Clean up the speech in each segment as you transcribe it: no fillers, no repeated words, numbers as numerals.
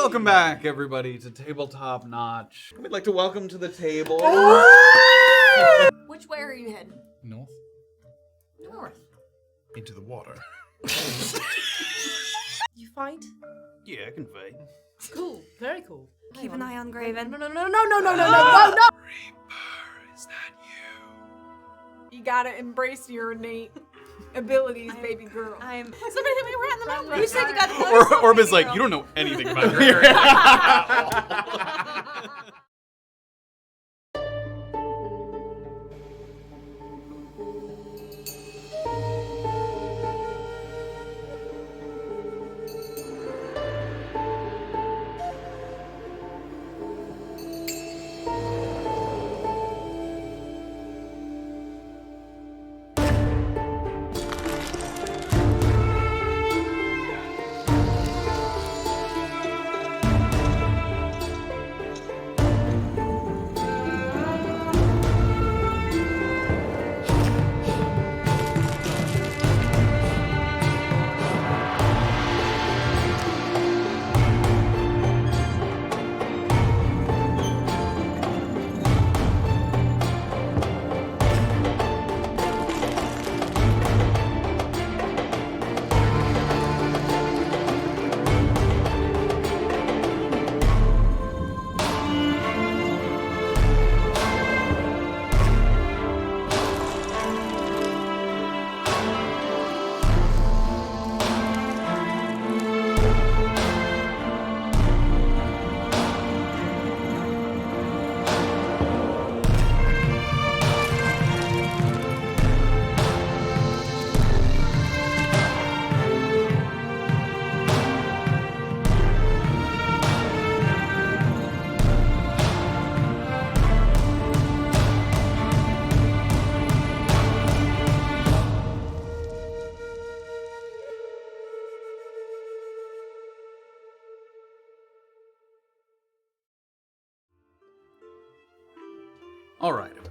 Welcome back, everybody, to Tabletop Notch. We'd like to welcome to the table. Which way are you heading? North. Into the water. You fight? Yeah, I can fight. Cool. Very cool. Keep an eye on Graven. No. Reaper, is that you? You gotta embrace your innate abilities, baby girl. I'm. Somebody hit me right in the mouth. You said you got the Orba's like, you don't know anything about your All right, everybody.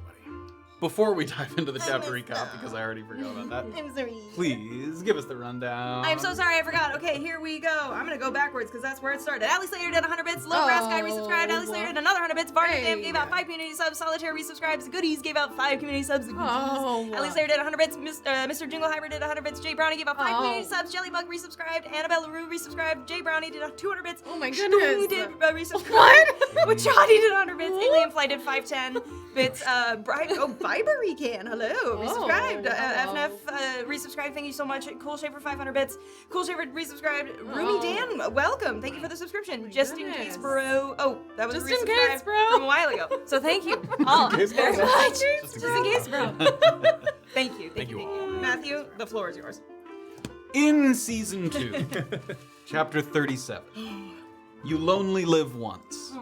Before we dive into the chapter recap, because I already forgot about that, I'm sorry. please give us the rundown. I'm so sorry, I forgot. Okay, here we go. I'm gonna go backwards because that's where it started. Ali Slayer did 100 bits. Low Grass Guy resubscribed. Ali Slayer did another 100 bits. Barney Fam gave out 5 community subs. Solitaire resubscribes. Goodies gave out 5 community subs. Ali Slayer did 100 bits. Mr. Jingle Hybrid did 100 bits. Jay Brownie gave out 5 community subs. Jellybug resubscribed. Annabelle LaRue resubscribed. Jay Brownie did 200 bits. Oh my goodness. Stewie did resubscribe. What? Wachadi did 100 bits. Alien Fly did 510 bits. Bibery can. Hello. Resubscribed. FNF resubscribed. Thank you so much. Cool Shaver 500 bits. Cool Shaver resubscribed. Roomy Dan, welcome. Thank you for the subscription. Just in case, bro. Oh, that was Just resubscribed in case, bro. from a while ago. So thank you all very much. Just Just in case, bro. Thank you. Thank you. Matthew, the floor is yours. In Season 2, Chapter 37, You Lonely Live Once.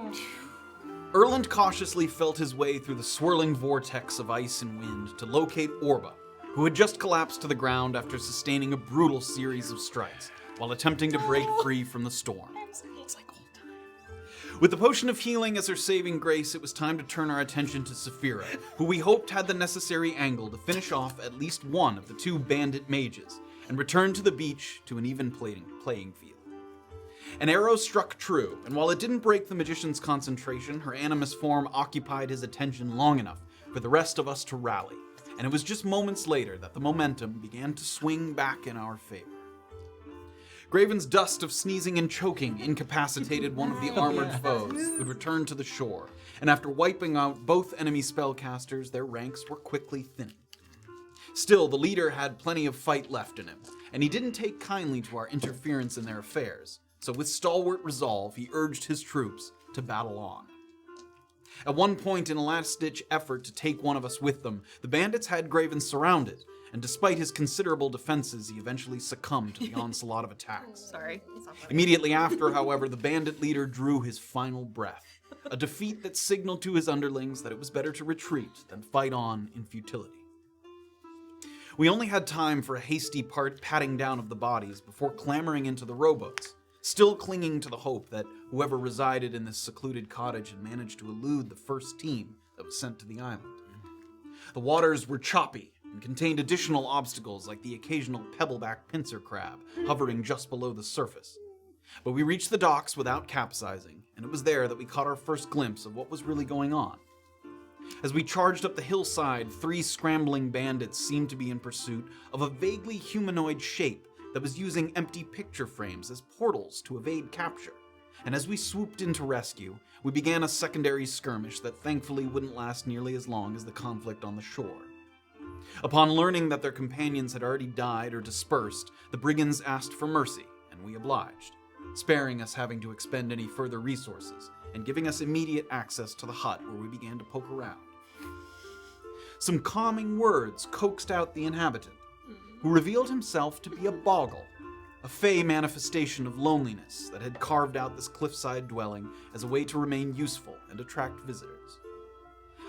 Erland cautiously felt his way through the swirling vortex of ice and wind to locate Orba, who had just collapsed to the ground after sustaining a brutal series of strikes while attempting to break free from the storm. With the potion of healing as her saving grace, it was time to turn our attention to Safira, who we hoped had the necessary angle to finish off at least one of the 2 bandit mages and return to the beach to an even playing field. An arrow struck true, and while it didn't break the magician's concentration, her animus form occupied his attention long enough for the rest of us to rally, and it was just moments later that the momentum began to swing back in our favor. Graven's dust of sneezing and choking incapacitated one of the armored foes, who returned to the shore, and after wiping out both enemy spellcasters, their ranks were quickly thinning. Still, the leader had plenty of fight left in him, and he didn't take kindly to our interference in their affairs. So with stalwart resolve, he urged his troops to battle on. At one point in a last-ditch effort to take one of us with them, the bandits had Graven surrounded, and despite his considerable defenses, he eventually succumbed to the onslaught of attacks. Sorry. It's not funny. Immediately after, however, the bandit leader drew his final breath, a defeat that signaled to his underlings that it was better to retreat than fight on in futility. We only had time for a hasty patting down of the bodies before clambering into the rowboats, still clinging to the hope that whoever resided in this secluded cottage had managed to elude the first team that was sent to the island. The waters were choppy and contained additional obstacles like the occasional pebbleback pincer crab hovering just below the surface. But we reached the docks without capsizing, and it was there that we caught our first glimpse of what was really going on. As we charged up the hillside, 3 scrambling bandits seemed to be in pursuit of a vaguely humanoid shape that was using empty picture frames as portals to evade capture. And as we swooped in to rescue, we began a secondary skirmish that thankfully wouldn't last nearly as long as the conflict on the shore. Upon learning that their companions had already died or dispersed, the brigands asked for mercy, and we obliged, sparing us having to expend any further resources and giving us immediate access to the hut where we began to poke around. Some calming words coaxed out the inhabitant, who revealed himself to be a boggle, a fey manifestation of loneliness that had carved out this cliffside dwelling as a way to remain useful and attract visitors.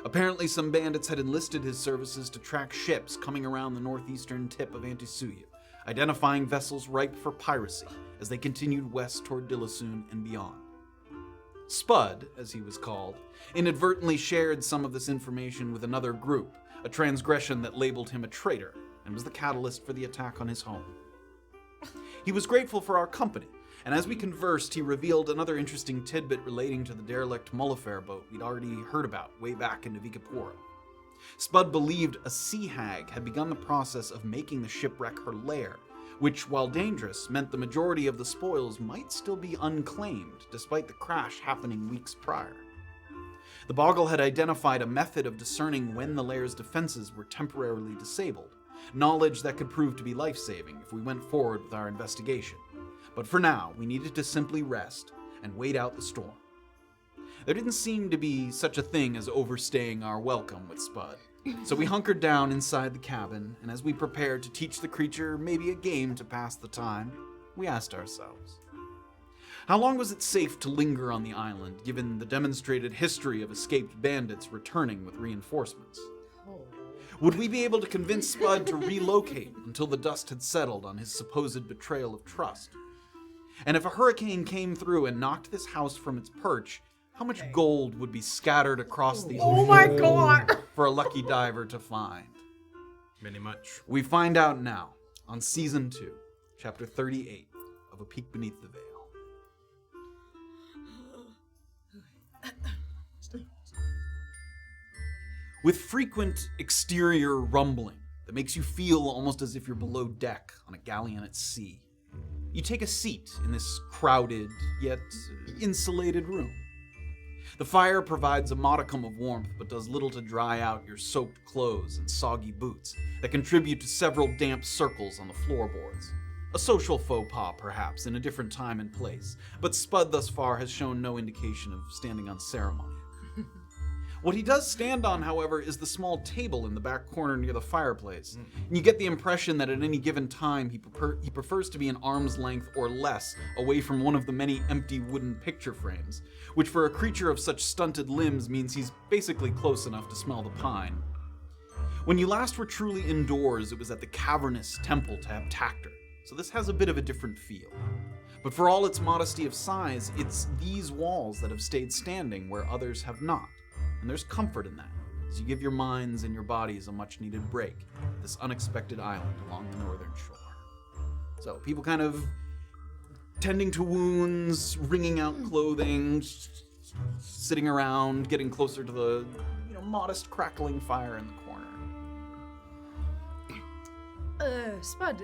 Apparently, some bandits had enlisted his services to track ships coming around the northeastern tip of Antisuyu, identifying vessels ripe for piracy as they continued west toward Dilasun and beyond. Spud, as he was called, inadvertently shared some of this information with another group, a transgression that labeled him a traitor and was the catalyst for the attack on his home. He was grateful for our company, and as we conversed, he revealed another interesting tidbit relating to the derelict Mullifare boat we'd already heard about way back in Navikapura. Spud believed a sea hag had begun the process of making the shipwreck her lair, which, while dangerous, meant the majority of the spoils might still be unclaimed, despite the crash happening weeks prior. The Boggle had identified a method of discerning when the lair's defenses were temporarily disabled, knowledge that could prove to be life-saving if we went forward with our investigation. But for now, we needed to simply rest and wait out the storm. There didn't seem to be such a thing as overstaying our welcome with Spud, so we hunkered down inside the cabin, and as we prepared to teach the creature maybe a game to pass the time, we asked ourselves, how long was it safe to linger on the island, given the demonstrated history of escaped bandits returning with reinforcements? Would we be able to convince Spud to relocate until the dust had settled on his supposed betrayal of trust? And if a hurricane came through and knocked this house from its perch, how much gold would be scattered across the ocean? Oh my god! For a lucky diver to find? Many much. We find out now on Season 2, Chapter 38 of A Peek Beneath the Veil. With frequent exterior rumbling that makes you feel almost as if you're below deck on a galleon at sea, you take a seat in this crowded yet insulated room. The fire provides a modicum of warmth but does little to dry out your soaked clothes and soggy boots that contribute to several damp circles on the floorboards. A social faux pas, perhaps, in a different time and place, but Spud thus far has shown no indication of standing on ceremony. What he does stand on, however, is the small table in the back corner near the fireplace, and you get the impression that at any given time he prefers to be an arm's length or less away from one of the many empty wooden picture frames, which for a creature of such stunted limbs means he's basically close enough to smell the pine. When you last were truly indoors, it was at the cavernous temple to Abtactor, so this has a bit of a different feel. But for all its modesty of size, it's these walls that have stayed standing where others have not. And there's comfort in that, as you give your minds and your bodies a much-needed break at this unexpected island along the northern shore. So people kind of tending to wounds, wringing out clothing, sitting around, getting closer to the modest crackling fire in the corner. Spud,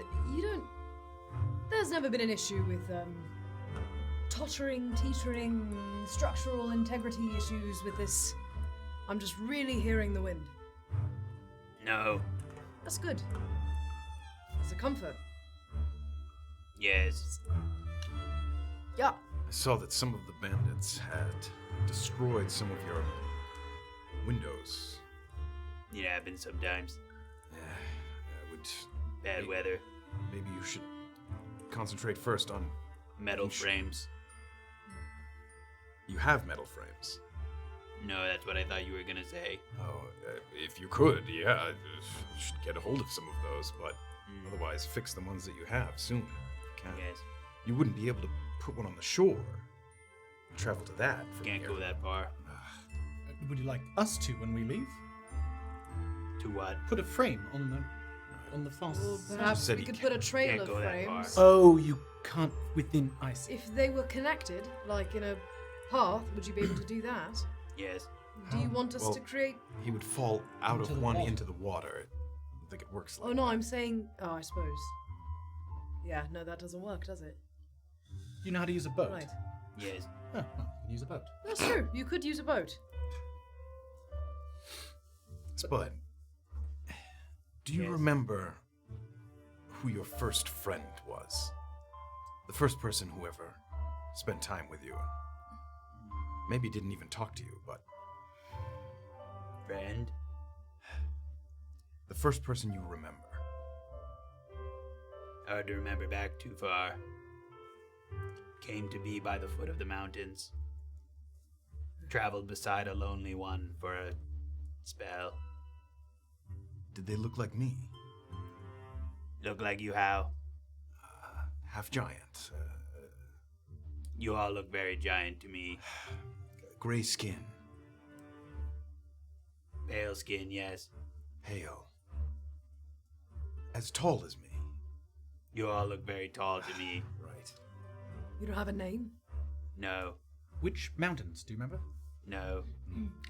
there's never been an issue with, tottering, teetering, structural integrity issues with this. I'm just really hearing the wind. No. That's good. It's a comfort. Yes. Yeah. I saw that some of the bandits had destroyed some of your windows. It happens sometimes. I would... Bad weather. Maybe you should concentrate first on... Metal frames. You have metal frames. No, that's what I thought you were gonna say. Oh, if you could, yeah, you should get a hold of some of those, but otherwise fix the ones that you have soon. Yes. You wouldn't be able to put one on the shore. Travel to that from Can't here. go that far. Would you like us to when we leave? To what? Put a frame on the fast. Well, perhaps said we he could put a trail can't of go that frames. Oh, you can't within ice. If they were connected, like in a path, would you be able to do that? Yes. Do you want us Well, to create... He would fall out Into of the one water. into the water. I don't think it works like Oh, no, I'm saying... Oh, I suppose. Yeah, no, that doesn't work, does it? You know how to use a boat? Right. Yes. Oh, well, you can use a boat. That's true. You could use a boat. Spud, do you Yes. remember who your first friend was? The first person who ever spent time with you. Maybe didn't even talk to you, but Friend? the first person you remember. Hard to remember back too far. Came to be by the foot of the mountains. Traveled beside a lonely one for a spell. Did they look like me? Look like you how? Half giant. You all look very giant to me. Gray skin. Pale skin, yes. Pale. As tall as me. You all look very tall to me. Right. You don't have a name? No, Which mountains, do you remember? no.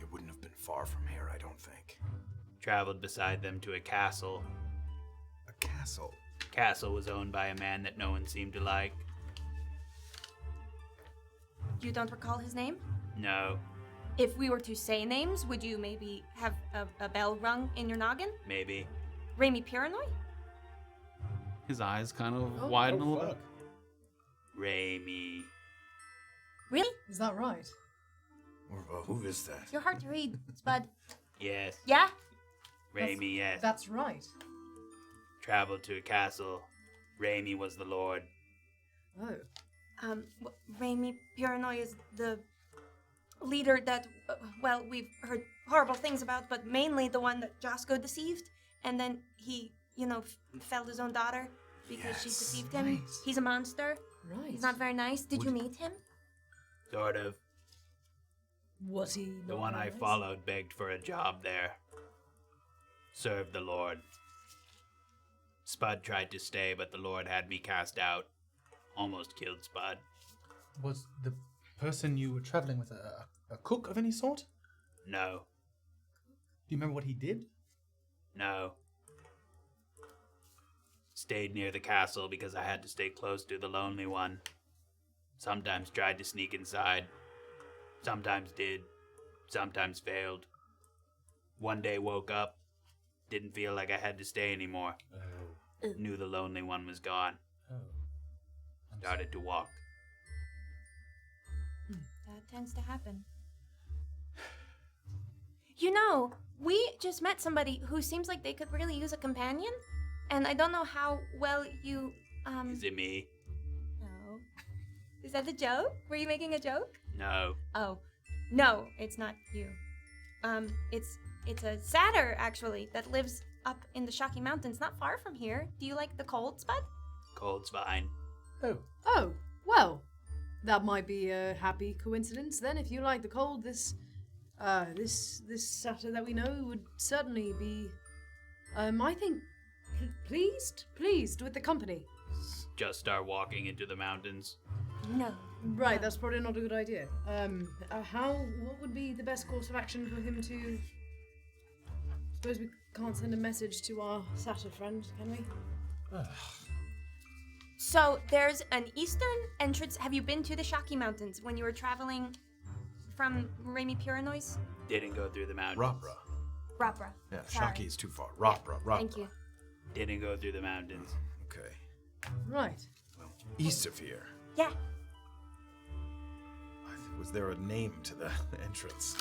It wouldn't have been far from here, I don't think. Traveled beside them to a castle. A castle. Castle was owned by a man that no one seemed to like. You don't recall his name? No, If we were to say names, would you maybe have a bell rung in your noggin? maybe. Raimi Piranoy? His eyes kind of widen a little bit. Raimi. Really? Is that right? Orba, who is that? You're hard to read, Spud. Yes. Yeah? Raimi, yes. That's right. Traveled to a castle. Raimi was the lord. Oh. Raimi Piranoy is the leader that, well, we've heard horrible things about, but mainly the one that Josco deceived. And then he, felled his own daughter because she Yes, deceived him. right. He's a monster. Right. He's not very nice. Did you meet him? Sort of. Was he The not one I nice? followed begged for a job there. Served the Lord. Spud tried to stay, but the Lord had me cast out. Almost killed Spud. Was the person you were traveling with a cook of any sort? No, Do you remember what he did? no. Stayed near the castle because I had to stay close to the lonely one. Sometimes tried to sneak inside. Sometimes did. Sometimes failed. One day woke up. Didn't feel like I had to stay anymore. Oh. Knew the lonely one was gone. Oh. I'm Started to walk. That tends to happen. We just met somebody who seems like they could really use a companion, and I don't know how well you, Is it me? No. Is that a joke? Were you making a joke? No. Oh. No, it's not you. It's a satyr, actually, that lives up in the Shocky Mountains, not far from here. Do you like the cold, Spud? Cold's fine. Oh. Oh, well, that might be a happy coincidence then. If you like the cold, this satyr that we know would certainly be, I think, pleased with the company. Just start walking into the mountains. No. Right, that's probably not a good idea. What would be the best course of action for him to... Suppose we can't send a message to our satyr friend, can we? So there's an eastern entrance. Have you been to the Shocky Mountains when you were traveling from Raimi Piranoy's? Didn't go through the mountains. Rapra. Rapra. Yeah, Sorry. Shocky is too far. Rapra, Rapra. Thank you. Didn't go through the mountains. Okay. Right. Well, east of here. Yeah. Was there a name to the entrance?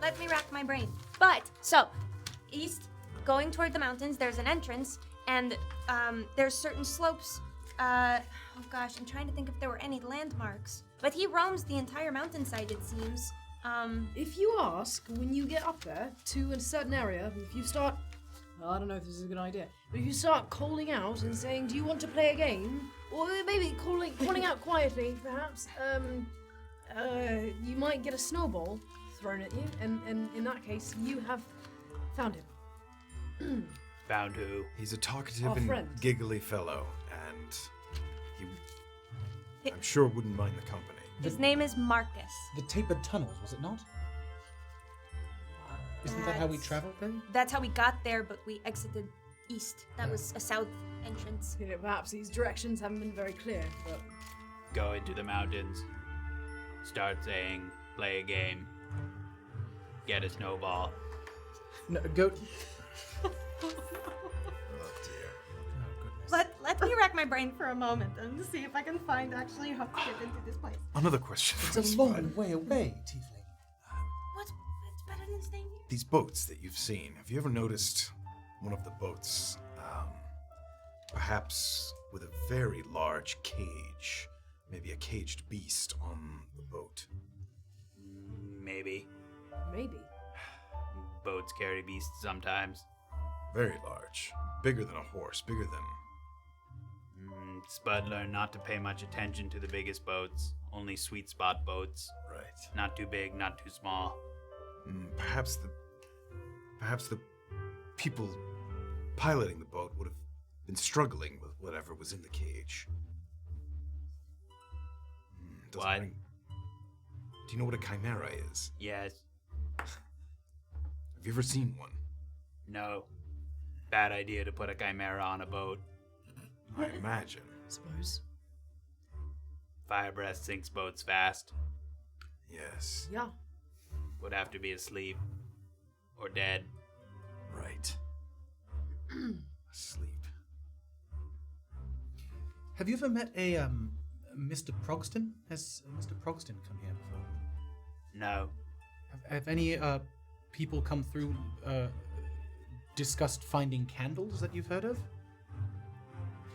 Let me rack my brain. But, so, east, going toward the mountains, there's an entrance, and there's certain slopes. Oh gosh, I'm trying to think if there were any landmarks. But he roams the entire mountainside, it seems. If you ask, when you get up there to a certain area, if you start... I don't know if this is a good idea, but if you start calling out and saying, do you want to play a game? Or maybe calling out quietly, perhaps, you might get a snowball thrown at you, and in that case, you have found him. Found who? He's a talkative Our and friend. giggly fellow, and I'm sure wouldn't mind the company. His name is Marcus. The tapered tunnels, was it not? Isn't that how we traveled then? That's how we got there, but we exited east. That was a south entrance. You know, perhaps these directions haven't been very clear, but Go into the mountains. Start saying, play a game. Get a snowball. No, go. Oh dear. Oh, goodness. Let me rack my brain for a moment and see if I can find actually how to get into this place. Another question. It's for a Spud. long way away, Tiefling. What's better than staying here? These boats that you've seen, have you ever noticed one of the boats, perhaps with a very large cage, maybe a caged beast on the boat? Maybe. maybe. Boats carry beasts sometimes. Very large. Bigger than a horse, bigger than... Spud learned not to pay much attention to the biggest boats. Only sweet spot boats. Right. Not too big, not too small. Perhaps the people piloting the boat would have been struggling with whatever was in the cage. Doesn't What? ring- Do you know what a chimera is? Yes. Have you ever seen one? No. Bad idea to put a chimera on a boat. I imagine. Suppose. Fire breath sinks boats fast. Yes. Yeah. Would have to be asleep. Or dead. Right. Asleep. Have you ever met a Mr. Progston? Has Mr. Progston come here before? No. Have any people come through discussed finding candles that you've heard of?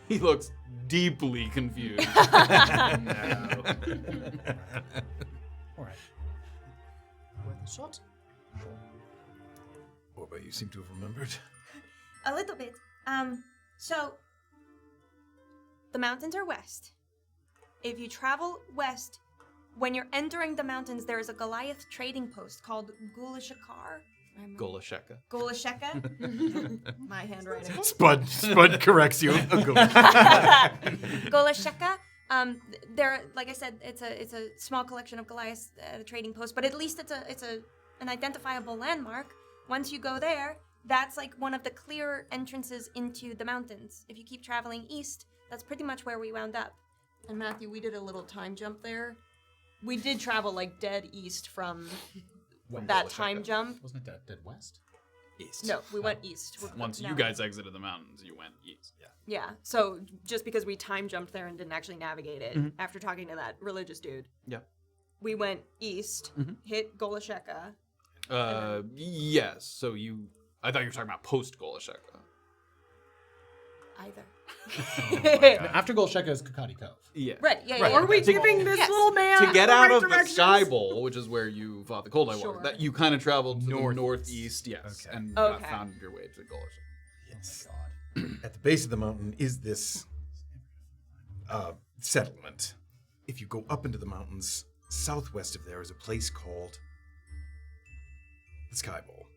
He looks deeply confused. All right. Worth a shot. Orba, you seem to have remembered. A little bit. So the mountains are west. If you travel west, when you're entering the mountains, there is a Goliath trading post called Gulashakar. Golasheka. Golasheka. My handwriting. Spud corrects you. Golasheka. There, like I said, it's a small collection of Goliaths at a trading post, but at least it's an identifiable landmark. Once you go there, that's like one of the clear entrances into the mountains. If you keep traveling east, that's pretty much where we wound up. And Matthew, we did a little time jump there. We did travel like dead east from that time jump. Wasn't it dead west? East. No, we went east. Once you No. guys exited the mountains, you went east. Yeah. Yeah, so just because we time jumped there and didn't actually navigate it, after talking to that religious dude, Yeah. we went east, hit Golasheka. Yes. So I thought you were talking about post Golasheka. Either. After Golsheka is Kakati Cove. Yeah. Right, yeah, Right. yeah. Are we giving this little man To get the out right of the directions? Sky Bowl, which is where you fought the Cold Eye War, Sure. that you kind of traveled to the Northeast. northeast, yes, Okay. and Okay. found your way to Golasheka. Yes. At the base of the mountain is this settlement. If you go up into the mountains, southwest of there is a place called the Sky Bowl.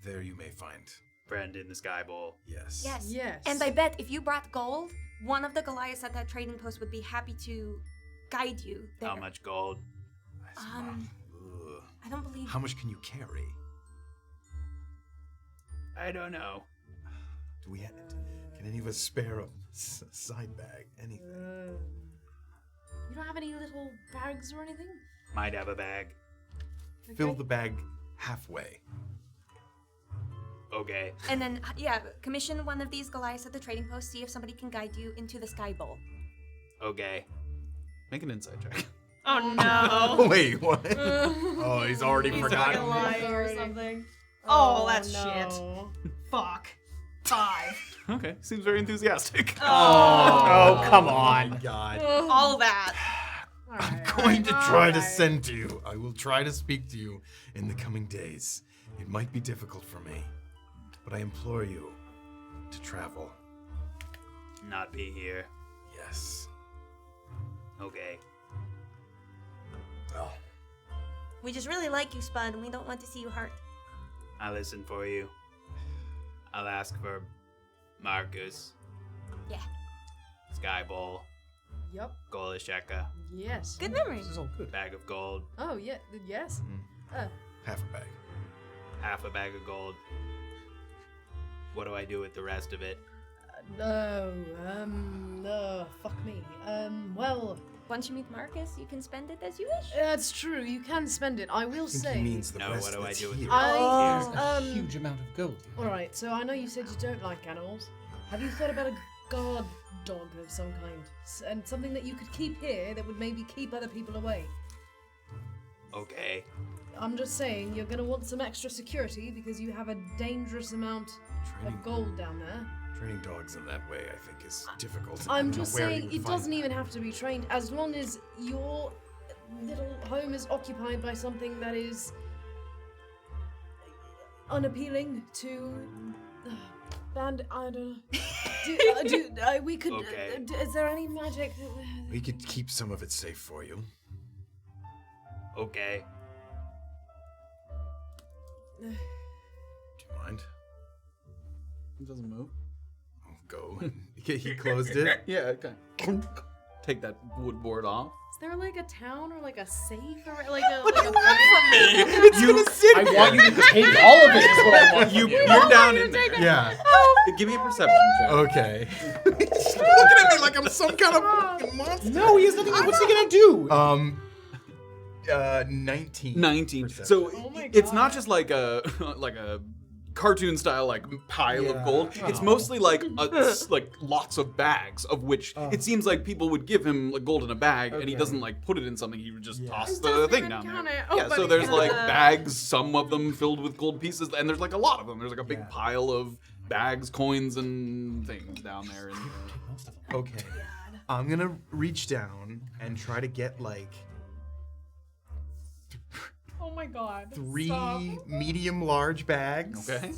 There you may find, Friend in the Sky Bowl. yes. Yes. Yes. And I bet if you brought gold, one of the Goliaths at that trading post would be happy to guide you there. How much gold? Ugh. I don't believe. How much can you carry? I don't know. Do we have? Can any of us spare a side bag? Anything? You don't have any little bags or anything? Might have a bag. Fill the bag halfway. Okay. And then, commission one of these Goliaths at the trading post, see if somebody can guide you into the Sky Bowl. Okay. Make an insight check. Oh no. Wait, what? Oh, he's already He's forgotten. fucking lying or something. Oh, that's shit. no. Fuck. 5. Okay. Seems very enthusiastic. Oh, come on. God. All that. I'm going to try to send to you. I will try to speak to you in the coming days. It might be difficult for me, but I implore you to travel. Not be here. Yes. Okay. Well, We just really like you, Spud, and we don't want to see you hurt. I'll listen for you. I'll ask for Marcus. Yeah. Sky Bowl, Yep. Golasheka, Yes. Good memory. This is all good. bag of gold, Oh, yeah. Yes. Half a bag. half a bag of gold. What do I do with the rest of it? Fuck me. Well, Once you meet Marcus, you can spend it as you wish. that's true. You can spend it. I will I think say. he means the No, rest what do I that's do with here. the I, A huge amount of gold. All right. So I know you said you don't like animals. Have you thought about a guard dog of some kind, and something that you could keep here that would maybe keep other people away? Okay. I'm just saying you're gonna want some extra security because you have a dangerous amount of gold down there. Training dogs in that way, I think, is difficult. I I'm don't know just where you saying would it find doesn't that. even have to be trained as long as your little home is occupied by something that is unappealing to band. I don't know. We could. Okay. Is there any magic? We could keep some of it safe for you. Okay. Do you mind? It doesn't move. Oh, go. He closed it. Yeah, okay. Take that wood board off. Is there like a town or like a safe or like a? I want you to take all of it. Is what I want. You're down in there. Yeah. Give me a perception check. Okay. He's looking at me like I'm some kind of fucking monster. No, he has nothing. What's he gonna do? 19. 19. Perception. So Oh my it's not God. just like a like a cartoon style like pile of Yeah. gold. It's mostly like like lots of bags of which it seems like people would give him like gold in a bag and he Okay. doesn't like put it in something. He would just toss He the doesn't thing even down there. count it. Oh, Yeah, but so he there's counts like it. bags, some of them filled with gold pieces, and there's like a lot of them. There's like a big Yeah. pile of bags, coins, and things down there. And Take most of them. Okay. I'm gonna reach down and try to get like Oh my God. 3 medium large bags. okay,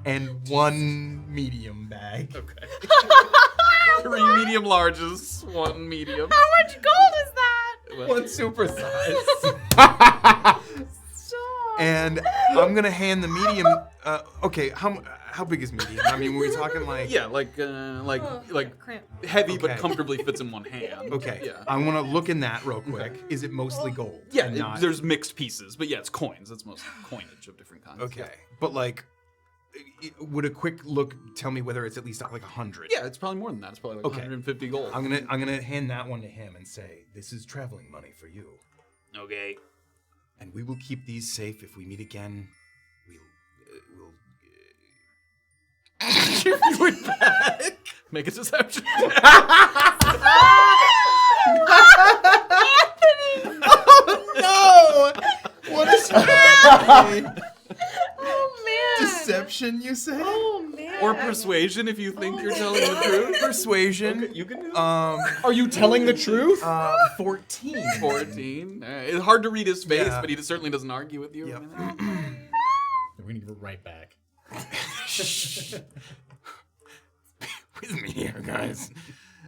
And 1 medium bag. okay. 3 medium larges, 1 medium. How much gold is that? 1 super size. Stop. And I'm gonna hand the medium. Okay, how big is medium? I mean, were we talking like? Yeah, like Cramp. heavy but Okay. comfortably fits in one hand. Okay. Yeah. I want to look in that real quick. Is it mostly gold? Yeah, and not- there's mixed pieces, but yeah, it's coins. It's mostly coinage of different kinds. Okay, but like, would a quick look tell me whether it's at least like 100? Yeah, it's probably more than that. It's probably like Okay. 150 gold. I'm gonna hand that one to him and say, "This is traveling money for you, Okay. and we will keep these safe. If we meet again, we'll give you it back." Make a deception. No! What is happening? Oh man. Deception, you say? Oh man. Or persuasion if you think you're telling the truth. Persuasion. Okay, you can do that. Are you telling the truth? 14. 14. It's hard to read his face, Yeah. but he certainly doesn't argue with you. Yep. We're gonna give it right back. With me here, guys.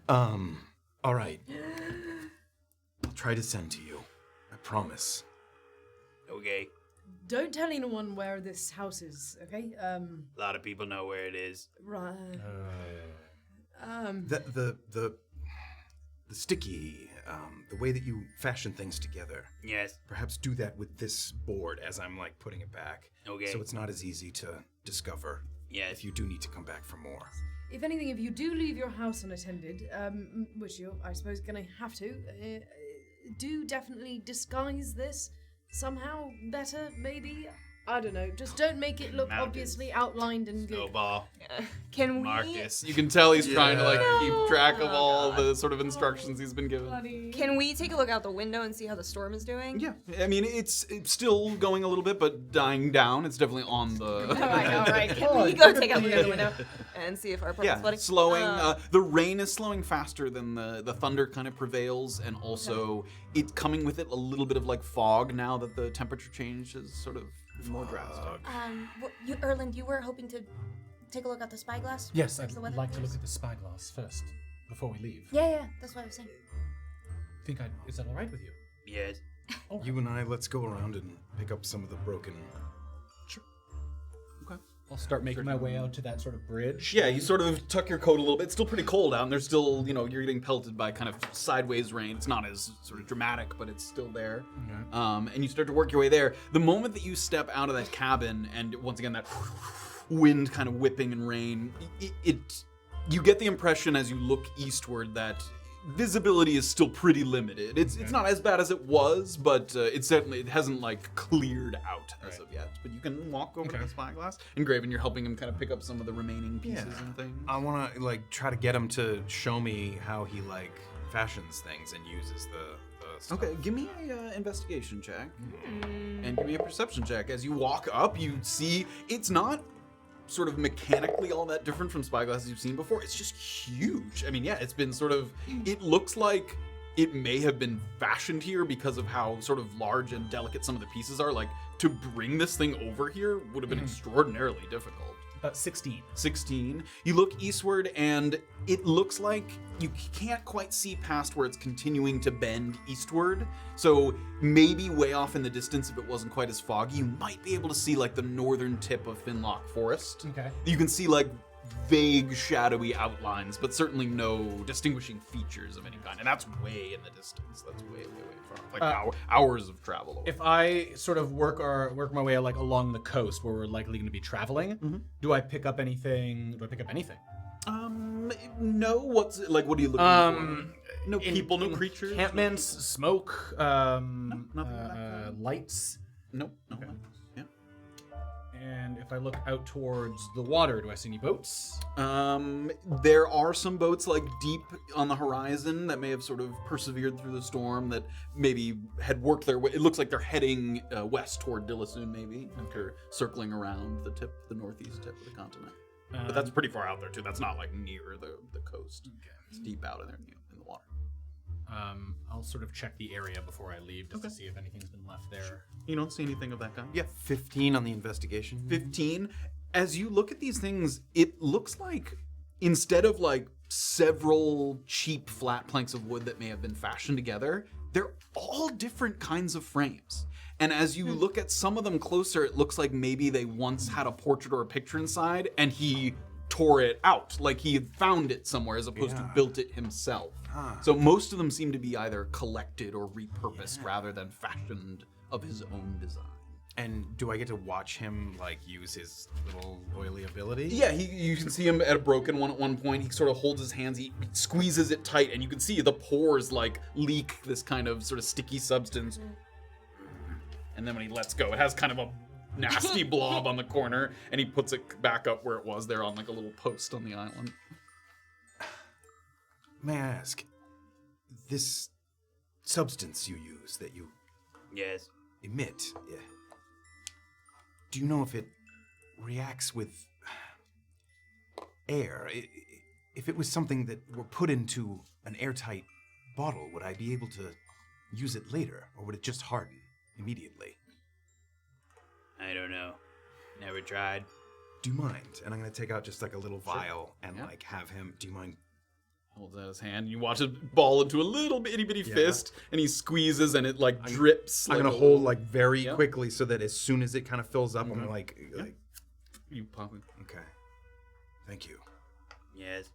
All right. I'll try to send to you. I promise. Okay. Don't tell anyone where this house is, okay? A lot of people know where it is. Right. The sticky, the way that you fashion things together. Yes. Perhaps do that with this board as I'm like putting it back. Okay. So it's not as easy to discover. Yes. If you do need to come back for more. If anything, if you do leave your house unattended, which you're, I suppose, gonna have to, do definitely disguise this somehow better, maybe? I don't know. Just don't make it look Mountains. obviously outlined and good. Snowball. Can we? Marcus. You can tell he's trying to like Yeah. keep track of Oh, all God. the sort of instructions he's been given. Bloody. Can we take a look out the window and see how the storm is doing? Yeah, I mean it's still going a little bit, but dying down. It's definitely on the. All right. Can we go take a look out the window and see if our apartment's Yeah, flooding? slowing. The rain is slowing faster than the thunder kind of prevails, and also it's coming with it a little bit of like fog now that the temperature change is sort of more drastic. Erland, you were hoping to take a look at the spyglass? Yes, I'd Is the weather like to first? look at the spyglass first before we leave. Yeah, that's what I was saying. Is that all right with you? Yes. You and I, let's go around and pick up some of the broken. I'll start making my way out to that sort of bridge. Yeah, you sort of tuck your coat a little bit. It's still pretty cold out, and there's still, you're getting pelted by kind of sideways rain. It's not as sort of dramatic, but it's still there. Okay. And you start to work your way there. The moment that you step out of that cabin, and once again that wind kind of whipping and rain, you get the impression as you look eastward that visibility is still pretty limited. It's not as bad as it was, but it hasn't like cleared out as of yet. But you can walk over to the spyglass. And Graven, you're helping him kind of pick up some of the remaining pieces and things. I want to like try to get him to show me how he like fashions things and uses the stuff. Okay, give me a investigation check. And give me a perception check. As you walk up, you see it's not sort of mechanically all that different from spyglasses you've seen before. It's just huge. I mean, yeah, it's been sort of, it looks like it may have been fashioned here because of how sort of large and delicate some of the pieces are. Like, to bring this thing over here would have been extraordinarily difficult. 16. 16. You look eastward, and it looks like you can't quite see past where it's continuing to bend eastward. So maybe way off in the distance, if it wasn't quite as foggy, you might be able to see like the northern tip of Finlock Forest. Okay. You can see like vague shadowy outlines, but certainly no distinguishing features of any kind. And that's way in the distance. That's way far. Like hours of travel. If I sort of work my way like along the coast where we're likely going to be traveling, do I pick up anything? Do I pick up anything? No. What are you looking for? No people, no creatures. Encampments, smoke, nothing like that. lights. Nope. No. Okay. Yeah. And if I look out towards the water, do I see any boats? There are some boats like deep on the horizon that may have sort of persevered through the storm that maybe had worked their way. It looks like they're heading west toward Dillasoon maybe, after circling around the northeast tip of the continent. But that's pretty far out there too. That's not like near the coast. Okay. It's deep out in there in the water. I'll sort of check the area before I leave just to see if anything's been left there. Sure. You don't see anything of that kind? Yeah, 15 on the investigation. 15. As you look at these things, it looks like instead of like several cheap flat planks of wood that may have been fashioned together, they're all different kinds of frames. And as you look at some of them closer, it looks like maybe they once had a portrait or a picture inside and he tore it out, like he had found it somewhere as opposed to built it himself. So most of them seem to be either collected or repurposed rather than fashioned of his own design. And do I get to watch him like use his little oily ability? Yeah, you can see him at a broken one at one point. He sort of holds his hands, he squeezes it tight, and you can see the pores like leak this kind of sort of sticky substance. And then when he lets go, it has kind of a nasty blob on the corner, and he puts it back up where it was there on like a little post on the island. May I ask, this substance you use that you emit, do you know if it reacts with air? If it was something that were put into an airtight bottle, would I be able to use it later, or would it just harden immediately? I don't know. Never tried. Do you mind? And I'm going to take out just like a little vial and like have him, do you mind? Holds out his hand, you watch it ball into a little itty bitty fist, and he squeezes and it like drips. I'm going to hold like very quickly so that as soon as it kind of fills up, I'm like you pop it. Okay. Thank you. Yes.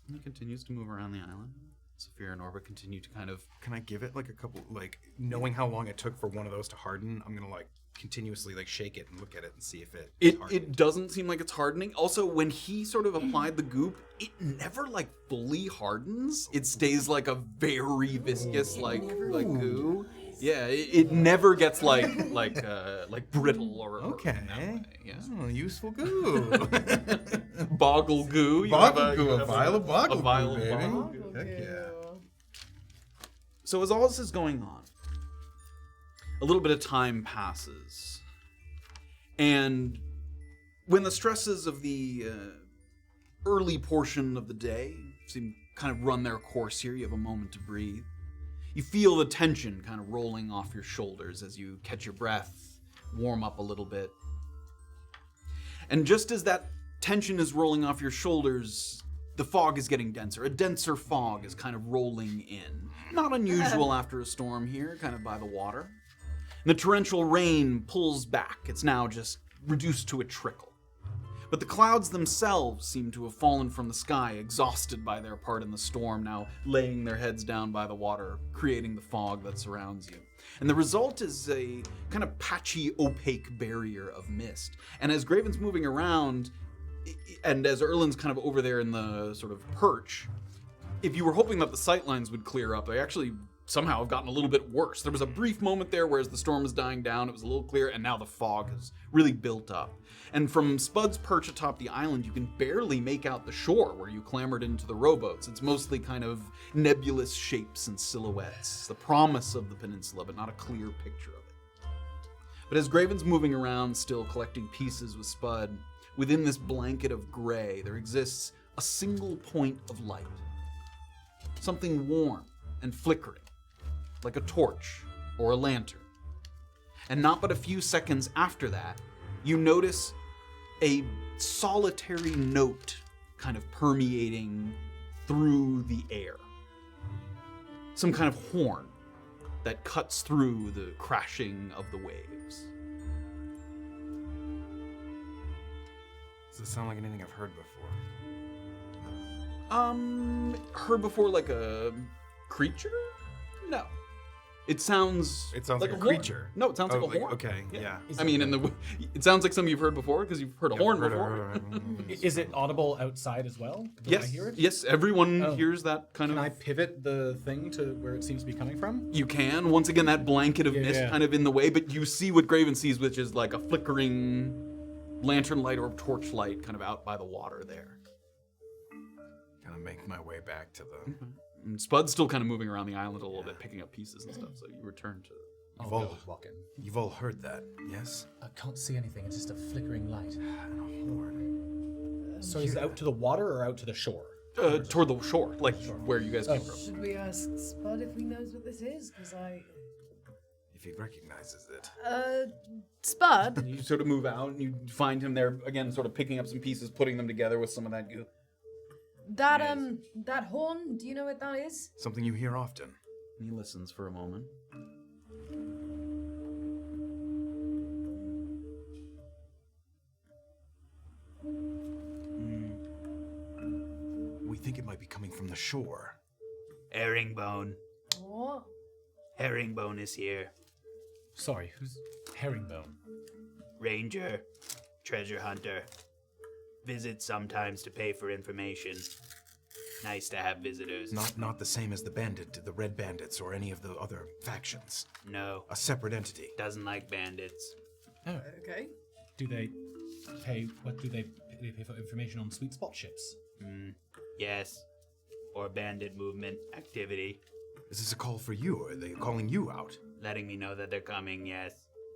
And he continues to move around the island. Safira and Orba continue to kind of... Can I give it like a couple, like, knowing how long it took for one of those to harden, I'm going to like continuously like shake it and look at it and see if it doesn't seem like it's hardening. Also, when he sort of applied the goop, it never like fully hardens. It stays like a very viscous like goo. Yeah, it never gets like brittle or okay. Yeah. Oh, useful goo. Boggle goo. Boggle goo. A vial of boggle goo, baby. Boggle goo. Heck yeah. So as all this is going on, a little bit of time passes. And when the stresses of the early portion of the day seem kind of run their course here, you have a moment to breathe. You feel the tension kind of rolling off your shoulders as you catch your breath, warm up a little bit. And just as that tension is rolling off your shoulders, the fog is getting denser. A denser fog is kind of rolling in. Not unusual after a storm here, kind of by the water. And the torrential rain pulls back. It's now just reduced to a trickle. But the clouds themselves seem to have fallen from the sky, exhausted by their part in the storm, now laying their heads down by the water, creating the fog that surrounds you. And the result is a kind of patchy, opaque barrier of mist. And as Graven's moving around, and as Erland's kind of over there in the sort of perch, if you were hoping that the sightlines would clear up, they actually somehow have gotten a little bit worse. There was a brief moment there where as the storm was dying down, it was a little clear, and now the fog has really built up. And from Spud's perch atop the island, you can barely make out the shore where you clambered into the rowboats. It's mostly kind of nebulous shapes and silhouettes, the promise of the peninsula, but not a clear picture of it. But as Graven's moving around, still collecting pieces with Spud, within this blanket of gray, there exists a single point of light. Something warm and flickering, like a torch or a lantern. And not but a few seconds after that, you notice a solitary note kind of permeating through the air. Some kind of horn that cuts through the crashing of the waves. Does it sound like anything I've heard before? Heard before like a creature? No. It sounds like a horn. creature. No, it sounds like a like- horn. okay, yeah. I mean, it sounds like something you've heard before because you've heard a horn Heard before. Is it audible outside as well? Do I Yes, hear it? yes, everyone Oh. hears that kind Can of. I pivot the thing to where it seems to be coming from? You can. Once again, that blanket of Yeah, mist yeah. kind of in the way, but you see what Graven sees, which is like a flickering lantern light or torch light kind of out by the water there. Kind of make my way back to the. And Spud's still kind of moving around the island a little bit, picking up pieces and stuff, so you return to. You've I'll all, go walk in. you've all heard that, yes? I can't see anything. It's just a flickering light. Horn. So is it out to the water or out to the shore? Toward the shore, like where you guys came from. Should we ask Spud if he knows what this is? Because If he recognizes it. Spud? You sort of move out and you find him there again, sort of picking up some pieces, putting them together with some of that goo. That horn, do you know what that is? Something you hear often. And he listens for a moment. We think it might be coming from the shore. Herringbone. What? Herringbone is here. Sorry, who's Herringbone? Ranger. Treasure hunter. Visits sometimes to pay for information. Nice to have visitors. Not the same as the Red Bandits, or any of the other factions. No. A separate entity. Doesn't like bandits. Oh, Okay. do they pay? What do they pay for information on sweet spot ships? Yes. Or bandit movement activity. Is this a call for you, or are they calling you out? Letting me know that they're coming, yes.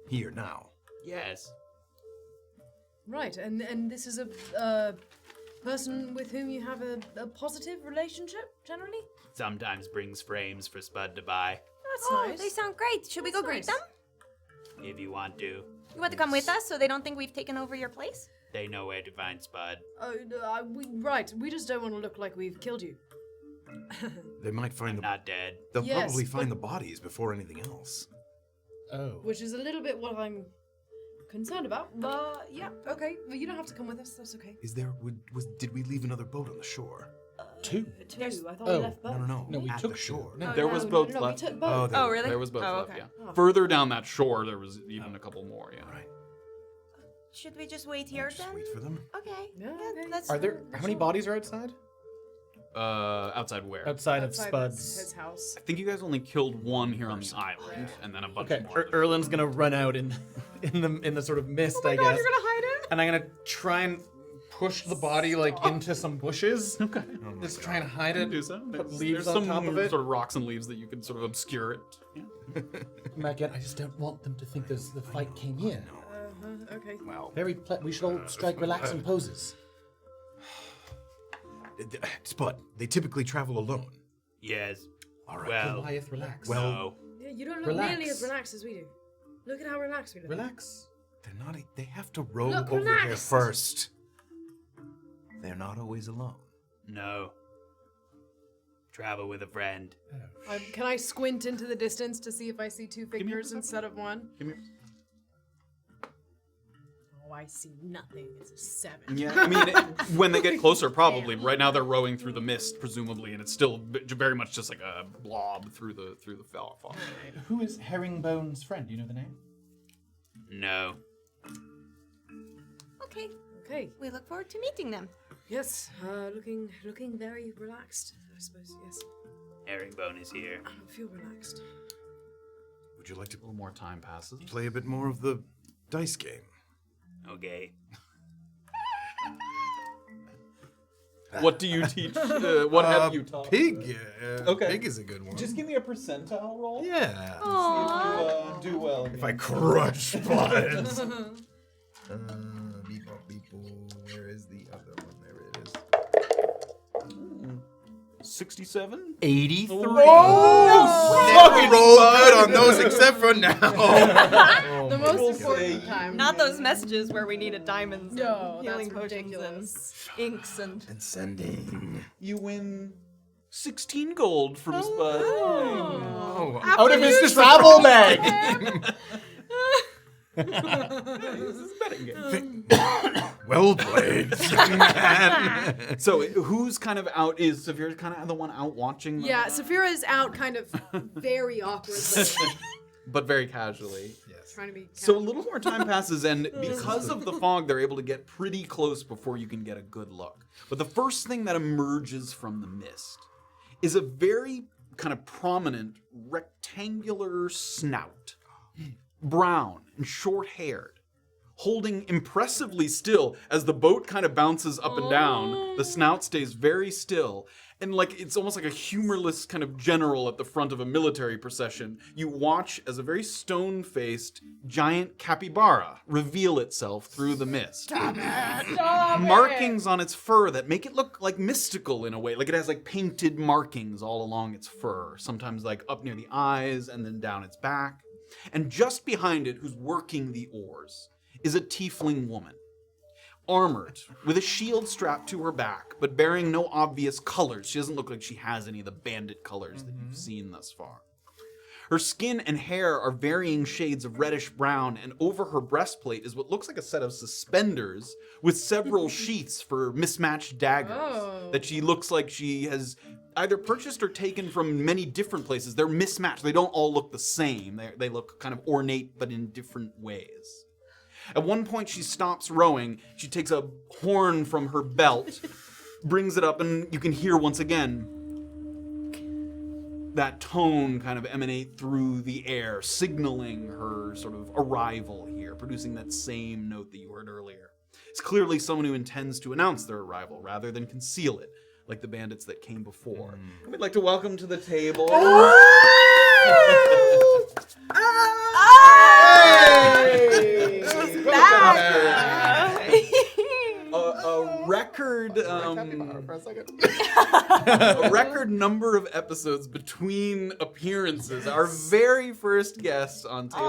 Here, now. Yes. Right, and this is a person with whom you have a positive relationship, generally? Sometimes brings frames for Spud to buy. That's Oh, nice. they sound great. Should we go greet nice. them? If you want to. You want to come with us so they don't think we've taken over your place? They know where to find Spud. We just don't want to look like we've killed you. They might find the. Not dead. They'll Yes, probably find but- the bodies before anything else. Oh, Which is a little bit what I'm concerned about. But yeah, okay. Well, you don't have to come with us. That's okay. Is there? Did we leave another boat on the shore? two. Two. I thought Oh, we left both. No, we at took the shore. No, There was boats we left. took both. Oh, Oh, really? There was boats Oh, left, okay. yeah. Further down that shore, there was even a couple more, yeah. Right. Should we just wait here Just then? wait for them. Okay. Yeah, okay. Let's. Are there how many bodies are outside? Outside where? Outside of Outside Spud's. his house. I think you guys only killed one here on the island, and then a bunch Okay, more. Erland's gonna run out in the sort of mist, I guess. You're gonna hide it? And I'm gonna try and push the body like into some bushes. Okay. Just try and hide it. Do so. Put There's leaves some on top of it. sort of rocks and leaves that you can sort of obscure it. Yeah. Back in. I just don't want them to think the fight came here. Okay. Well, We should all strike relaxing poses. Spud, they typically travel alone. Yes. All right. Well, Goliath, relax. Well, no. Yeah, you don't look Relax. nearly as relaxed as we do. Look at how relaxed we look. Relax. they're not. They have to row Look, over here relax. first. They're not always alone. No. Travel with a friend. Can I squint into the distance to see if I see two me a figures perception. instead of one? Give me. Oh, I see nothing. It's a 7. Yeah, I mean, when they get closer, probably. Right now, they're rowing through the mist, presumably, and it's still very much just like a blob through the fog. Who is Herringbone's friend? Do you know the name? No. Okay. Okay. We look forward to meeting them. Yes. Looking very relaxed. I suppose. Yes. Herringbone is here. I don't feel relaxed. Would you like to A little more time passes. play a bit more of the dice game? Okay. What do you teach? What have you taught? Pig. Okay. Pig is a good one. Just give me a percentile roll. Yeah. See if you do well. If I crush buttons. Where is the other one? There it is. 67? 83. Fucking Roll good on those except for now. The most important time. Not those messages where we needed diamonds No, and healing that's potions ridiculous. and inks and... And sending. You win 16 gold from Spud. Oh, Out of his travel bag. This is a betting game. well played, young man. So who's kind of out? Is Safira kind of the one out watching? Yeah, Safira is out kind of very awkwardly, But very casually. trying to be. So a little more time passes, and because of the fog, they're able to get pretty close before you can get a good look. But the first thing that emerges from the mist is a very kind of prominent rectangular snout, brown and short-haired, holding impressively still as the boat kind of bounces up and down. The snout stays very still. And like it's almost like a humorless kind of general at the front of a military procession. You watch as a very stone-faced giant capybara reveal itself through the mist. Markings on its fur that make it look like mystical in a way. Like it has like painted markings all along its fur. Sometimes like up near the eyes and then down its back. And just behind it, who's working the oars, is a tiefling woman. Armored, with a shield strapped to her back, but bearing no obvious colors. She doesn't look like she has any of the bandit colors that you've seen thus far. Her skin and hair are varying shades of reddish brown, and over her breastplate is what looks like a set of suspenders with several sheaths for mismatched daggers that she looks like she has either purchased or taken from many different places. They're mismatched. They don't all look the same. They look kind of ornate, but in different ways. At one point, she stops rowing. She takes a horn from her belt, brings it up, and you can hear once again that tone kind of emanate through the air, signaling her sort of arrival here, producing that same note that you heard earlier. It's clearly someone who intends to announce their arrival rather than conceal it, like the bandits that came before. We'd like to welcome to the table. A record, a record number of episodes between appearances. Our very first guest on Table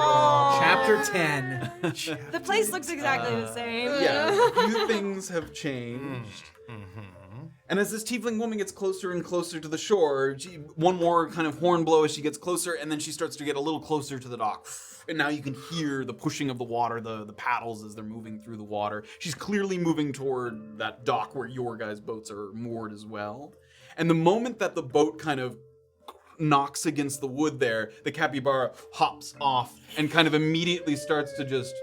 Chapter 10. The place looks exactly the same. Yeah, a few things have changed. And as this tiefling woman gets closer and closer to the shore, one more kind of horn blow as she gets closer, and then she starts to get a little closer to the dock. And now you can hear the pushing of the water, the paddles as they're moving through the water. She's clearly moving toward that dock where your guys' boats are moored as well. And the moment that the boat kind of knocks against the wood there, the capybara hops off and kind of immediately starts to just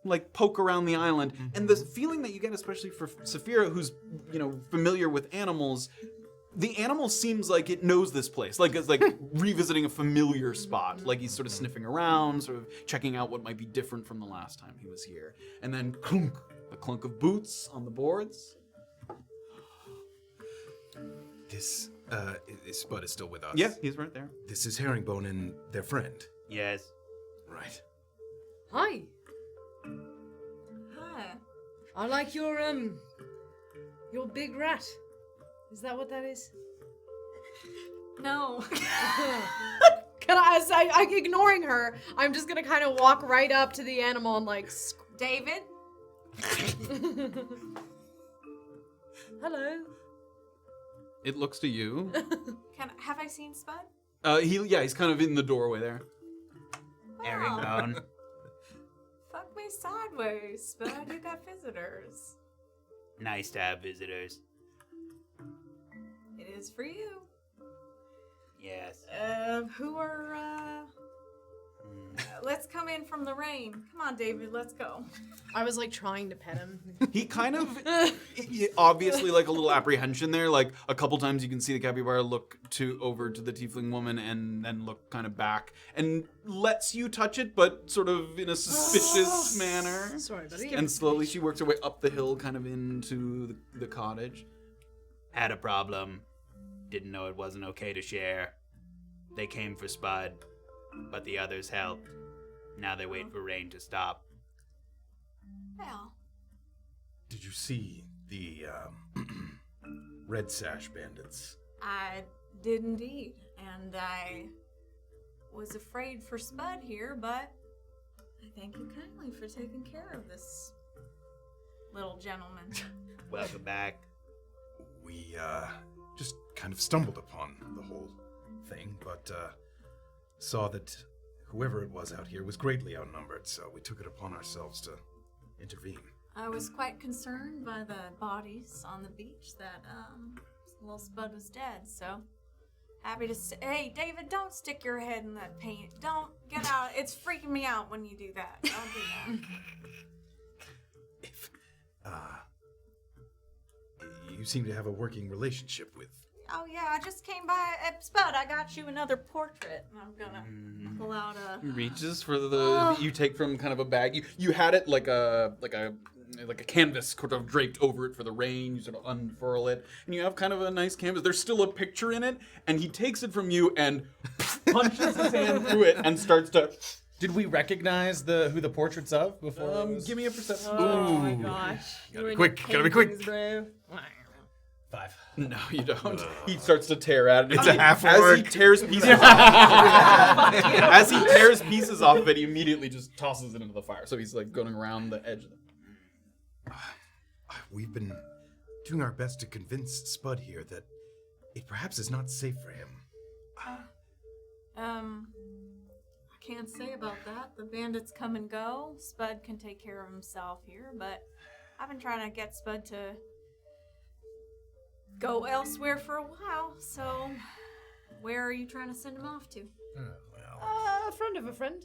like poke around the island. And the feeling that you get, especially for Safira, who's, familiar with animals, the animal seems like it knows this place. Like it's like revisiting a familiar spot. Like he's sort of sniffing around, sort of checking out what might be different from the last time he was here. And then clunk, the clunk of boots on the boards. This Spud is still with us. Yeah, he's right there. This is Herringbone and their friend. Yes. Right. Hi. Hi. I like your big rat. Is that what that is? No. Can I ignoring her, I'm just gonna kind of walk right up to the animal and like, David? hello. It looks to you. Have I seen Spud? He's kind of in the doorway there. Herringbone. face sideways, but you got visitors. Nice to have visitors. It is for you. Yes. Who are, let's come in from the rain. Come on, David, let's go. I was like trying to pet him. He kind of, obviously, like a little apprehension there. Like a couple times you can see the capybara look over to the tiefling woman and then look kind of back and lets you touch it, but sort of in a suspicious manner. Sorry, buddy. And slowly she works her way up the hill, kind of into the cottage. Had a problem. Didn't know it wasn't okay to share. They came for Spud, but the others helped. Now they wait for rain to stop. Well, Did you see the Red Sash bandits? I did indeed, and I was afraid for Spud here, but I thank you kindly for taking care of this little gentleman. Welcome back. We just kind of stumbled upon the whole thing, but saw that whoever it was out here was greatly outnumbered, so we took it upon ourselves to intervene. I was quite concerned by the bodies on the beach that little Spud was dead, so happy to hey, David, don't stick your head in that paint. Don't get out. It's freaking me out when you do that. Don't do that. If you seem to have a working relationship with. Oh yeah, I just came by. Spud, I got you another portrait. And I'm gonna pull out a. He reaches for the you take from kind of a bag. You had it like a canvas sort of draped over it for the rain. You sort of unfurl it, and you have kind of a nice canvas. There's still a picture in it, and he takes it from you and punches his hand through it and starts to. Did we recognize who the portrait's of before? Give me a perception. Oh my gosh! Gotta be quick. Gotta be quick. Bro. 5. No, you don't. He starts to tear at it. It's a half As orc. he tears pieces off. As he tears pieces off of it, he immediately just tosses it into the fire. So he's like going around the edge of it. We've been doing our best to convince Spud here that it perhaps is not safe for him. I can't say about that. The bandits come and go. Spud can take care of himself here, but I've been trying to get Spud to go elsewhere for a while, so where are you trying to send him off to? A friend of a friend.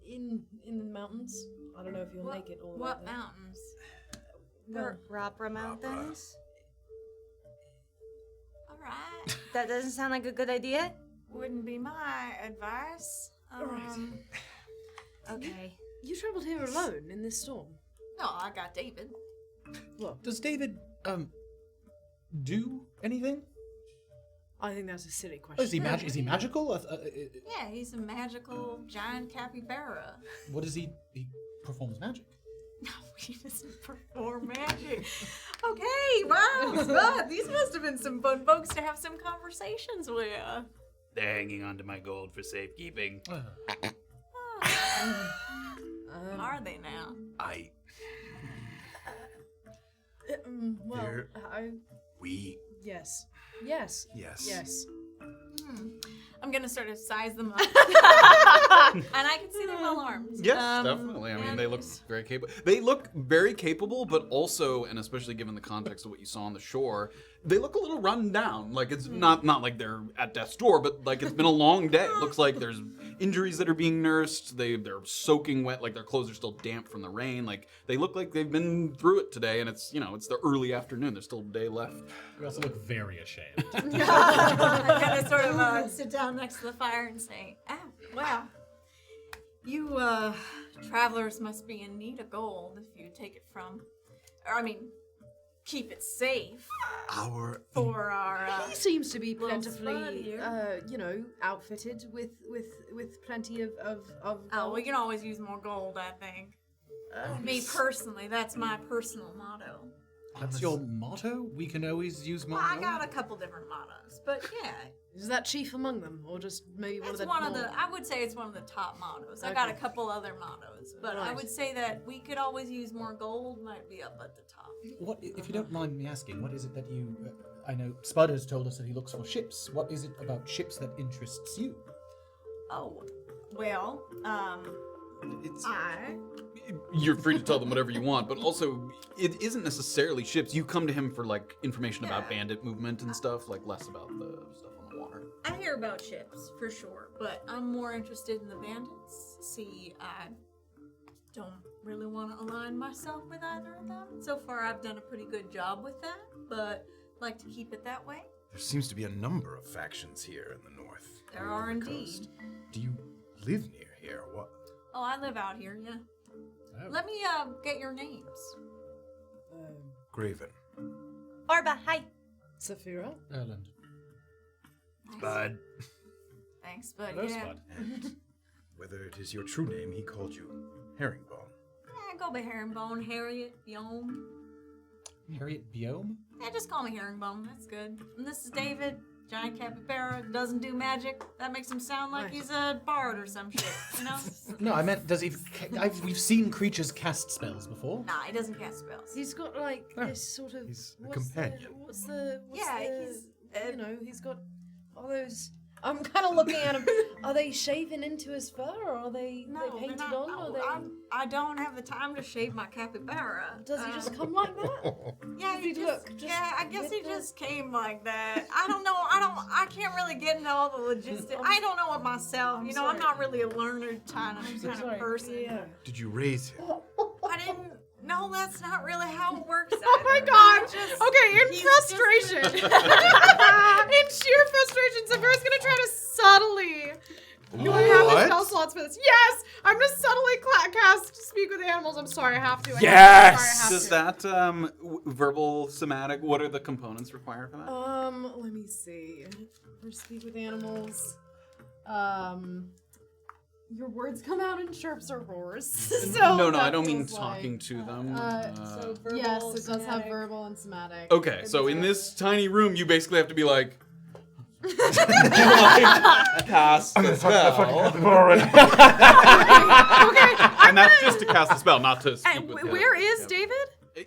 In the mountains. I don't know if you'll make it all the way What there. mountains? Well, Rapra Mountains? Alright. That doesn't sound like a good idea. Wouldn't be my advice. Okay. you traveled here alone in this storm. No, I got David. Look, Does David do anything? I think that's a silly Oh, question. is he magical? Yeah, he's a magical giant capybara. What does he performs magic? No, he doesn't perform magic. Okay, wow, Spud, these must have been some fun folks to have some conversations with. They're hanging on to my gold for safekeeping. Are they now? Well, There- yes. Yes. I'm gonna sort of size them up. And I can see they're well armed. Yes, definitely. I mean, they look very capable. They look very capable, but also, and especially given the context of what you saw on the shore, they look a little run down. Like it's not like they're at death's door, but like it's been a long day. It looks like there's injuries that are being nursed. They're soaking wet. Like their clothes are still damp from the rain. Like they look like they've been through it today, and it's it's the early afternoon. There's still a day left. We also look very ashamed. I'm gonna sort of sit down next to the fire and say, wow. You travelers must be in need of gold if you take it from, keep it safe for our. He seems to be little plentifully, spud here. outfitted with plenty of Oh, gold. we can always use more gold, I think. Me personally, that's my personal motto. That's your motto? We can always use more. I got a couple different mottos, but yeah, Is that chief among them, or just maybe one it's of the one of more- the. I would say it's one of the top mottos. I got a Okay. couple other mottos, but I Right. would say that we could always use more gold. Might be up at the top. What, if you don't mind me asking, what is it that you? I know Spud has told us that he looks for ships. What is it about ships that interests you? Oh, well, It's you're free to tell them whatever you want, but also it isn't necessarily ships. You come to him for like information about bandit movement and stuff, like less about the stuff on the water. I hear about ships for sure, but I'm more interested in the bandits. See, I don't really want to align myself with either of them. So far, I've done a pretty good job with that, but like to keep it that way. There seems to be a number of factions here in the north. There along are the indeed. coast. Do you live near here? What? Oh, I live out here, yeah. Oh. Let me get your names. Graven. Orba, hi. Safira. Erland. Bud. Thanks, but Hello, yeah. Spud. And whether it is your true name, he called you Herringbone. Yeah, go by Herringbone, Harriet, Bjones. Harriet Bjones? Yeah, just call me Herringbone. That's good. And this is David, giant capybara, doesn't do magic. That makes him sound like he's a bard or some shit, you know? No, I meant, does he? We've seen creatures cast spells before. Nah, he doesn't cast spells. He's got like Oh. this sort of. He's a what's companion. What's Yeah, the, he's, you know, he's got all those. I'm kind of looking at him. Are they shaven into his fur, or are they painted on? Or I don't have the time to shave my capybara. does he just come like that? Yeah, Does he look just I guess he with the- just came like that. I don't know. I can't really get into all the logistics. I don't know it myself. You know, I'm not really a learned kind of person. Yeah. Did you raise him? I didn't. No, that's not really how it works. Oh my either. god! Just- Okay, in he's frustration. In sheer frustration, Safira's gonna try to subtly. Do I have the spell slots for this? Yes! I'm gonna subtly cast Speak with Animals. I'm sorry, I have to. Yes! Does that verbal, somatic, what are the components required for that? Let me see. For Speak with Animals. Your words come out in chirps or roars. So no, I that don't mean feels talking like- to them. So verbal, yes, it does have verbal and somatic. Okay, so in this tiny room, you basically have to be like. Cast the spell. And that's just to cast the spell, not to speak And with where him. is Yeah. David?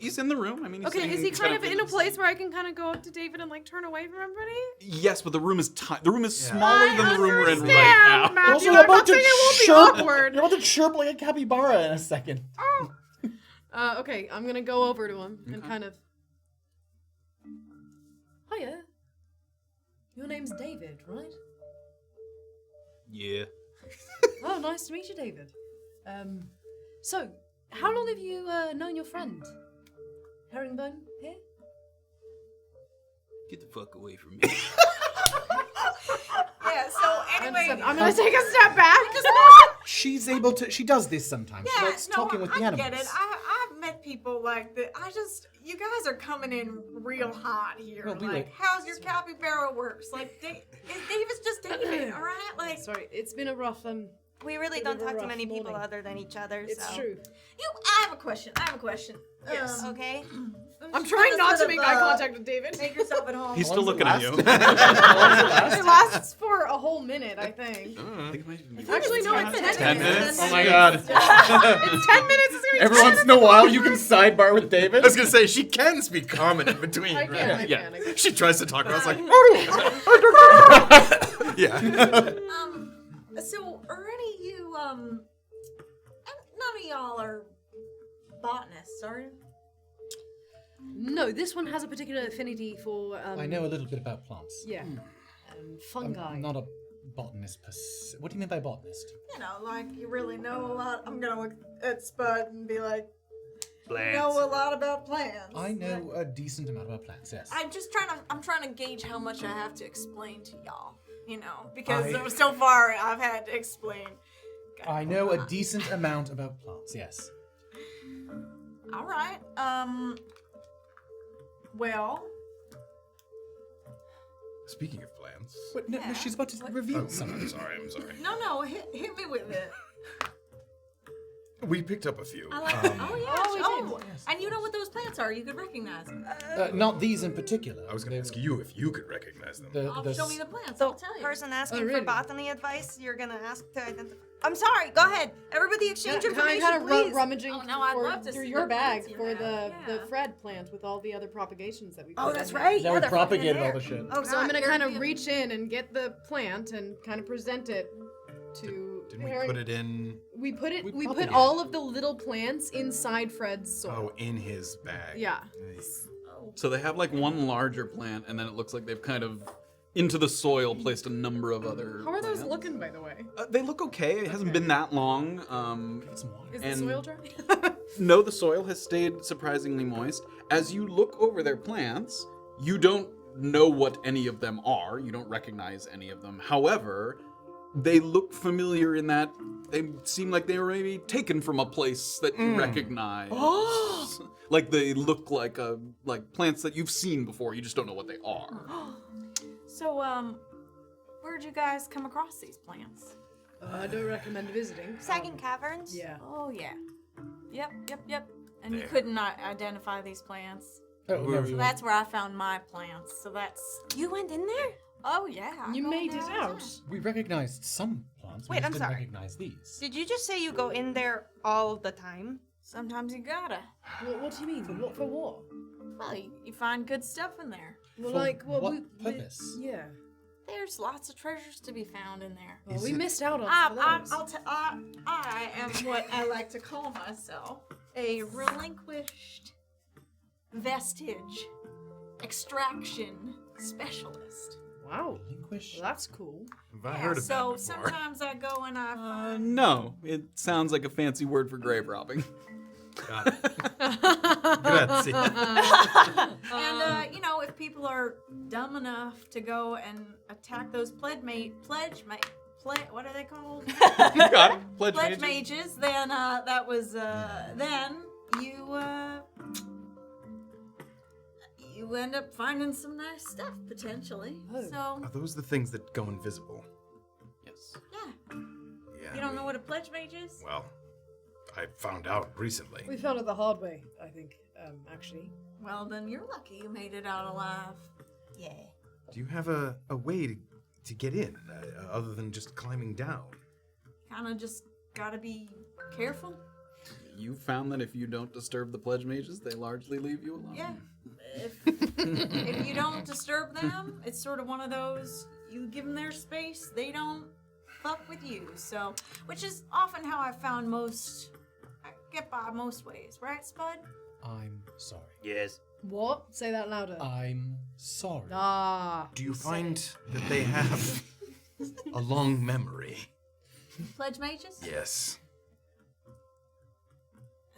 He's in the room. I mean, he's Okay, sitting is he kind of in a this- place where I can kind of go up to David and like turn away from everybody? Yes, but the room is the room is smaller than the room we're in right understand, now. Matthew. Also, I'm you're about not to saying it won't be chirp. awkward. You're about to chirp like a capybara in a second. Okay, I'm gonna go over to him and Okay. kind of. Hiya. Your name's David, right? Yeah. Oh, nice to meet you, David. So, how long have you known your friend? Herringbone here? Get the fuck away from me. Yeah. So anyway, I'm gonna take a step back. She's able to. She does this sometimes. She yeah, likes no, talking with the I animals. get it. I've met people like that. You guys are coming in real hot here. Well, we like, were- how's your capybara works? Like, David's just David, all right? Like, Sorry, it's been a rough We really Bit don't of a talk to rough many people morning. other than each other. It's so. true. I have a question. Yes. Okay. I'm trying not to make eye contact with David. Make yourself at home. He's still looking at you. It lasts for a whole minute, I think. Actually, no, it's 10 minutes. Oh my god. It's 10 minutes. It's gonna be Every 10 once in a while, you can sidebar with David. I was gonna say she can speak common in between. I can, right? I can, I can. She tries to talk. I was like, yeah. So are any of you, none of y'all are botanists, are you? No, this one has a particular affinity for. I know a little bit about plants. Yeah. Fungi. I'm not a botanist per se. What do you mean by botanist? You know, like you really know a lot. I'm gonna look at Spud and be like, Plants. know a lot about plants. I know a decent amount about plants. Yes. I'm trying to gauge how much I have to explain to y'all. You know, because I- so far I've had to explain. I know a decent amount about plants. Yes. All right. Well, Speaking of plants. But no, Yeah. she's about to reveal Oh, something. I'm sorry. I'm sorry. no, hit me with it. We picked up a few. I like. Oh yeah. Oh, we did. And you know what those plants are? You could recognize them. Not these in particular. I was gonna ask you if you could recognize them. Show me the plants. So, I'll tell you. person asking Oh, for really? botany advice, you're gonna ask to identify. I'm sorry. Go ahead. Everybody exchange information, kind of please. rummaging Oh, no, I'd love to through see your the bag plants you for have, the yeah. Fred plant with all the other propagations that we. Oh, put that's in right. Now Yeah, we they're fucking propagated in all there. the shit. Oh, So I'm God, gonna you're kind of being- reach in and get the plant and kind of present it to Didn't we put it in? We put it. We probably put did. all of the little plants inside Fred's soil. Oh, in his bag. Yeah. Nice. So they have like one larger plant, and then it looks like they've kind of into the soil placed a number of other. How are those plants. looking, by the way? They look okay. It hasn't been that long. Is And- the soil dry? No, the soil has stayed surprisingly moist. As you look over their plants, you don't know what any of them are. You don't recognize any of them. However, they look familiar in that they seem like they were maybe taken from a place that you recognize. Like they look like plants that you've seen before. You just don't know what they are. So, where'd you guys come across these plants? I don't recommend visiting. Sagging Caverns? Yeah. Oh, yeah. Yep. And you could not identify these plants. Oh, no, So that's where I found my plants. So that's... You went in there? Oh, yeah. I You go made there it all the out. time. we recognized some plants. We Wait, just I'm didn't sorry. recognize these. Did you just say you go in there all the time? Sometimes you gotta. What do you mean? For what? Well, you find good stuff in there. Well, For like, well, what we, purpose? yeah. There's lots of treasures to be found in there. Well, Is we it- missed out on those. I am what I like to call myself a relinquished vestige extraction specialist. Wow. Relinquish? Well, that's cool. Have I heard of so that before? sometimes I go and I find No, it sounds like a fancy word for grave robbing. Got it. Grazie. and if people are dumb enough to go and attack those what are they called? You got it. Pledge Pledge mages. mages, then that was then you end up finding some nice stuff potentially. Oh. So Are those the things that go invisible? Yes. yeah, Yeah. you don't know what a pledge mage is? Well, I found out recently. We found it the hard way, I think, actually. Well, then you're lucky you made it out alive. Yeah. Do you have a way to get in, other than just climbing down? Kind of just gotta be careful. You found that if you don't disturb the pledge mages, they largely leave you alone. Yeah. If you don't disturb them, it's sort of one of those, you give them their space, they don't fuck with you. So, which is often how I found I get by most ways, right, Spud? I'm sorry. Yes. What? Say that louder. I'm sorry. Ah. Do you find that they have a long memory? Pledge mages? Yes.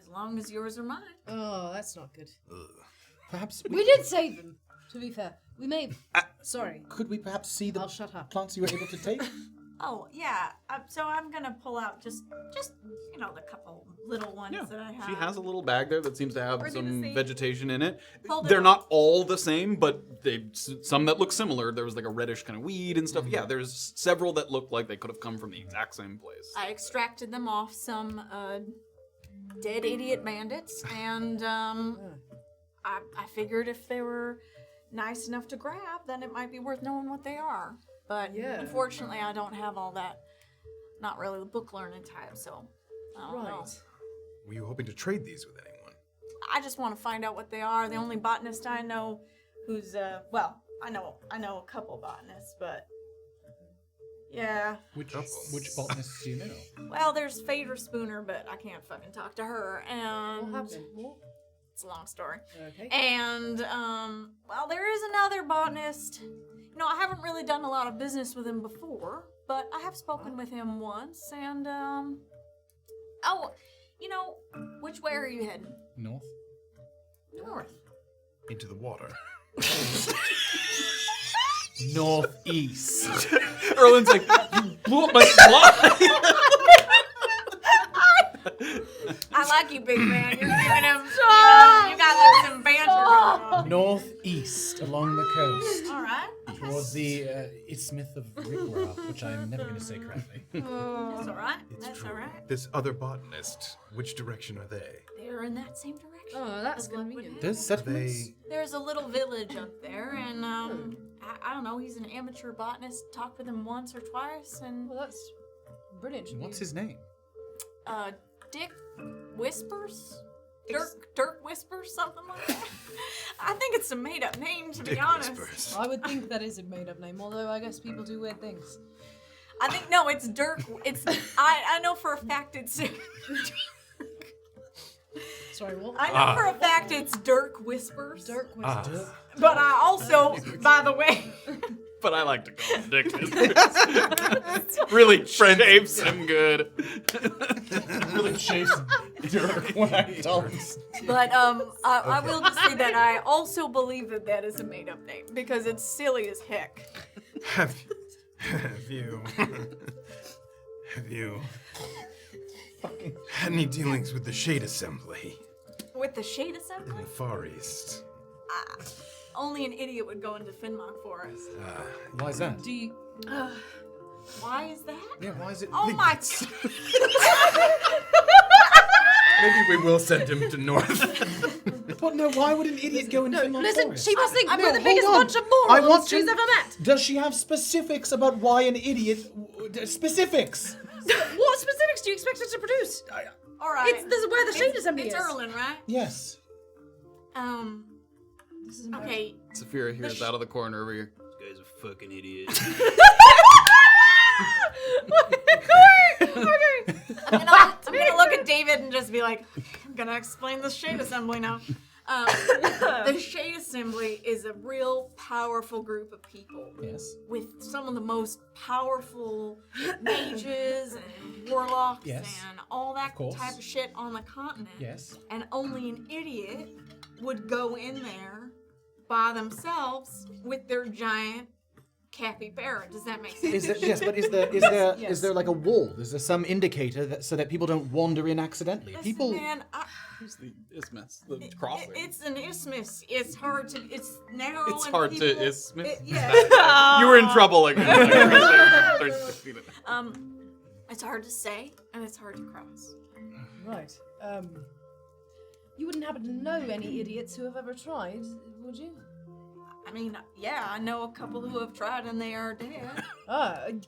As long as yours are mine. Oh, that's not good. Ugh. Perhaps We did save them, to be fair. We may... Sorry. could we perhaps see the I'll shut up. plants you were able to take? Oh, yeah. So I'm gonna pull out just the couple little ones that I have. She has a little bag there that seems to have Are they the some same? vegetation in it. Hold it They're up. not all the same, but some that look similar. There was like a reddish kind of weed and stuff. Yeah, there's several that look like they could have come from the exact same place. I extracted them off some dead idiot bandits, and I figured if they were nice enough to grab, then it might be worth knowing what they are. But Yeah. unfortunately, I don't have all that. Not really the book learning type, so I don't know. Right. Were you hoping to trade these with anyone? I just want to find out what they are. The only botanist I know who's I know a couple botanists, but yeah. Which botanists do you know? Well, there's Phaedra Spooner, but I can't fucking talk to her, and What happened? What? it's a long story. Okay. And there is another botanist. I haven't really done a lot of business with him before, but I have spoken with him once, and which way are you heading? North? North. Into the water. Northeast. Erland's like, you blew up my slide! I like you, big man. You're giving him. You got some banter going on. Northeast along the coast. All right. Towards the Isthmus of Rickra, which I'm never going to say correctly. That's all right. It's That's true. all right. This other botanist, which direction are they? They're in that same direction. Oh, that's as luck would convenient. have There's it. settlements. There's a little village up there, and I don't know. He's an amateur botanist. Talked with him once or twice, and Well, that's brilliant. What's his name? Dick Whispers. Dirk Whispers, something like that. I think it's a made-up name, to be Dick honest. Whispers. I would think that is a made-up name, although I guess people do weird things. I think no, it's Dirk. It's I know for a fact it's. Sorry, what? I know for a fact it's Dirk Whispers. Dirk Whispers. But I also, by the way. But I like to call him Dick. Really shapes him good. Really chase Dirk when I don't. But I will just say that I also believe that that is a made-up name because it's silly as heck. Have you had any dealings with the Shade Assembly With the Shade in Assembly, the Far East? only an idiot would go into Finmark Forest. Why is that? Do you? Why is that? Yeah, why is it? Oh my god! Maybe we will send him to North. But no, why would an idiot go into Finland Listen, Forest? she must think we're the hold biggest on. bunch of I morons want to- she's ever met. Does she have specifics about why an idiot? Specifics. What specifics do you expect us to produce? All right. This is where the Shade Assembly It's is. Erland, right? Yes. This is Okay. Safira hears out of the corner over here. This guy's a fucking idiot. Okay. I'm gonna look at David and just be like, I'm gonna explain the Shade Assembly now. The Shade Assembly is a real powerful group of people. Yes. With some of the most powerful mages and warlocks Yes. and all that course. type of shit on the continent. Yes. And only an idiot would go in there by themselves with their giant capybara. Does that make sense? Is there, yes, but is there like a wall? Is there some indicator that so that people don't wander in accidentally? Listen, People. man, Who's the isthmus? The crossing. it's an isthmus. It's hard to. It's narrow. It's and hard to people- isthmus? Yeah. You were in trouble again. It's hard to say and it's hard to cross. Right. You wouldn't happen to know any idiots who have ever tried, would you? I mean, yeah, I know a couple who have tried and they are dead.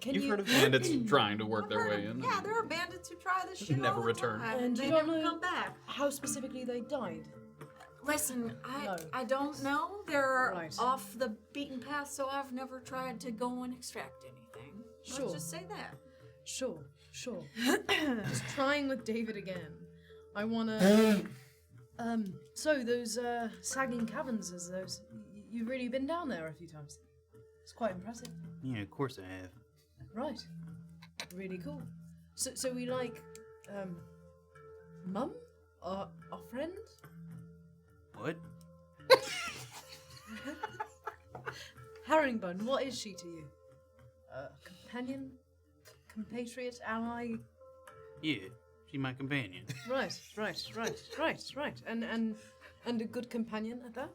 Can You've you? heard of bandits trying to work I've their heard way of- in. Yeah, there are bandits who try this shit Never all the return. time, And they you don't never know- come back. How specifically they died? Listen, No. I don't know. They're Right. off the beaten path, so I've never tried to go and extract anything. Sure. Let's just say that. Sure. Just trying with David again. I wanna. So those sagging caverns, as those. You've really been down there a few times. It's quite impressive. Yeah, of course I have. Right. Really cool. So we like, mum? Our friend? What? Herringbone, what is she to you? Companion? Compatriot? Ally? Yeah, she's my companion. Right. And a good companion at that?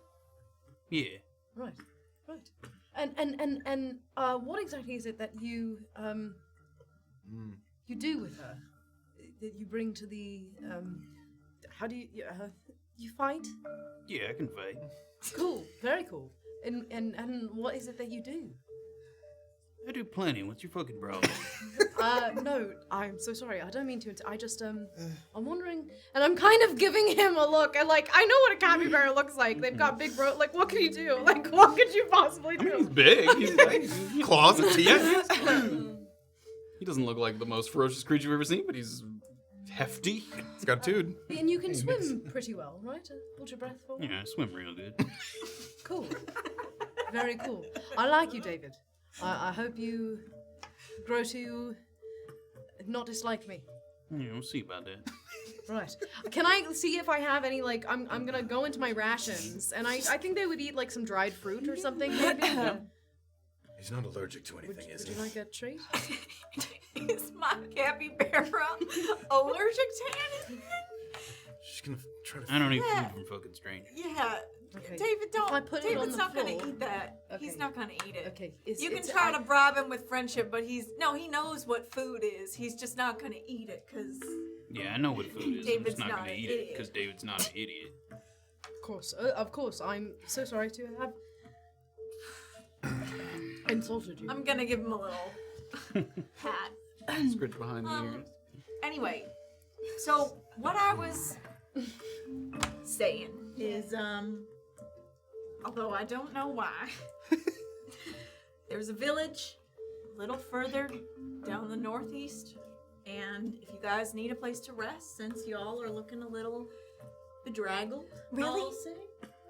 Yeah. Right. And what exactly is it that you you do with her? That you bring to the how do you fight? Yeah, I can fight. Cool, very cool. And what is it that you do? I do plenty. What's your fucking problem? No, I'm so sorry. I don't mean to. I just I'm wondering, and I'm kind of giving him a look, and like I know what a capybara looks like. They've got big like what can you do? Like what could you possibly do? He's big. He's like, Claws and teeth. he doesn't look like the most ferocious creature you've ever seen, but he's hefty. It's got a dude. And you can swim pretty well, right? Hold your breath for. Yeah, I swim real good. Cool. Very cool. I like you, David. I hope you grow to not dislike me. Yeah, we'll see about that. Right. Can I see if I have any, like, I'm gonna go into my rations, and I think they would eat, like, some dried fruit or something, maybe? He's not allergic to anything, is Would he? you like a treat? Is my capybara allergic to anything? She's gonna try to. I don't eat Yeah. food from fucking strangers. Yeah. Okay. David, If I don't. put it on David's the not gonna floor- eat that. He's Okay. not gonna eat it. Okay. You can try to bribe him with friendship, but he knows what food is. He's just not gonna eat it, because Yeah, I know what food is. I'm David's just not not gonna an eat it idiot. because David's not an idiot. Of course, I'm so sorry to have insulted you. I'm gonna give him a little pat. Scritch behind the ears. Anyway, so what I was saying is, although I don't know why, there's a village little further down the northeast. And if you guys need a place to rest, since y'all are looking a little bedraggled, Really? I'll say,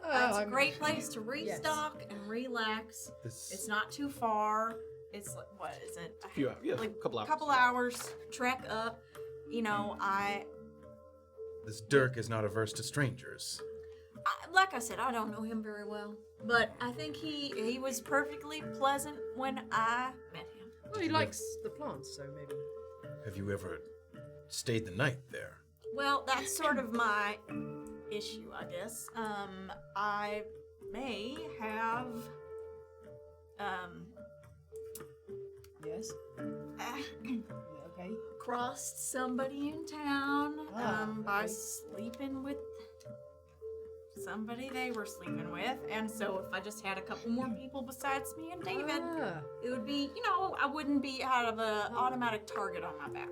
it's a great place to restock and relax. It's not too far. It's like, what is it? A couple hours. Couple hours, trek up. You know, This Dirk is not averse to strangers. like I said, I don't know him very well, but I think he was perfectly pleasant when I met him. Well, he likes the plants, so maybe. Have you ever stayed the night there? Well, that's sort of my issue, I guess. I may have, Yes. Okay. crossed somebody in town, by sleeping with somebody they were sleeping with, and so if I just had a couple more people besides me and David, it would be, I wouldn't be out of an automatic target on my back.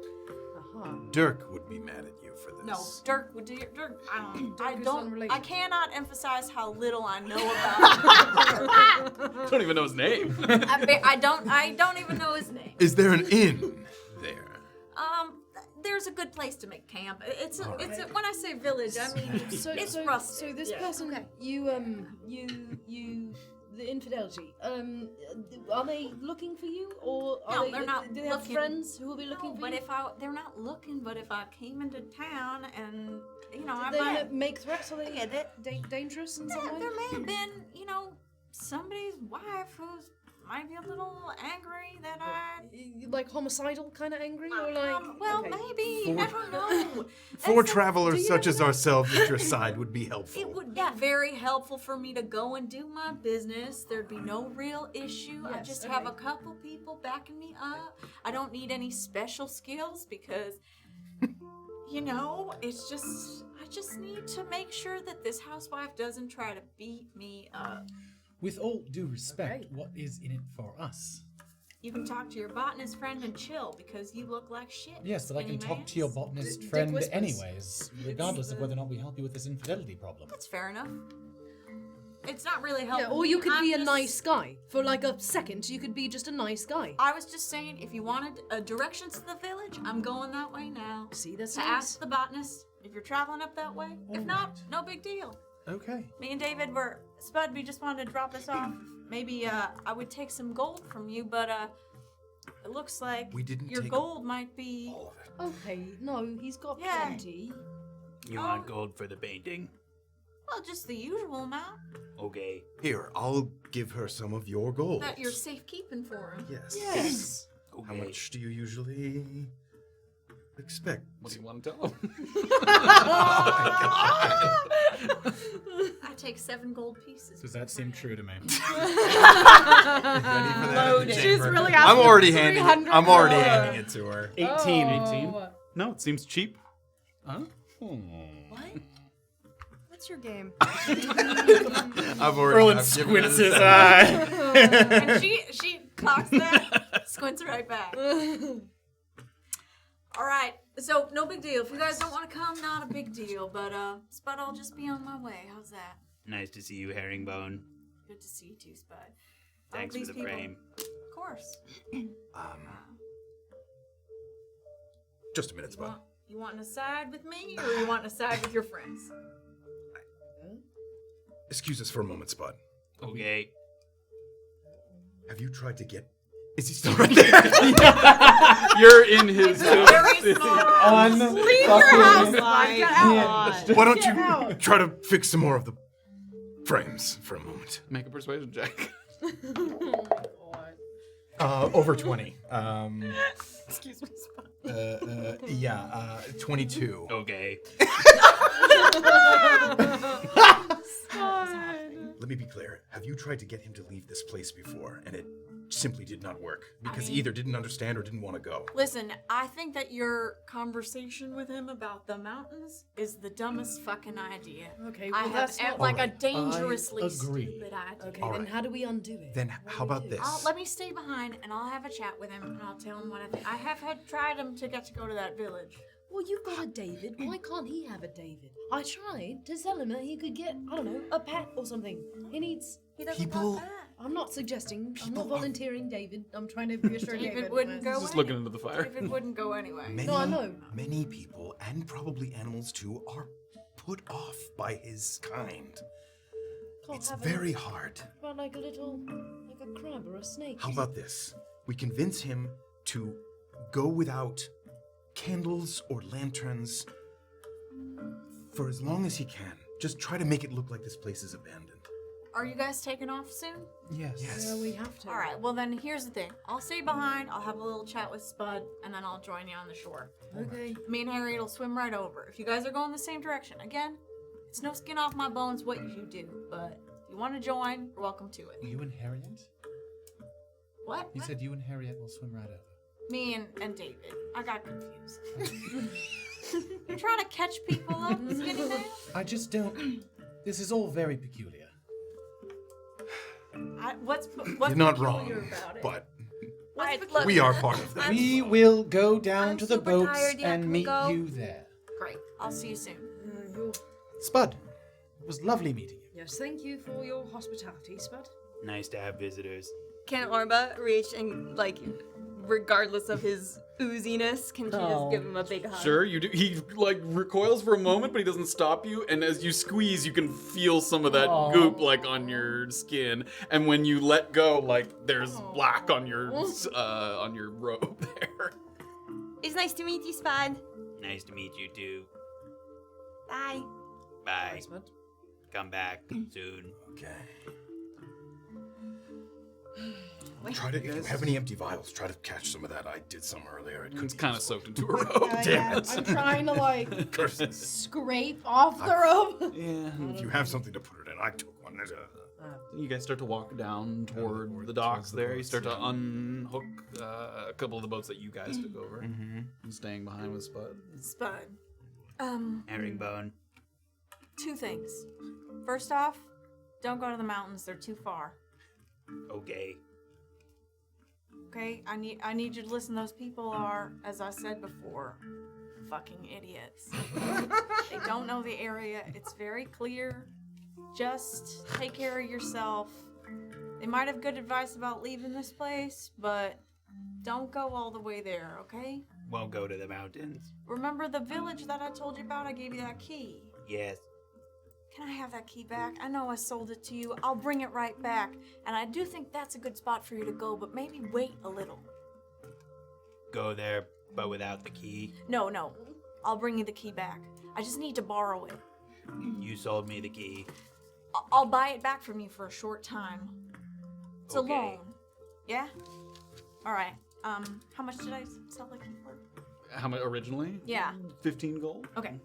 Dirk would be mad at you for this. No, Dirk would do. Dirk, is unrelated. I cannot emphasize how little I know about him. Don't even know his name. I don't even know his name. Is there an inn there? There's a good place to make camp. It's a when I say village, I mean it's rustic. So this person, the infidelity, are they looking for you, or No, they're not do they have looking. friends who will be looking for But you? they're not looking. But if I came into town and I Did they might, make threats? Are they dangerous in some way? there may have been somebody's wife who's might be a little angry that I. Like homicidal kind of angry, or like? Well, okay. maybe. You never know. For That's- travelers such as ourselves at your side would be helpful. It would be very helpful for me to go and do my business. There'd be no real issue. I Yes, just have a okay. couple people backing me up. I don't need any special skills because, it's just, I just need to make sure that this housewife doesn't try to beat me up. With all due respect, Okay. what is in it for us? You can talk to your botanist friend and chill because you look like shit. Yes, that I can talk to your botanist Dick friend whispers. anyways, regardless of whether or not we help you with this infidelity problem. That's fair enough. It's not really helpful. Yeah, or you could I'm be a just- nice guy. For like a second, you could be just a nice guy. I was just saying, if you wanted directions to the village, I'm going that way now. See, that's To nice. ask the botanist if you're traveling up that way. If not, no big deal. Okay. Me and David Spud, we just wanted to drop this off. Maybe I would take some gold from you, but it looks like We didn't your take gold might be. all of it. Okay, no, he's got Yeah. plenty. You want gold for the painting? Well, just the usual amount Okay. Here, I'll give her some of your gold. that you're safekeeping for him. Yes. Yes. Okay. How much do you usually expect? What do you want to tell him? I take 7 gold pieces. Does that seem true to me? Ready for that in the She's chamber? really I'm asking already for handing. 300 I'm already more. handing it to her. 18. Oh. No, it seems cheap. Huh? What? What's your game? I've already. Erland I've given her squints this his eye. And she cocks that, squints right back. All right, so no big deal. If you guys don't want to come, not a big deal. But Spud, I'll just be on my way. How's that? Nice to see you, Herringbone. Good to see you too, Spud. Thanks for These the people- frame. Of course. Just a minute, Spud. You want to side with me, or you want to side with your friends? Excuse us for a moment, Spud. Okay. Have you tried to get? Is he still right there? You're in his. Very small. Leave your house, Spud. Get out. Why don't you try to fix some more of the frames for a moment? Make a persuasion check. Over 20. Excuse me, Spud. 22. Okay. Let me be clear. Have you tried to get him to leave this place before, and it simply did not work? Because he either didn't understand or didn't want to go. Listen, I think that your conversation with him about the mountains is the dumbest fucking idea. Okay, I well, have that's not... like a Alright, dangerously I agree. stupid idea. Okay, All then right. how do we undo it? Then how about this? Let me stay behind and I'll have a chat with him and I'll tell him what I think. I have tried him to get to go to that village. Well, you've got a David. Why can't he have a David? I tried to tell him that he could get, I don't know, a pet or something. He needs... He doesn't People want that. I'm not suggesting. I'm not volunteering, David. I'm trying to reassure David. David wouldn't go. Just looking into the fire. David wouldn't go anyway. Many, I know. many people, and probably animals too, are put off by his kind. It's very hard. About like a crab or a snake. How about this? We convince him to go without candles or lanterns for as long as he can. Just try to make it look like this place is abandoned. Are you guys taking off soon? Yes. Yeah, we have to. All right. Well, then here's the thing. I'll stay behind. I'll have a little chat with Spud, and then I'll join you on the shore. Okay. Me and Harriet will swim right over. If you guys are going the same direction, again, it's no skin off my bones what you do, but if you want to join, you're welcome to it. You and Harriet? What? You said you and Harriet will swim right over. Me and David. I got confused. You're trying to catch people up, Skinny Man? I just don't. This is all very peculiar. What's You're not peculiar wrong, about it? but Look, we are part of that. We will go down I'm to the super boats tired. Yeah, and can we meet go? you there. Great. I'll see you soon. Spud, it was lovely meeting you. Yes, thank you for your hospitality, Spud. Nice to have visitors. Can Orba reach and, like, regardless of his ooziness, can she just give him a big hug? Sure, you do. He like recoils for a moment, but he doesn't stop you. And as you squeeze, you can feel some of that goop like on your skin. And when you let go, like there's black on your robe there. It's nice to meet you, Spud. Nice to meet you too. Bye. Bye. Come back soon. Okay. Try to, if you have any empty vials, try to catch some of that. I did some earlier. It It's could kind of soaked into a robe. Damn it. I'm trying to like Curses. scrape off the robe. Yeah. If you have something to put it in, I took one. You guys start to walk down toward the docks there. You start to unhook a couple of the boats that you guys took over. Mm-hmm. And staying behind with Spud. Spud. Herringbone. 2 things. First off, don't go to the mountains. They're too far. Okay. Okay? I need you to listen. Those people are, as I said before, fucking idiots. They don't know the area. It's very clear. Just take care of yourself. They might have good advice about leaving this place, but don't go all the way there, okay? Won't go to the mountains. Remember the village that I told you about? I gave you that key. Yes. Can I have that key back? I know I sold it to you. I'll bring it right back. And I do think that's a good spot for you to go, but maybe wait a little. Go there, but without the key. No. I'll bring you the key back. I just need to borrow it. You sold me the key. I'll buy it back from you for a short time. It's a Okay. loan. Yeah? Alright. How much did I sell the key for? How much originally? Yeah. 15 gold. Okay.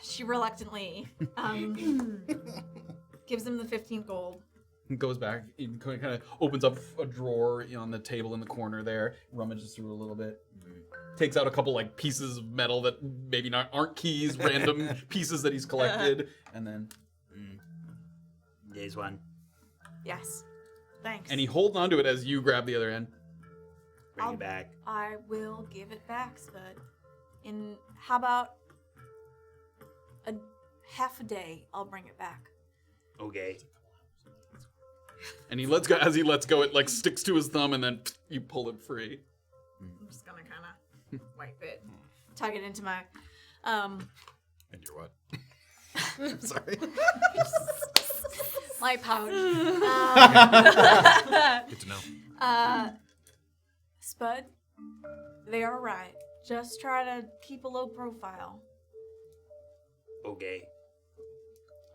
She reluctantly gives him the 15 gold. Goes back and kind of opens up a drawer on the table in the corner there, rummages through a little bit, takes out a couple like pieces of metal that maybe aren't keys, random pieces that he's collected, and then There's one. Yes. Thanks. and he holds onto it as you grab the other end. Bring I'll- it back. I will give it back, Spud. In how about a half a day? I'll bring it back. Okay. And he lets go. As he lets go, it like sticks to his thumb, and then you pull it free. I'm just gonna kind of wipe it, tuck it into my And you're what? Sorry. my pouch. Good to know. Spud, they are right. Just try to keep a low profile. Okay.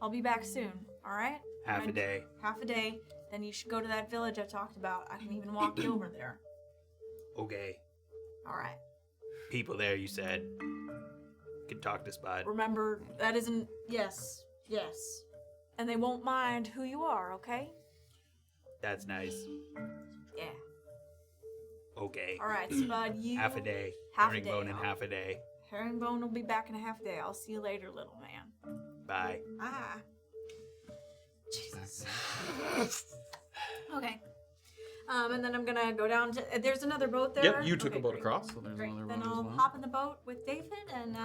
I'll be back soon. All right? Half a day. Half a day. Then you should go to that village I talked about. I can even walk you over there. Okay. All right. People there, you said. Could talk to Spud. Remember, that isn't. Yes. And they won't mind who you are, okay? That's nice. Yeah. Okay. All right, Spud, you. Half a day. Half a day. Herringbone in half a day. Herringbone will be back in a half day. I'll see you later, little man. Bye. Ah. Jesus. Okay. And then I'm gonna go down to. There's another boat there. Yep, you took Okay, a boat great. across, so there's Great. another Then one as I'll well. hop in the boat with David and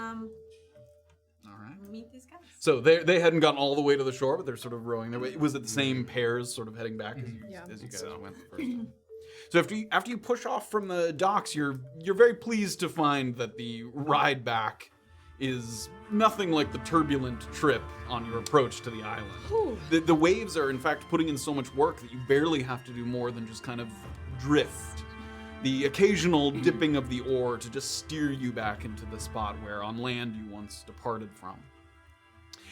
All right. Meet these guys. So they hadn't gotten all the way to the shore, but they're sort of rowing their way. Was it the same pairs sort of heading back as you guys went the first time? So after you push off from the docks, you're very pleased to find that the ride back is nothing like the turbulent trip on your approach to the island. The waves are in fact putting in so much work that you barely have to do more than just kind of drift. The occasional dipping of the oar to just steer you back into the spot where on land you once departed from.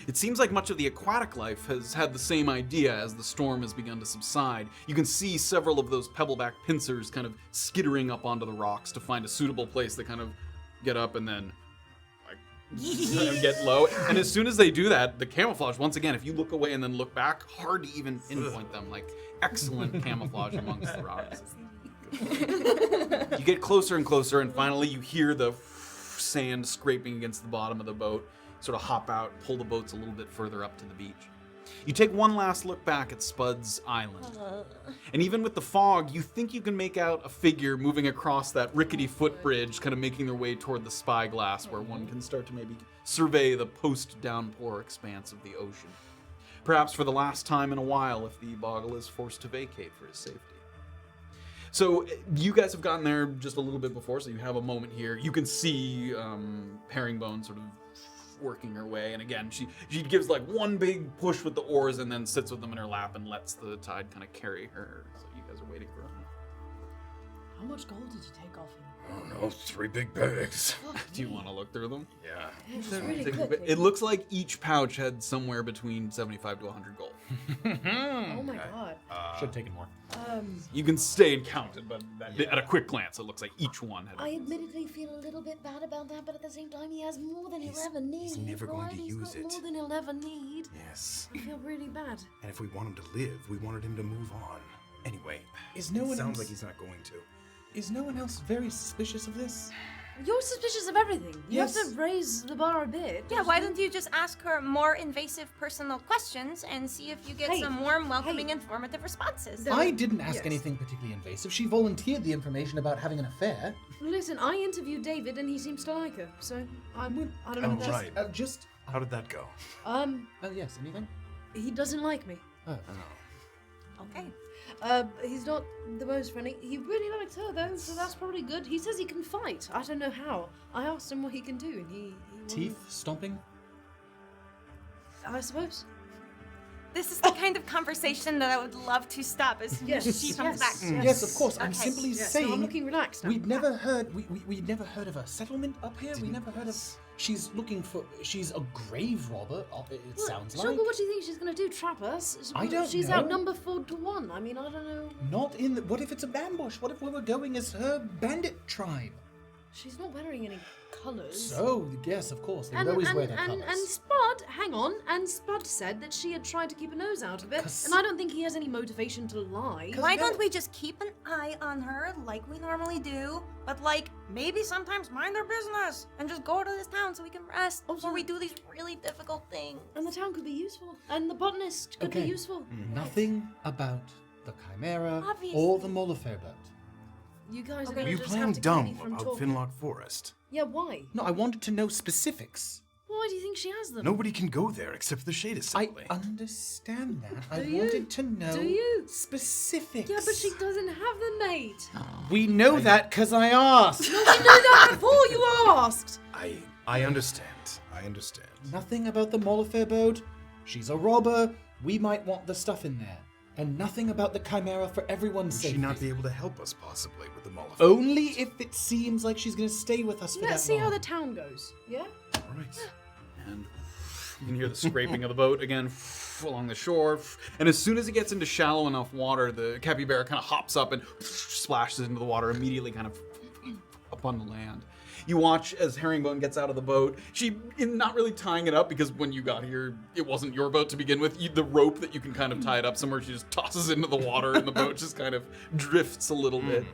It seems like much of the aquatic life has had the same idea as the storm has begun to subside. You can see several of those pebbleback pincers kind of skittering up onto the rocks to find a suitable place to kind of get up and then get low. And as soon as they do that, the camouflage, once again, if you look away and then look back, hard to even pinpoint them. Like, excellent camouflage amongst the rocks. You get closer and closer, and finally you hear the sand scraping against the bottom of the boat. Sort of hop out, pull the boats a little bit further up to the beach. You take one last look back at Spud's Island. And even with the fog, you think you can make out a figure moving across that rickety footbridge, kind of making their way toward the spyglass, where one can start to maybe survey the post-downpour expanse of the ocean. Perhaps for the last time in a while, if the Boggle is forced to vacate for his safety. So you guys have gotten there just a little bit before, so you have a moment here. You can see Herringbone sort of working her way, and again, she gives like one big push with the oars and then sits with them in her lap and lets the tide kind of carry her. So you guys are waiting for her. How much gold did you take off him? I don't know, 3 big bags. Do you want to look through them? Yeah. Just really quickly. It looks like each pouch had somewhere between 75 to 100 gold. Oh my god. Should have taken more. You can stay and count it, but at a quick glance, it looks like each one had. I admittedly feel a little bit bad about that, but at the same time, he has more than he'll ever need. He's never going to He's use got it. More than he'll ever need. Yes. I feel really bad. And if we want him to live, we wanted him to move on. Anyway, Is no one sounds else- like he's not going to. Is no one else very suspicious of this? You're suspicious of everything. You Yes. have to raise the bar a bit. Yeah, why don't you just ask her more invasive personal questions and see if you get Hey, some warm, welcoming, informative responses? I didn't ask Yes. anything particularly invasive. She volunteered the information about having an affair. Listen, I interviewed David and he seems to like her, so I don't know. Oh, if that's- right. Just. How did that go? Yes, anything? He doesn't like me. Oh. Okay. He's not the most friendly. He really likes her though, so that's probably good. He says he can fight. I don't know how. I asked him what he can do, and he Teeth stomping? I suppose. This is the kind of conversation that I would love to stop as soon as she comes back. Yes, of course. I'm Okay. simply Yes, saying. no, I'm looking relaxed now. We'd never heard. We'd never heard of a settlement up here. We never heard of. She's looking for. She's a grave robber. It sounds Sure, like. but what do you think she's gonna do? Trap us? I don't She's know. outnumbered 4-1. I mean, I don't know. Not in. What if it's an ambush? What if we were going as her bandit tribe? She's not wearing any colours. So yes, of course they would always wear their colours. And Spud, hang on, and Spud said that she had tried to keep a nose out of it, 'Cause- and I don't think he has any motivation to lie. Why don't we just keep an eye on her like we normally do, but like maybe sometimes mind our business and just go to this town so we can rest before we do these really difficult things? And the town could be useful, and the botanist could be Okay. useful. Nothing about the chimera Obviously. or the Molifirbird. You guys are Okay. Were gonna you just playing have to dumb keep me from about talking. Finlock Forest? Yeah, why? No, I wanted to know specifics. Why do you think she has them? Nobody can go there except the Shade I Assembly. understand that. I Do you? wanted to know Do you? specifics. Yeah, but she doesn't have them, mate. We know that because I asked. No, we knew that before you asked. I understand. I understand. Nothing about the Molifirbird. She's a robber. We might want the stuff in there. And nothing about the chimera for everyone's Would safety. she not be able to help us possibly with the Molifirbird? Only if it seems like she's going to stay with us for Let's that see long. how the town goes. Yeah? All right. And you can hear the scraping of the boat again along the shore. And as soon as it gets into shallow enough water, the capybara kind of hops up and splashes into the water, immediately kind of up on the land. You watch as Herringbone gets out of the boat. She, not really tying it up because when you got here, it wasn't your boat to begin with. The rope that you can kind of tie it up somewhere, she just tosses it into the water and the boat just kind of drifts a little bit.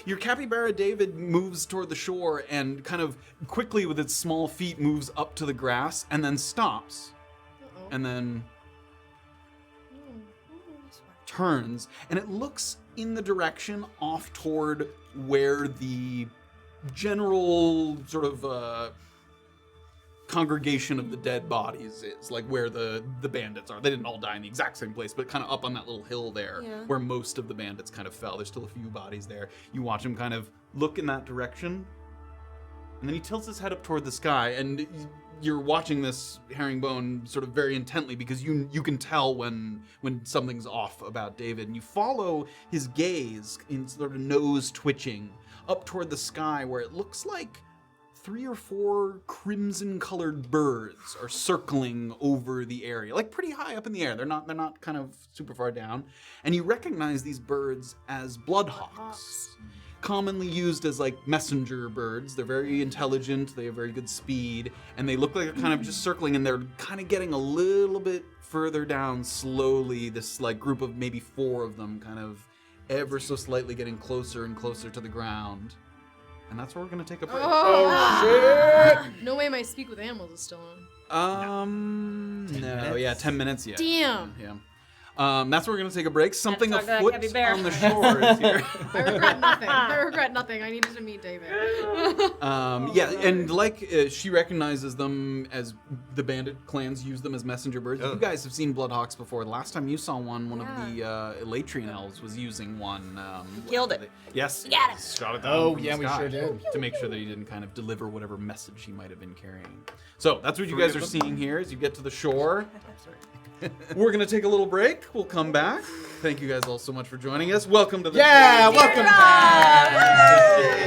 Your capybara, David, moves toward the shore and kind of quickly with its small feet moves up to the grass and then stops. And then turns and it looks in the direction off toward where the general sort of congregation of the dead bodies is, like where the bandits are. They didn't all die in the exact same place, but kind of up on that little hill there where most of the bandits kind of fell. There's still a few bodies there. You watch him kind of look in that direction, and then he tilts his head up toward the sky, and you're watching this Herringbone sort of very intently because you can tell when something's off about David, and you follow his gaze in sort of nose twitching up toward the sky where it looks like 3 or 4 crimson-colored birds are circling over the area, like pretty high up in the air. They're not kind of super far down, and you recognize these birds as bloodhawks, commonly used as like messenger birds. They're very intelligent. They have very good speed, and they look like they're kind of just circling, and they're kind of getting a little bit further down slowly. This like group of maybe 4 of them, kind of ever so slightly getting closer and closer to the ground. And that's where we're gonna take a break. Oh shit! No way my speak with animals is still on. No, yeah, 10 minutes, yeah. Damn. Yeah. That's where we're gonna take a break. Something talk to that afoot capybara. on the shore is here. I regret nothing. I regret nothing. I needed to meet David. Yeah, and like she recognizes them as the bandit clans use them as messenger birds. You guys have seen bloodhawks before. The last time you saw one of the Elatrian elves was using one. Killed it. Yes. You got it. Shot it down. Oh, from the yeah, we sky sure did. to make sure that he didn't kind of deliver whatever message he might have been carrying. So that's what you guys are seeing here as you get to the shore. We're gonna take a little break. We'll come back. Thank you guys all so much for joining us. Welcome to the welcome back.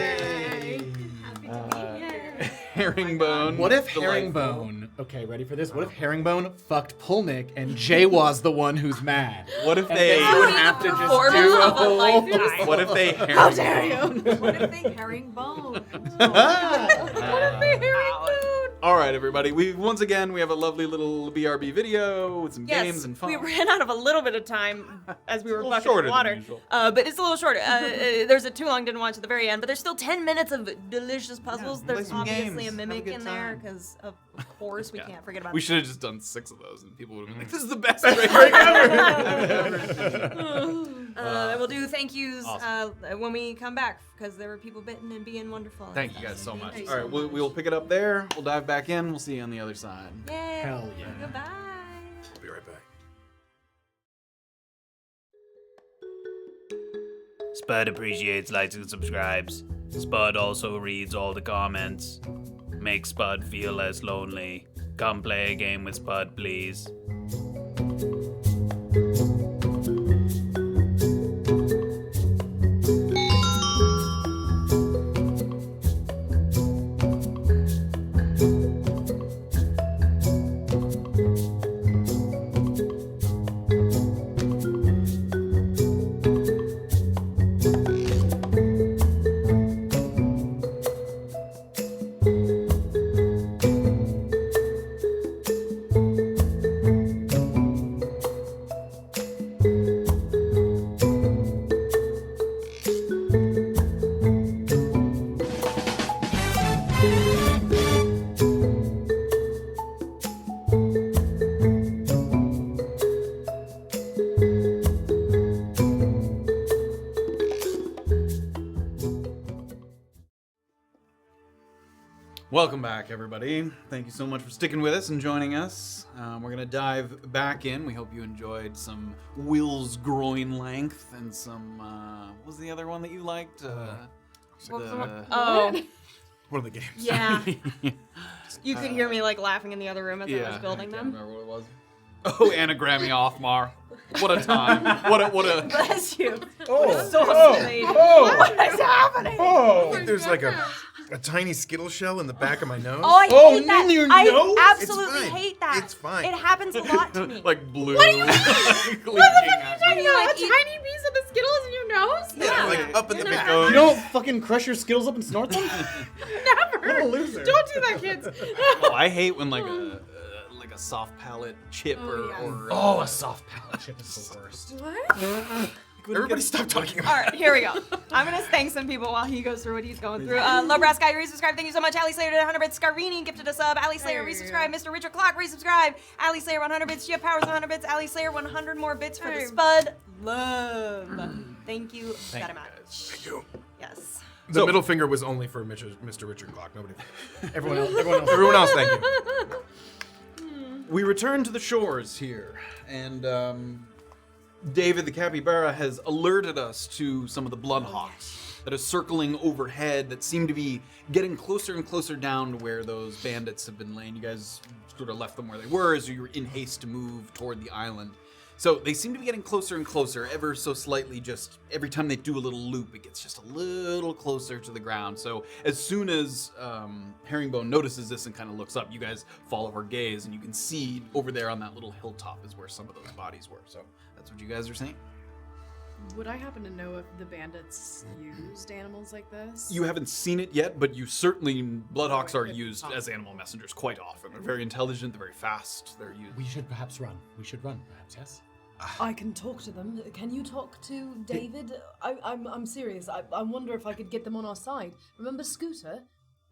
Herringbone. What if delightful. Herringbone? Okay, ready for this? What if Herringbone fucked Pulnick and Jay was the one who's mad? What if And they then you would have to just Performance do a of a whole. lifetime. What if they How dare you? What if they herringbone? All right, everybody. We have a lovely little BRB video with some Yes, games and fun. we ran out of a little bit of time as we were little bucking shorter with than water. usual. But it's a little shorter. There's a too long didn't watch at the very end, but there's still 10 minutes of delicious puzzles. play There's some obviously games. a Have a mimic good in there time. because of course we Yeah. can't forget about. We should have just done 6 of those, and people would have been like, "This is the best break ever." And we'll do thank yous Awesome. when we come back because there were people bitten and being wonderful. Thank you guys so much. Thank you All right, so we'll much. pick it up there. We'll dive back in. We'll see you on the other side. Yay. Hell yeah. Goodbye. Be right back. Spud appreciates, likes, and subscribes. Spud also reads all the comments. Make Spud feel less lonely. Come play a game with Spud, please. Welcome back, everybody. Thank you so much for sticking with us and joining us. We're going to dive back in. We hope you enjoyed some Will's groin length and some, what was the other one that you liked? Oh, One of the games. yeah. You could hear me like laughing in the other room as I was building I can't them. remember what it was. Oh, Anagrammy Offmar. What a time. What a... Bless you. Oh, So oh, sweet. oh, What is happening? oh. There's like a tiny Skittle shell in the back of my nose. Oh, I Oh, hate that. in your I nose? absolutely It's fine. hate that. It's fine. It happens a lot to me. like blue. What do you mean? When you, you like, a tiny piece of the Skittles in your nose? Yeah, like up in the big You don't fucking crush your Skittles up and snort them? Never. What a loser. Don't do that, kids. Oh, I hate when like a soft palate chip or Oh, a soft palate chip is the worst. What? Everybody stop talking about All right, here we go. I'm gonna thank some people while he goes through what he's going through. Love Brass Guy, resubscribe. Thank you so much. Ali Slayer did 100 bits. Scarini gifted a sub. Ali Slayer, resubscribe. Mr. Richard Clock, resubscribe. Ali Slayer, 100 bits. Gia Powers, 100 bits. Ali Slayer, 100 more bits for the Spud. Love. Thank you Thank very you, much. Thank you. Yes. The middle finger was only for Mr. Richard Clock. Nobody. Everyone else. Thank you. We return to the shores here, and David the capybara has alerted us to some of the bloodhawks that are circling overhead that seem to be getting closer and closer down to where those bandits have been laying. You guys sort of left them where they were as you were in haste to move toward the island. So they seem to be getting closer and closer, ever so slightly. Just every time they do a little loop, it gets just a little closer to the ground. So as soon as Herringbone notices this and kind of looks up, you guys follow her gaze, and you can see over there on that little hilltop is where some of those bodies were. So that's what you guys are saying. Would I happen to know if the bandits used animals like this? You haven't seen it yet, but you certainly, bloodhawks are used as animal messengers quite often. They're very intelligent, they're very fast, they're used. We should perhaps run. We should run, perhaps, yes? I can talk to them. Can you talk to David? I'm serious. I wonder if I could get them on our side. Remember Scooter?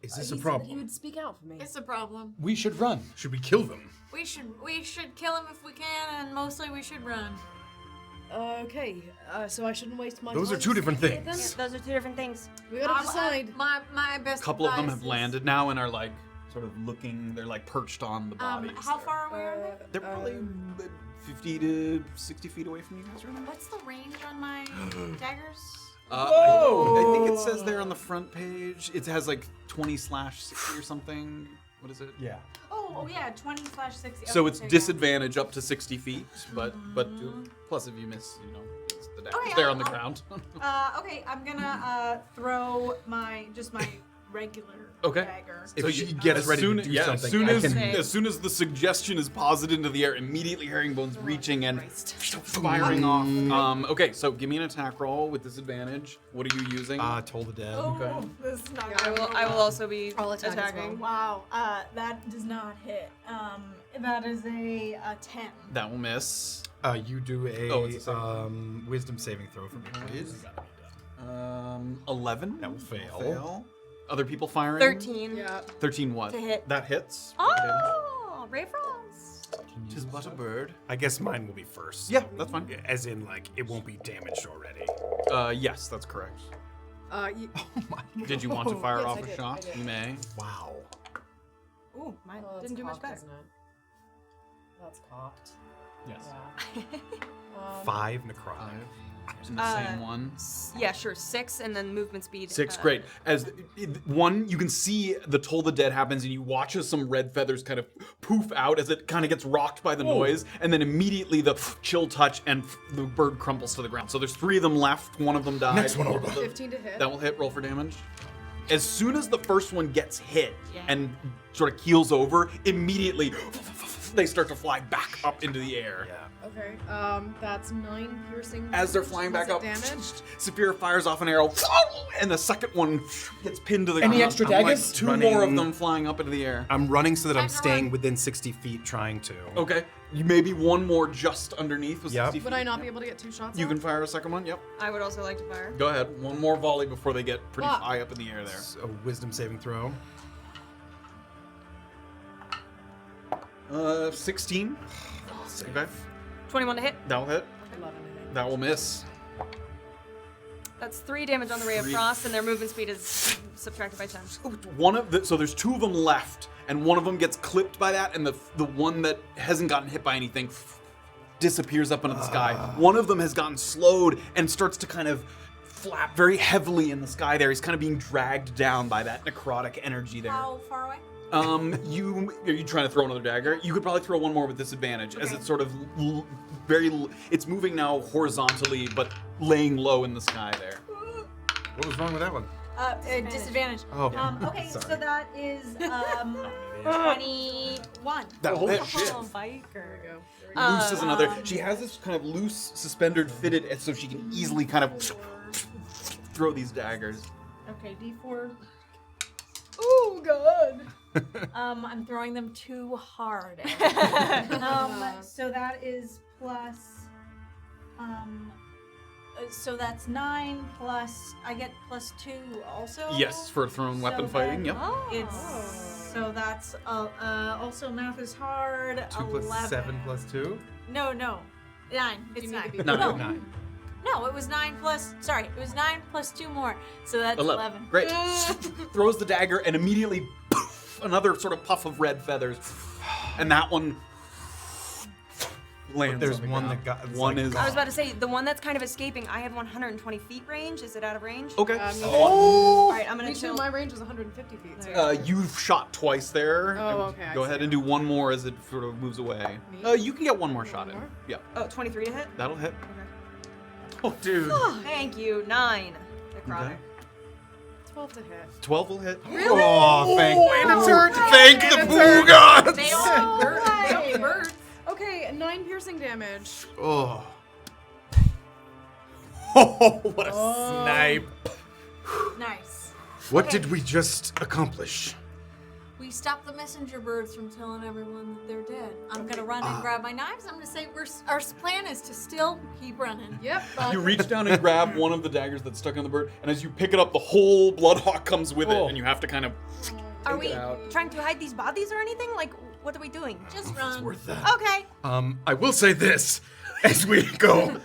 Is this He a said problem? that he would speak out for me. It's a problem. We should run. Should we kill them? We should kill him if we can, and mostly we should run. Okay, so I shouldn't waste my Those time. are two different speaking with things. them? Those are two different things. We gotta decide. My best A couple of them advice have is, landed now and are like sort of looking, they're like perched on the bodies. how there. far away are they? They're probably 50 to 60 feet away from you guys right now. What's the range on my daggers? I think it says there on the front page. It has like 20/60 or something. What is it? Yeah. Oh yeah, 20/60. So Okay, it's yeah. disadvantage up to 60 feet, but plus if you miss, it's the dagger's Okay, there on the I'll- ground. Okay, I'm gonna throw my regular Okay. dagger. If she gets ready to do something, as soon as the suggestion is posited into the air, immediately Herringbone's reaching and firing off. Okay, so give me an attack roll with disadvantage. What are you using? Toll the Dead. Oh, this is not. I will also be I'll attack as attacking. Wow, that does not hit. That is a 10. That will miss. You do it's a a wisdom saving throw for me, please. 11. That will fail. Other people firing? 13. Yeah. 13 what? To hit. That hits. Oh, Ray Frost. Tis but a bird. I guess mine will be first. Yeah, that's fine. As in, like, it won't be damaged already. Yes, that's correct. Did you want to Oh, fire yes, off I a did, shot? I did. You may. Wow. Ooh, mine Oh, didn't do much better. That's cocked. Yes. Yeah. 5 necrotic. In the same one. Yeah, sure. 6 and then movement speed. 6, great. As one, you can see the Toll the Dead happens, and you watch as some red feathers kind of poof out as it kind of gets rocked by the noise, and then immediately the chill touch and the bird crumbles to the ground. So there's 3 of them left. One of them died. Next one, Orba. 15 to hit. That will hit. Roll for damage. As soon as the first one gets hit and sort of keels over, immediately they start to fly back up into the air. Yeah. Okay. That's 9 piercing. As they're flying back up, damage. Safira fires off an arrow, and the second one gets pinned to the Any ground. extra I'm like daggers? 2 Running. more of them flying up into the air. I'm running so that I'm Time to staying run. within 60 feet trying to. Okay, maybe one more just underneath with Yep. 60 feet. Would I not be able to get 2 shots? You off? can fire a second one. Yep. I would also like to fire. Go ahead. One more volley before they get pretty Ah. high up in the air there. A wisdom saving throw. 16. Okay. 21 to hit. That will hit. 11, I think. That will miss. That's 3 damage on the Ray of 3. Frost, and their movement speed is subtracted by 10. So there's 2 of them left, and one of them gets clipped by that, and the one that hasn't gotten hit by anything disappears up into the sky. One of them has gotten slowed and starts to kind of flap very heavily in the sky there. He's kind of being dragged down by that necrotic energy there. How far away? Are you trying to throw another dagger? You could probably throw one more with disadvantage, as it's sort of it's moving now horizontally, but laying low in the sky there. What was wrong with that one? Disadvantage. Oh, Okay, so sorry. that is 21. That'll hit. Shit. Oh, biker. There we go. Loose is another. She has this kind of loose, suspended fitted, so she can easily kind of throw these daggers. Okay, D4. Ooh, God. I'm throwing them too hard. So that is plus. So that's 9 plus. I get plus 2 also. Yes, for thrown weapon So fighting. then Yep. It's so that's also math is hard. 2 plus 11. 7 plus 2? No. 9. It's You need 9. to be- Nine. No. 9. No, it was 9 plus. Sorry, it was 9 plus 2 more. So that's 11. Great. Throws the dagger and immediately poof, another sort of puff of red feathers. And that one lands. There's on the one ground. that got. it's One like is. gone. I was about to say, the one that's kind of escaping, I have 120 feet range. Is it out of range? Okay. All right, I'm gonna Me too. chill. My range is 150 feet. So You've shot twice there. Oh, okay, I Go see. ahead and do one more as it sort of moves away. Me? You can get one more shot One in. more? Yeah, Oh, 23 to hit? that'll hit. Okay. Oh, dude. Thank you. 9. Necrotic. Okay. 12 to hit. 12 will hit. Oh, thank Thank the poo gods! They all bird. They all birds. Okay, 9 piercing damage. Oh. Oh, what a snipe. Nice. What Okay. did we just accomplish? We stopped the messenger birds from telling everyone that they're dead. I'm gonna run and grab my knives. I'm gonna say our plan is to still keep running. Yep. You reach down and grab one of the daggers that's stuck on the bird, and as you pick it up, the whole bloodhawk comes with it, and you have to kind of. Are Take we it out. trying to hide these bodies or anything? Like, what are we doing? Just It's run. worth that. Okay. I will say this as we go.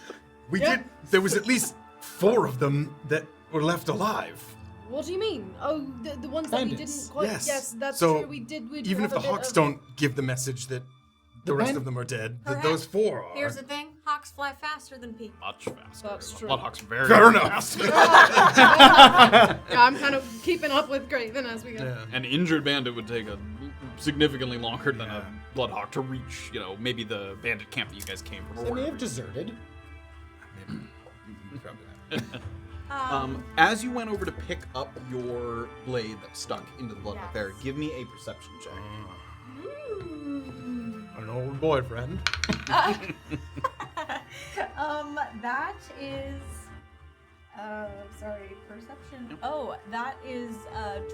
We did. There was at least 4 of them that were left alive. What do you mean? Oh, the ones that we Bandits. didn't quite. Yes. That's So, true. We did. We Even if the hawks don't give the message that the rest of them are dead, that Perhaps. those 4 are. Here's the thing: hawks fly faster than people. Much faster. That's true. Bloodhawk's very Fair fast. enough. Yeah, I'm kind of keeping up with Graven as we go. Yeah. An injured bandit would take a significantly longer than a bloodhawk to reach, maybe the bandit camp that you guys came from. or They may wherever. have deserted. Probably not. As you went over to pick up your blade that was stuck into the bloodhawk Yes. there, give me a perception check. An old boyfriend. That is. Sorry, perception. Oh, that is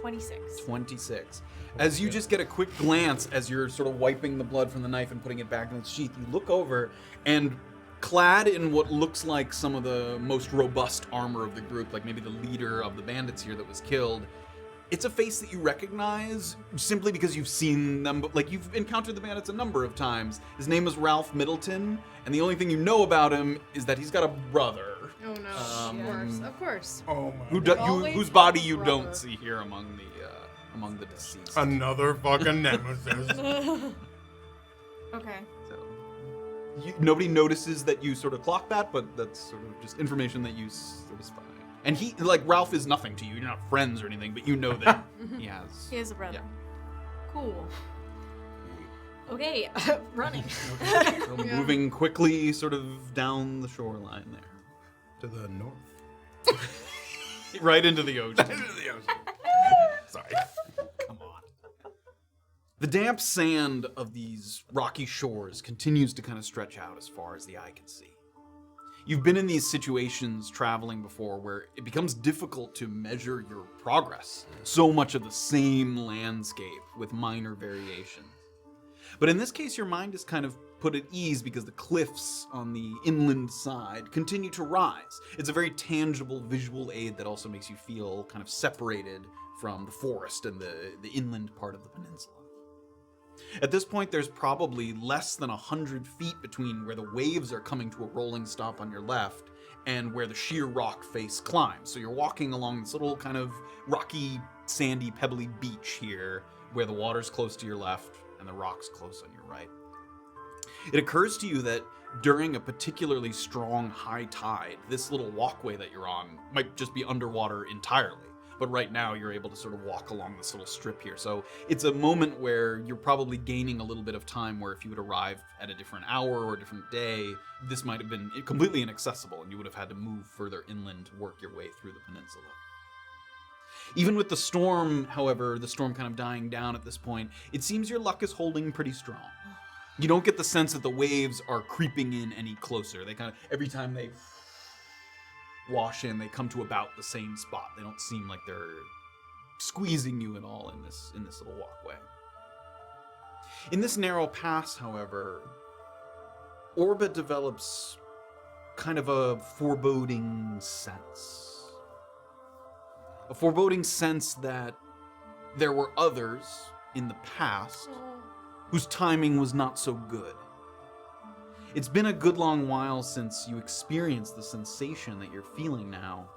26. 26. As you just get a quick glance as you're sort of wiping the blood from the knife and putting it back in its sheath, you look over and clad in what looks like some of the most robust armor of the group, like maybe the leader of the bandits here that was killed, it's a face that you recognize simply because you've seen them, like you've encountered the bandits a number of times. His name is Ralph Middleton, and the only thing you know about him is that he's got a brother. Oh no! Of course. Oh my. Always Whose body you brother. don't see here among the deceased. Another fucking nemesis. Okay. So, nobody notices that you sort of clock that, but that's sort of just information that you sort of spy. And he, like, Ralph is nothing to you. You're not friends or anything, but you know that he has. He has a brother. Yeah. Cool. Okay, running. So moving quickly sort of down the shoreline there. To the north. Right into the ocean. Sorry. Come on. The damp sand of these rocky shores continues to kind of stretch out as far as the eye can see. You've been in these situations traveling before where it becomes difficult to measure your progress. So much of the same landscape with minor variations. But in this case, your mind is kind of put at ease because the cliffs on the inland side continue to rise. It's a very tangible visual aid that also makes you feel kind of separated from the forest and the inland part of the peninsula. At this point, there's probably less than 100 feet between where the waves are coming to a rolling stop on your left and where the sheer rock face climbs. So you're walking along this little kind of rocky, sandy, pebbly beach here where the water's close to your left and the rock's close on your right. It occurs to you that during a particularly strong high tide, this little walkway that you're on might just be underwater entirely. But right now, you're able to sort of walk along this little strip here. So it's a moment where you're probably gaining a little bit of time where if you would arrive at a different hour or a different day, this might have been completely inaccessible and you would have had to move further inland to work your way through the peninsula. Even with the storm, however, the storm kind of dying down at this point, it seems your luck is holding pretty strong. You don't get the sense that the waves are creeping in any closer. They kind of, every time they wash in, they come to about the same spot. They don't seem like they're squeezing you at all in this little walkway. In this narrow pass, however, Orba develops kind of a foreboding sense. A foreboding sense that there were others in the past whose timing was not so good. It's been a good long while since you experienced the sensation that you're feeling now.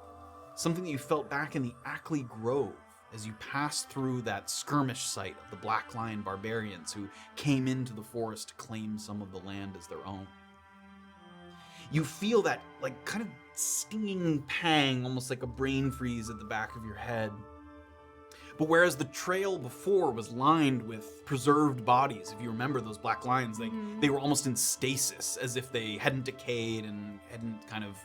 Something that you felt back in the Ackley Grove as you passed through that skirmish site of the Black Lion barbarians who came into the forest to claim some of the land as their own. You feel that, like, kind of stinging pang, almost like a brain freeze at the back of your head. But whereas the trail before was lined with preserved bodies, if you remember those black lions, they were almost in stasis, as if they hadn't decayed and hadn't kind of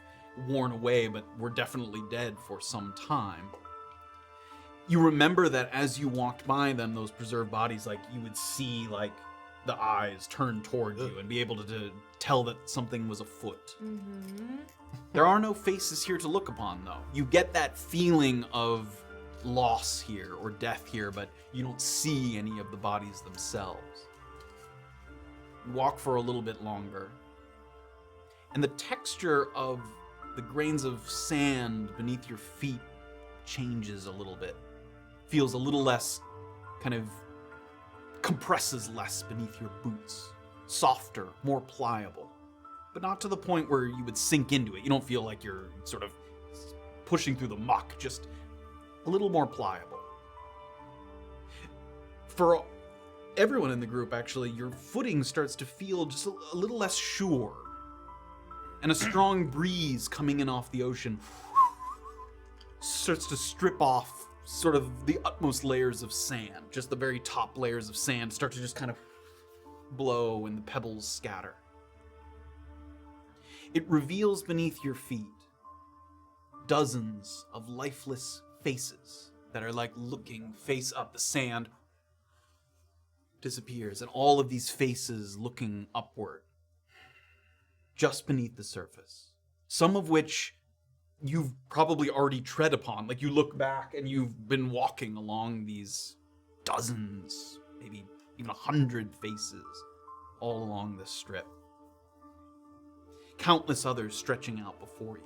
worn away, but were definitely dead for some time. You remember that as you walked by them, those preserved bodies, like, you would see, like, the eyes turn toward you and be able to tell that something was afoot. There are no faces here to look upon, though. You get that feeling of loss here or death here, but you don't see any of the bodies themselves. You walk for a little bit longer, and the texture of the grains of sand beneath your feet changes a little bit. Feels a little less, kind of compresses less beneath your boots. Softer, more pliable, but not to the point where you would sink into it. You don't feel like you're sort of pushing through the muck, just a little more pliable. For everyone in the group, actually, your footing starts to feel just a little less sure. And a strong breeze coming in off the ocean starts to strip off sort of the utmost layers of sand. Just the very top layers of sand start to just kind of blow and the pebbles scatter. It reveals beneath your feet dozens of lifeless faces that are like looking face up. The sand disappears, and all of these faces looking upward, just beneath the surface. Some of which you've probably already tread upon. Like, you look back and you've been walking along these dozens, maybe even 100 faces all along this strip. Countless others stretching out before you.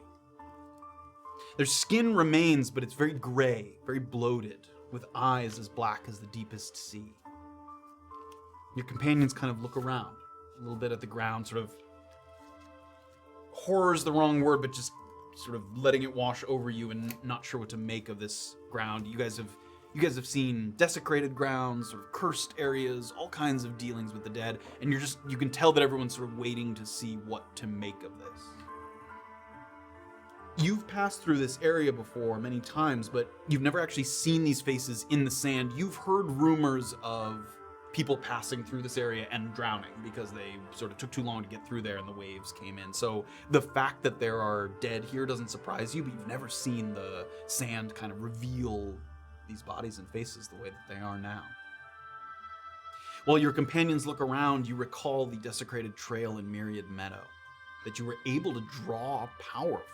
Their skin remains, but it's very gray, very bloated, with eyes as black as the deepest sea. Your companions kind of look around, a little bit at the ground, sort of, horror's the wrong word, but just sort of letting it wash over you and not sure what to make of this ground. You guys have seen desecrated grounds, sort of cursed areas, all kinds of dealings with the dead, and you can tell that everyone's sort of waiting to see what to make of this. You've passed through this area before many times, but you've never actually seen these faces in the sand. You've heard rumors of people passing through this area and drowning because they sort of took too long to get through there and the waves came in. So the fact that there are dead here doesn't surprise you, but you've never seen the sand kind of reveal these bodies and faces the way that they are now. While your companions look around, you recall the desecrated trail in Myriad Meadow that you were able to draw power from.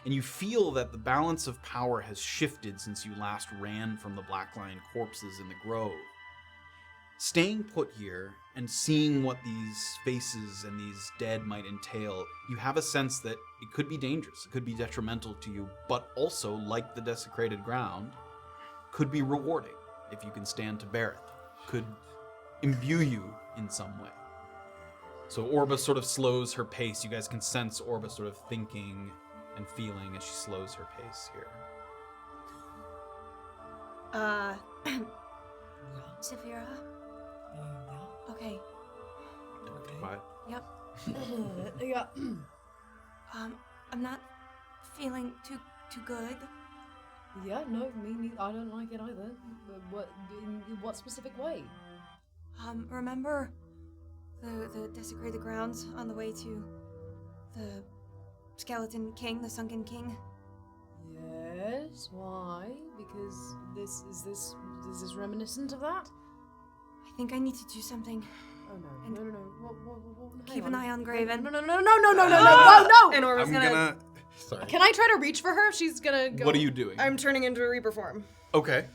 And you feel that the balance of power has shifted since you last ran from the Black Lion corpses in the grove. Staying put here and seeing what these faces and these dead might entail, you have a sense that it could be dangerous, it could be detrimental to you, but also, like the desecrated ground, could be rewarding if you can stand to bear it, could imbue you in some way. So Orba sort of slows her pace. You guys can sense Orba sort of thinking and feeling as she slows her pace here. Safira? Okay. Quiet. Yep. Yeah. I'm not feeling too good. Yeah, no, me neither. I don't like it either. But in what specific way? Remember the desecrated grounds on the way to the Skeleton King, the Sunken King? Yes. Why? Because is this reminiscent of that? I think I need to do something. Oh no! And No! What, keep an eye on Graven. No! And Orba's gonna. Sorry. Can I try to reach for her? She's gonna go. What are you doing? I'm turning into a Reaper form. Okay.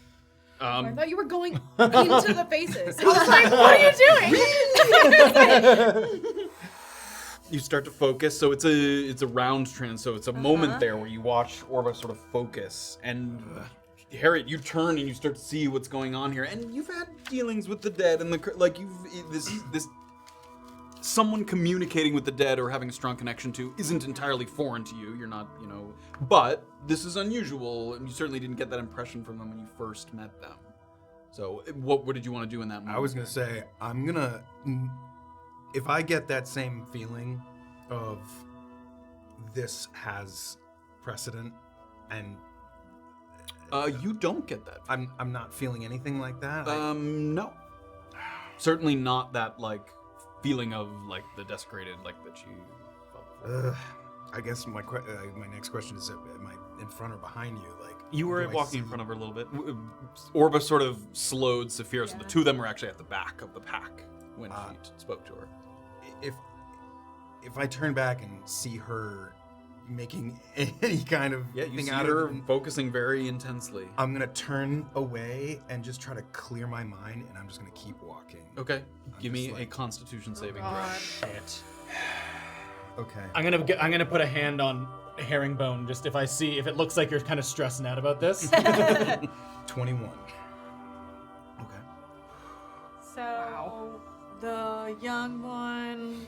I thought you were going into the faces. I was like, what are you doing? You start to focus, so it's a round trend, so it's a moment there where you watch Orba sort of focus, and Harriet, you turn and you start to see what's going on here, and you've had dealings with the dead and this someone communicating with the dead or having a strong connection to isn't entirely foreign to you. You're not, but this is unusual, and you certainly didn't get that impression from them when you first met them. So what did you want to do in that moment? I was going to say, if I get that same feeling of this has precedent and you don't get that. I'm not feeling anything like that. No. Certainly not that feeling of the desecrated that you felt before. I guess my next question is: am I in front or behind you? You were walking in front of her a little bit. Orba sort of slowed Safira, so the two of them were actually at the back of the pack when she spoke to her. If I turn back and see her making any kind of you thing see out her of it, focusing very intensely. I'm gonna turn away and just try to clear my mind, and I'm just gonna keep walking. Okay, give me a Constitution saving throw. Shit. Okay. I'm gonna put a hand on Herringbone just if it looks like you're kind of stressing out about this. 21. Okay. So the young one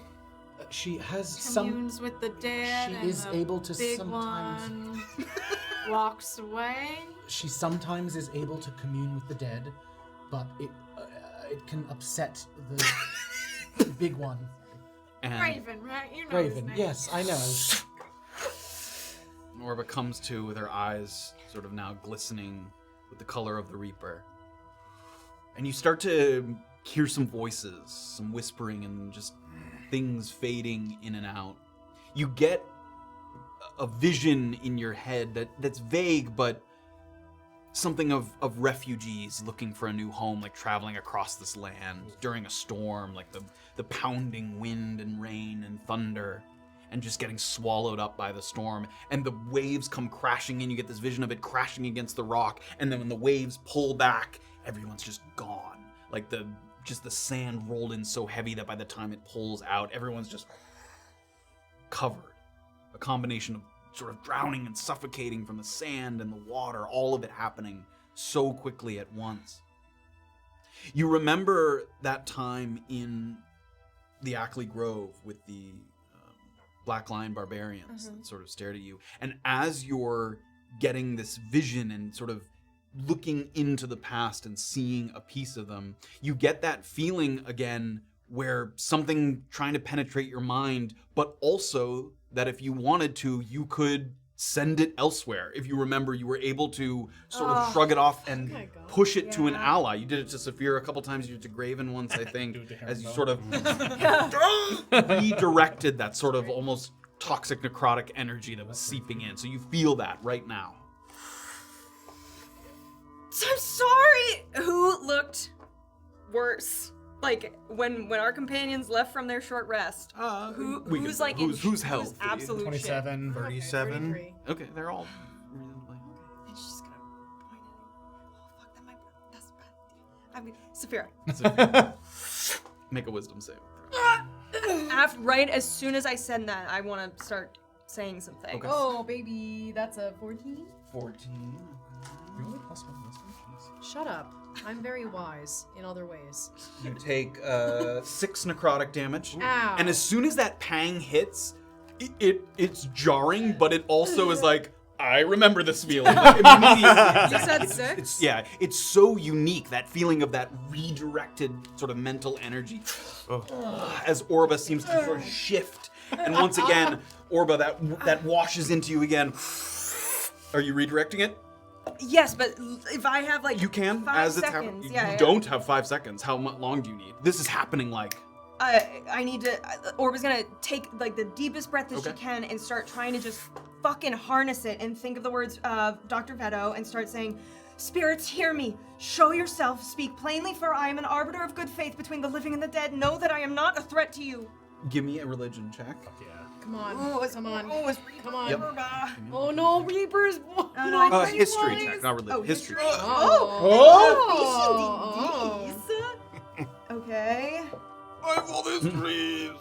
She has communes with the dead. She and is the able to big sometimes. one walks away. She sometimes is able to commune with the dead, but it can upset the big one. And Graven, right? You know Raven, his name. yes, I know. Orba comes to with her eyes sort of now glistening with the color of the Reaper. And you start to hear some voices, some whispering and just things fading in and out. You get a vision in your head that's vague, but something of refugees looking for a new home, traveling across this land during a storm, the pounding wind and rain and thunder, and just getting swallowed up by the storm. And the waves come crashing in. You get this vision of it crashing against the rock, and then when the waves pull back, everyone's just gone. The sand rolled in so heavy that by the time it pulls out, everyone's just covered. A combination of sort of drowning and suffocating from the sand and the water, all of it happening so quickly at once. You remember that time in the Ackley Grove with the Black Lion barbarians that sort of stared at you. And as you're getting this vision and sort of looking into the past and seeing a piece of them, you get that feeling again where something trying to penetrate your mind, but also that if you wanted to, you could send it elsewhere. If you remember, you were able to sort of shrug it off and push it to an ally. You did it to Safira a couple times, you did it to Graven once, I think, as you sort of redirected that sort of almost toxic necrotic energy that was seeping in. So you feel that right now. I'm sorry. Who looked worse? When our companions left from their short rest. Who's healthy? Absolute 27, 37. Okay, they're all reasonably. And she's just gonna point at it. Oh fuck, that might. That's bad. I mean, Safira. Make a wisdom save. Right as soon as I said that, I want to start saying some things. Okay. Oh, baby, that's a 14? 14. Really? Plus one wisdom? Jeez. Shut up. I'm very wise in other ways. You take 6 necrotic damage. Ow. And as soon as that pang hits, it's jarring, but it also is I remember this feeling. Immediately. You said 6? It's so unique, that feeling of that redirected sort of mental energy. As Orba seems to sort of shift. And once again, Orba, that washes into you again. Are you redirecting it? Yes, but if I have You can, 5 as it's seconds. happening. Yeah, You don't have 5 seconds. How long do you need? This is happening I need to. Orba's gonna take the deepest breath that she Okay. can and start trying to just fucking harness it and think of the words of Dr. Veto and start saying, "Spirits, hear me. Show yourself. Speak plainly, for I am an arbiter of good faith between the living and the dead. Know that I am not a threat to you." Give me a religion check. Yeah. Come on. Come on. Come on. Yep. Orba. Oh no, Reapers! History check, not religion. History check. Okay. I have all these dreams.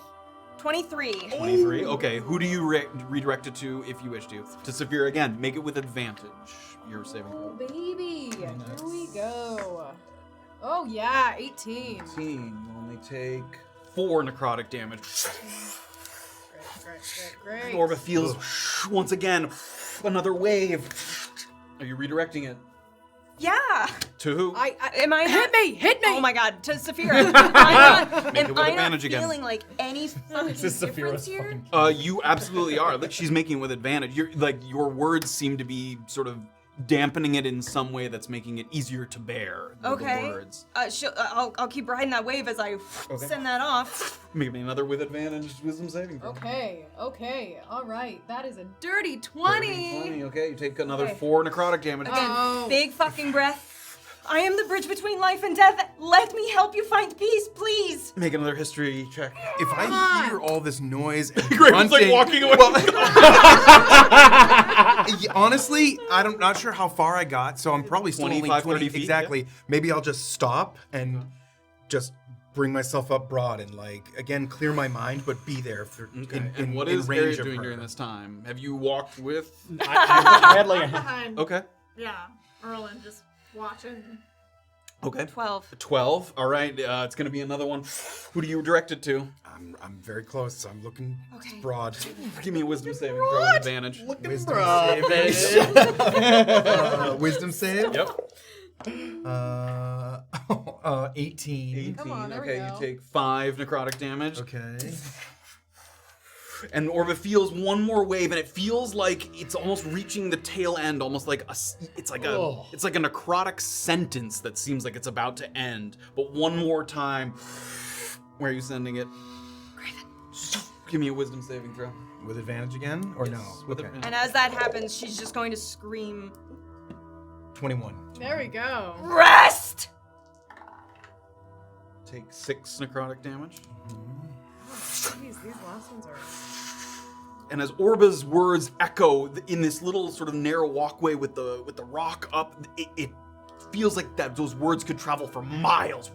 23. 23. Okay, who do you redirect it to if you wish to? To Safira again. Make it with advantage. You're saving Oh, throw. baby. Here we go. Oh, yeah, 18. 18. You only take 4 necrotic damage. Great. Orba feels once again another wave. Are you redirecting it? Yeah. To who? Am I Hit me! Oh my god, to Safira. Am I with not advantage again. feeling like any fucking This is difference Safira's here? fucking. You absolutely are. Like she's making it with advantage. Your words seem to be sort of dampening it in some way that's making it easier to bear. The Okay. words. I'll keep riding that wave as I send that off. Make me another with advantage wisdom saving throw. Okay. All right. That is a dirty 20. 20, okay, you take another Okay. 4 necrotic damage. Again, big fucking breath. I am the bridge between life and death. Let me help you find peace, please. Make another history check. If I hear all this noise and Graven's like grunting, walking away. honestly, I'm not sure how far I got, so I'm probably still only 25, 20 30 feet, exactly. Maybe I'll just stop and just bring myself up broad and again clear my mind, but be there for And what in is range Harriet of doing her. during this time? Have you walked with? I had like a Behind. Okay. Yeah. Erland just watching. Okay. 12. 12. All right. It's gonna be another one. Who do you direct it to? I'm very close. So I'm looking Okay. broad. Give me a wisdom saving throw with advantage. Wisdom broad, save. Wisdom save. Yep. 18. Come on, there we Okay, go. you take 5 necrotic damage. Okay. And Orba feels one more wave, and it feels like it's almost reaching the tail end, almost like it's like a necrotic sentence that seems like it's about to end. But one more time, where are you sending it? Graven. Give me a wisdom saving throw. With advantage again, or Yes, no? with Okay. advantage. And as that happens, she's just going to scream, 21. There we go. Rest! Take 6 necrotic damage. Jeez, these last ones are. And as Orba's words echo in this little sort of narrow walkway with the rock up, it feels like that those words could travel for miles.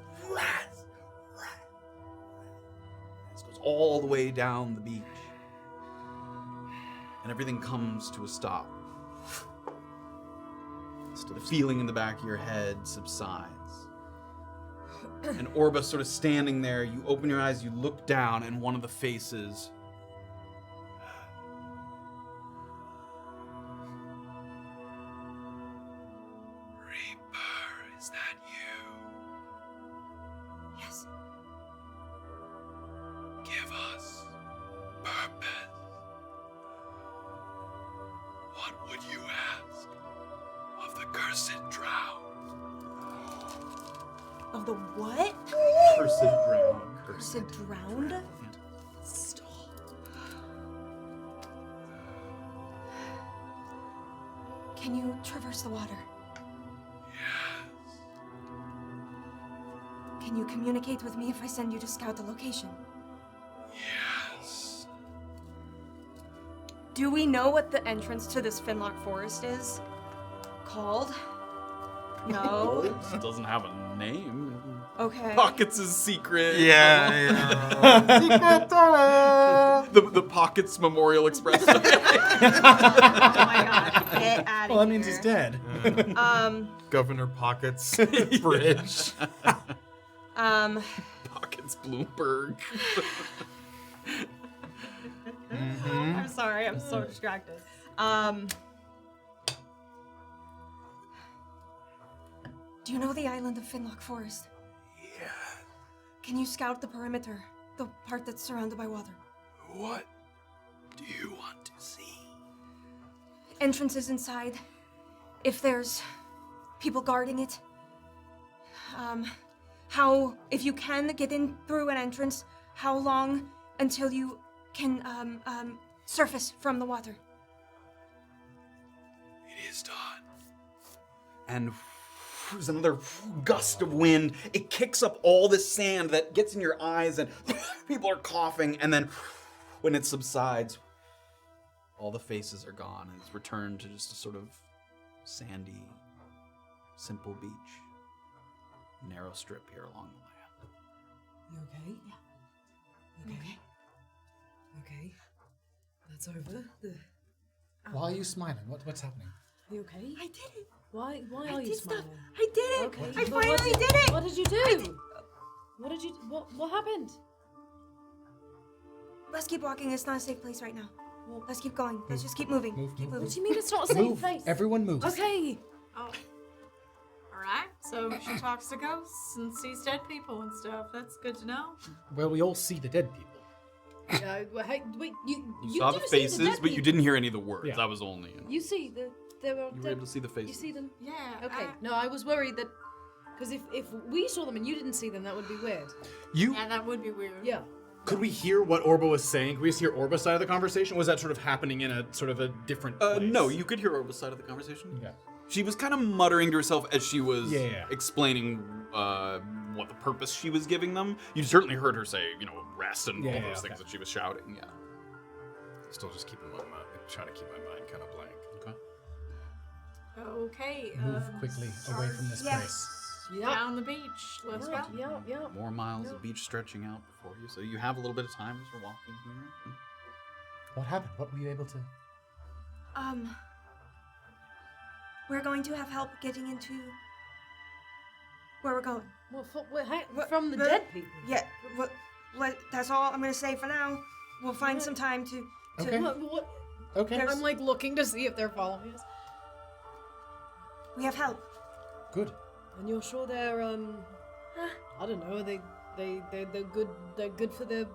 This goes all the way down the beach. And everything comes to a stop. The feeling in the back of your head subsides. And Orba sort of standing there, you open your eyes, you look down, and one of the faces Reaper, is that you? Yes. Give us purpose. What would you ask of the cursed drow? Of the what? Cursed drow. Is it drowned? Stop. Can you traverse the water? Yes. Can you communicate with me if I send you to scout the location? Yes. Do we know what the entrance to this Finlock forest is called? No. It doesn't have a name. Okay. Pockets is secret. Yeah. The Pockets Memorial Express. Oh my god. Get out of Well, that means here. he's dead. Governor Pockets Bridge. Pockets Bloomberg. I'm sorry, I'm so distracted. Do you know the island of Finlock Forest? Yeah. Can you scout the perimeter? The part that's surrounded by water? What do you want to see? Entrances inside. If there's people guarding it. How, if you can get in through an entrance, how long until you can, surface from the water? It is done. And there's another gust of wind. It kicks up all this sand that gets in your eyes, and people are coughing. And then when it subsides, all the faces are gone, and it's returned to just a sort of sandy, simple beach. Narrow strip here along the land. You okay? Yeah. Okay. Okay. That's over. Why are you smiling? What's happening? Are you okay? I did it! Why I are you did stuff! smiling? I did it! Okay. I But finally did it! What did you do? What did you? What happened? let's keep walking. It's not a safe place right now. Let's keep going. Let's just keep moving. Keep moving. What do you mean it's not a safe Move. place? Everyone move. Okay. Oh. Alright, so she talks to ghosts and sees dead people and stuff. That's good to know. Well, we all see the dead people. Hey, wait, you saw do the see faces, dead but you people. didn't hear any of the words. Yeah. That was only. You see the there were You were dead- able to see the faces. You see them? Yeah. Okay. No, I was worried that because if we saw them and you didn't see them, that would be weird. Yeah, that would be weird. Yeah. Could we hear what Orba was saying? Could we just hear Orba's side of the conversation? Was that sort of happening in a sort of a different place? No, you could hear Orba's side of the conversation. Yeah. She was kind of muttering to herself as she was Yeah. explaining what the purpose she was giving them. You certainly heard her say, rest and all Yeah, those okay. things that she was shouting. Yeah. Still just keeping my mind, trying to keep my mind kind of blank. Okay. Okay. Move quickly away from this Yeah. place. Yeah. Down the beach. Let's go. Yeah. More miles of beach stretching out before you, so you have a little bit of time as you're walking here. What happened? What were you able to... We're going to have help getting into where we're going. Well, from the dead people. Yeah, that's all I'm gonna say for now. We'll find some time to Okay. What? Okay. I'm like looking to see if they're following us. we have help. Good. And you're sure they're I don't know, they're good. They're good for their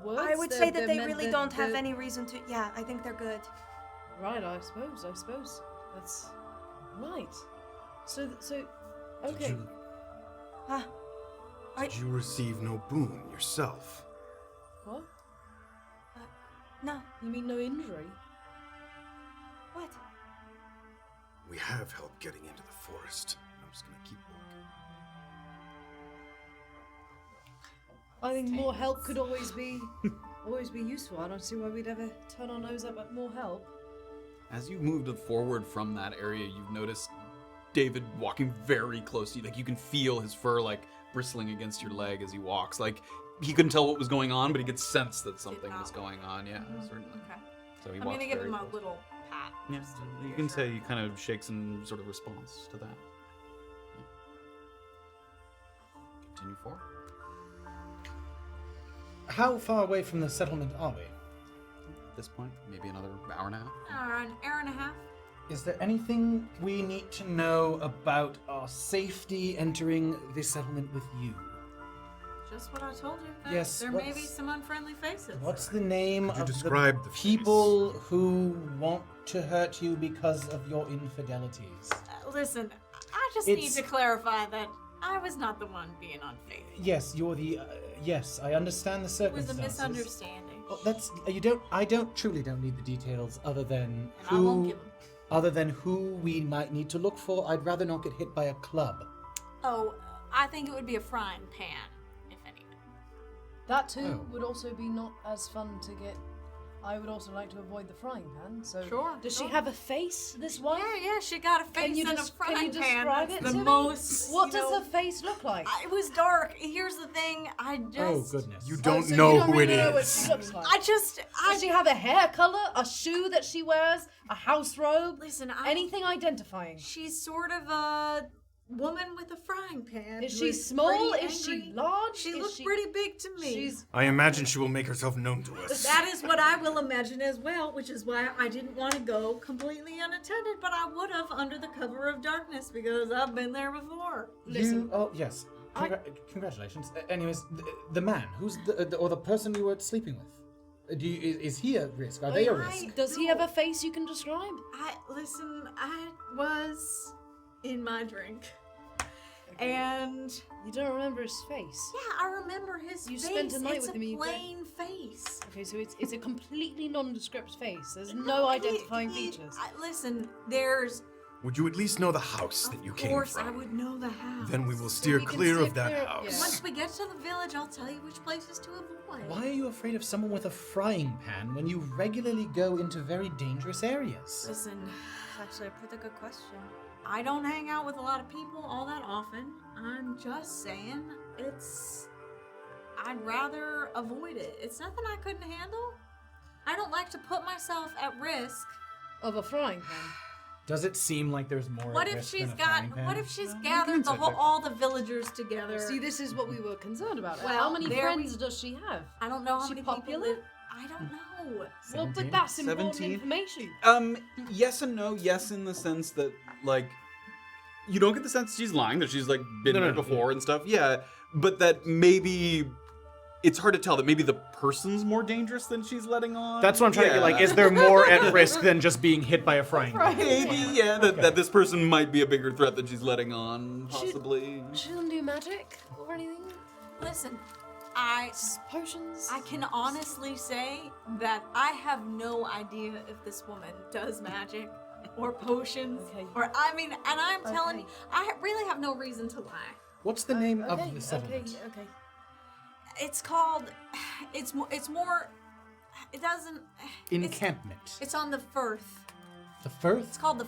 words. I would They're- say that they're they meant- really they're- don't have they're- any reason to. Yeah, I think they're good. Right, I suppose. That's right. So okay. Huh? Did you receive no boon yourself? What? No. You mean no injury? What? We have help getting into the forest. I'm just gonna keep walking. I think more help could always be useful. I don't see why we'd ever turn our nose up at more help. As you moved forward from that area, you've noticed David walking very close to you. Like, you can feel his fur, like, bristling against your leg as he walks. Like, he couldn't tell what was going on, but he could sense that something was going on. Yeah, certainly. Okay. So he I'm walks gonna give very him a close. little pat. Yeah, just to you can reassure say he kind of shakes in sort of response to that. Yeah. Continue forward. How far away from the settlement are we? At this point, maybe another hour and a half. An hour and a half. Is there anything we need to know about our safety entering this settlement with you? Just what I told you. That Yes, There may be what's- some unfriendly faces. What's the name Could you of describe the people who want to hurt you because of your infidelities? Listen, I just It's- need to clarify that I was not the one being unfaithful. Yes, you're the. Yes, I understand the It was a circumstances. misunderstanding. Well, that's you don't. I don't truly don't need the details other than And I won't who. give 'em. Other than who we might need to look for. I'd rather not get hit by a club. Oh, I think it would be a frying pan, if anything. That too Oh. would also be not as fun to get. I would also like to avoid the frying pan. So Sure, does sure. she have a face? This one? Yeah, she got a face Can you and a just frying can you pan. describe That's it the to me? most. What you does know, her face look like? It was dark. Here's the thing. I Oh just. goodness. You don't so know you don't who really it know what is. she looks like. Does Does she have a hair color, a shoe that she wears, a house robe, Listen, anything identifying? She's sort of a woman with a frying pan. Is who she small? pretty Is she angry. large? She Is looked pretty big to me. She's I imagine she will make herself known to us. That is what I will imagine as well, which is why I didn't want to go completely unattended, but I would have under the cover of darkness because I've been there before. Listen, You, oh yes. Congratulations. Anyways, the man who's or the person you were sleeping with. Is he at risk? Are they a risk? does he have a face you can describe? I was in my drink. And You don't remember his face. yeah, I remember his You face. spent a night it's with a him, you don't- plain face. Okay, so it's a completely nondescript face. There's no identifying features. Listen, there's Would you at least know the house that you of came course from? I would know the house. Then we will steer we can clear steer of that clear- house. yeah. Once we get to the village, I'll tell you which places to avoid. Why are you afraid of someone with a frying pan when you regularly go into very dangerous areas? Listen, It's actually a pretty good question. I don't hang out with a lot of people all that often. I'm just saying, I'd rather avoid it. It's nothing I couldn't handle. I don't like to put myself at risk. Of a frying pan. Does it seem like there's more? What at if risk she's than a got? frying pan? What if she's gathered all the villagers together? See, this is what we were concerned about. Well, how many there friends does she have? I don't know how She many popular? people live. I don't know. Well, 17? but that's important 17? information. Yes and no. Yes, in the sense that, like, you don't get the sense she's lying, that she's, like, been No, there before and stuff. Yeah, but that maybe it's hard to tell that maybe the person's more dangerous than she's letting on. That's what I'm trying to get. Like, is there more at risk than just being hit by a frying pan? Maybe, yeah, that this person might be a bigger threat than she's letting on, possibly. She doesn't do magic or anything. Listen, Potions. I can honestly say that I have no idea if this woman does magic or potions or and I'm telling you, I really have no reason to lie. What's the name of the settlement? Okay. It's called. It's more. It doesn't. Encampment. It's on the Firth. The Firth? It's called the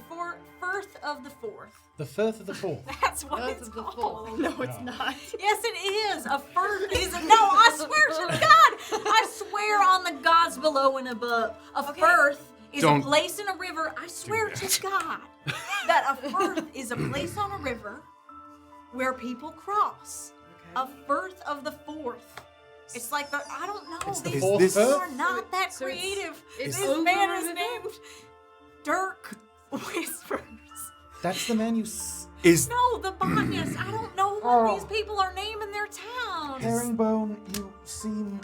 Firth of the Fourth. The Firth of the Fourth. That's what Firth it's of the called. Fourth. No, it's not. Yes, it is. A Firth is. No, I swear to God. I swear on the gods below and above. A Firth is a place in a river. I swear to God that a Firth is a place on a river where people cross. A Firth of the Fourth. It's like I don't know. It's the These fourth people Firth? are not that So it's- creative. it's This over man is the named Dirk Whispers. That's the man you No, the botanist. I don't know what these people are naming their towns. Herringbone, you seem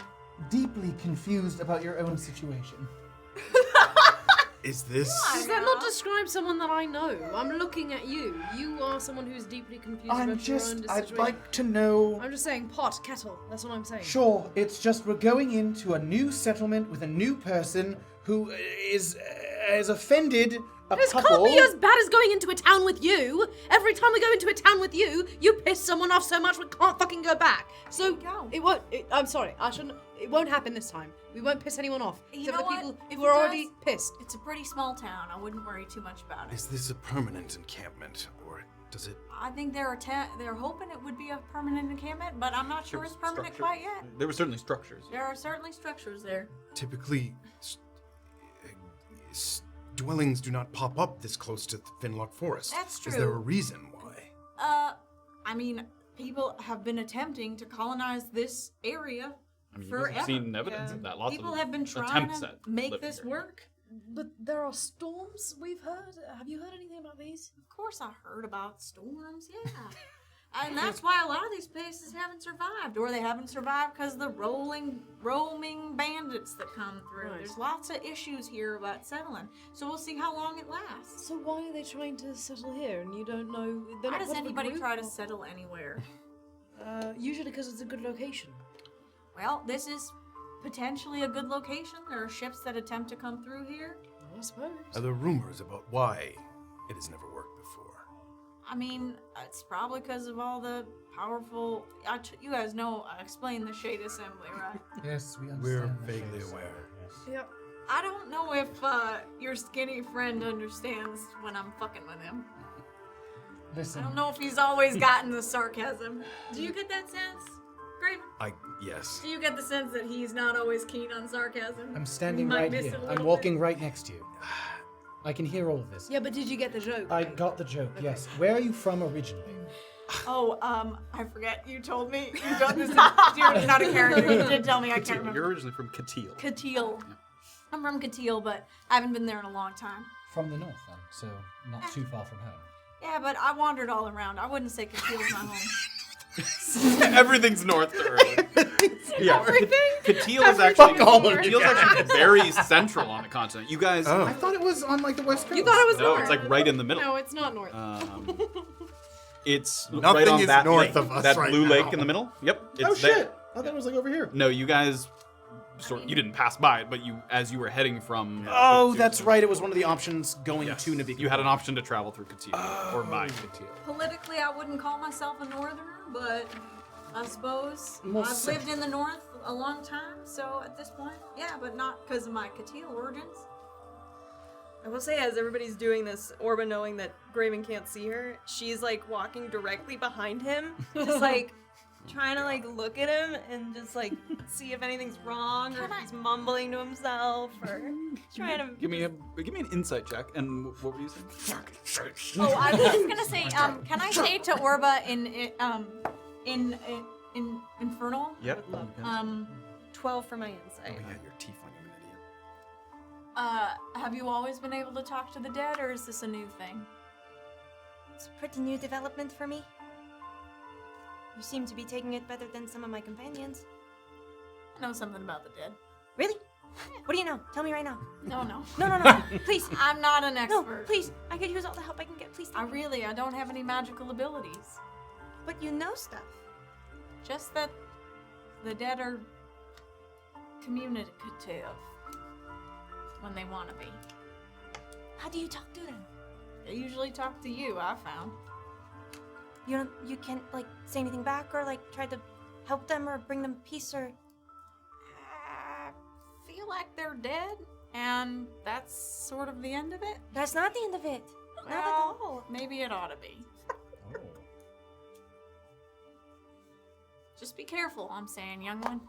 deeply confused about your own situation. Is this? Does that not describe someone that I know? I'm looking at you. You are someone who's deeply confused about your own I'd situation. like to know. I'm just saying pot, kettle. That's what I'm saying. Sure, it's just we're going into a new settlement with a new person who is offended a This couple. can't be as bad as going into a town with you. Every time we go into a town with you, you piss someone off so much we can't fucking go back. So it won't. I'm sorry. I shouldn't. It won't happen this time. We won't piss anyone off. You Except know for the what? people If who it are already does- pissed. It's a pretty small town. I wouldn't worry too much about it. Is this a permanent encampment, or does it? I think they're hoping it would be a permanent encampment, but I'm not sure it's permanent quite yet. There were certainly structures. There are certainly structures there. Typically, dwellings do not pop up this close to Finlock Forest. That's Is there a true. reason why? I mean, people have been attempting to colonize this area forever. I've seen evidence of that. Lots People of have been trying attempts to at make living this here. work. But there are storms we've heard. Have you heard anything about these? Of course, I heard about storms. Yeah. And that's why a lot of these places haven't survived, or they haven't survived because the roaming bandits that come through. Right. There's lots of issues here about settling, so we'll see how long it lasts. So why are they trying to settle here and you don't know? They're Why not does part of a anybody group try to or- settle anywhere? Usually because it's a good location. Well, this is potentially a good location. There are ships that attempt to come through here. I suppose. Are there rumors about why it has never worked before? I mean, it's probably because of all the powerful. You guys know, I explained the Shade Assembly, right? Yes, we understand. We're that, vaguely yes. aware. Yep. I don't know if your skinny friend understands when I'm fucking with him. Listen, I don't know if he's always gotten the sarcasm. Do you get that sense, Graven? Yes. Do you get the sense that he's not always keen on sarcasm? I'm standing You might right miss here. it a I'm little walking right next to you. I can hear all of this. Yeah, but did you get the joke? I got the joke, yes. Where are you from originally? Oh, I forget. You told me. You told this. Deirdre's not a character. You did tell me. I can't remember. You're originally from Catil. Catil. I'm from Catil, but I haven't been there in a long time. From the north, then, so not too far from home. Yeah, but I wandered all around. I wouldn't say Catil's my home. Everything's north to Erland. Yeah, Everything? Catil is Everything actually is all of Catil's actually very central on the continent. You guys, Oh. I thought it was on like the west coast. You thought it was no, north. it's like right in the middle. No, it's not north. It's right Nothing on is that north lake, of us that right blue now. lake in the middle. Yep, it's Oh there. shit! I thought it was like over here. No, you guys, you didn't pass by it, but as you were heading from. Oh, Catil- that's right. It was one of the options going Yes. to Nabika. You had an option to travel through Catil or by Catil. Politically, I wouldn't call myself a northerner, but I suppose More I've so. lived in the north a long time, so at this point, yeah, but not because of my Catil origins. I will say, as everybody's doing this, Orba knowing that Graven can't see her, she's like walking directly behind him, just like trying to like look at him and just like see if anything's wrong or if he's mumbling to himself or trying to Give me an insight check. And what were you saying? Oh, I was just gonna say, can I say to Orba in Infernal? Yep. 12 for my Oh insight. yeah, you're tiefling, you're an idiot. Have you always been able to talk to the dead, or is this a new thing? It's a pretty new development for me. You seem to be taking it better than some of my companions. I know something about the dead. Really? What do you know? Tell me right now. No. No. Please. I'm not an No, expert. please. I could use all the help I can get. Please. I don't have any magical abilities. But you know stuff. Just that the dead are communicative when they want to be. How do you talk to them? They usually talk to you, I found. You can't like say anything back or like try to help them or bring them peace or. I feel like they're dead, and that's sort of the end of it. That's not the end of it. Not at Well, all. maybe it ought to be. Just be careful, I'm saying, young one.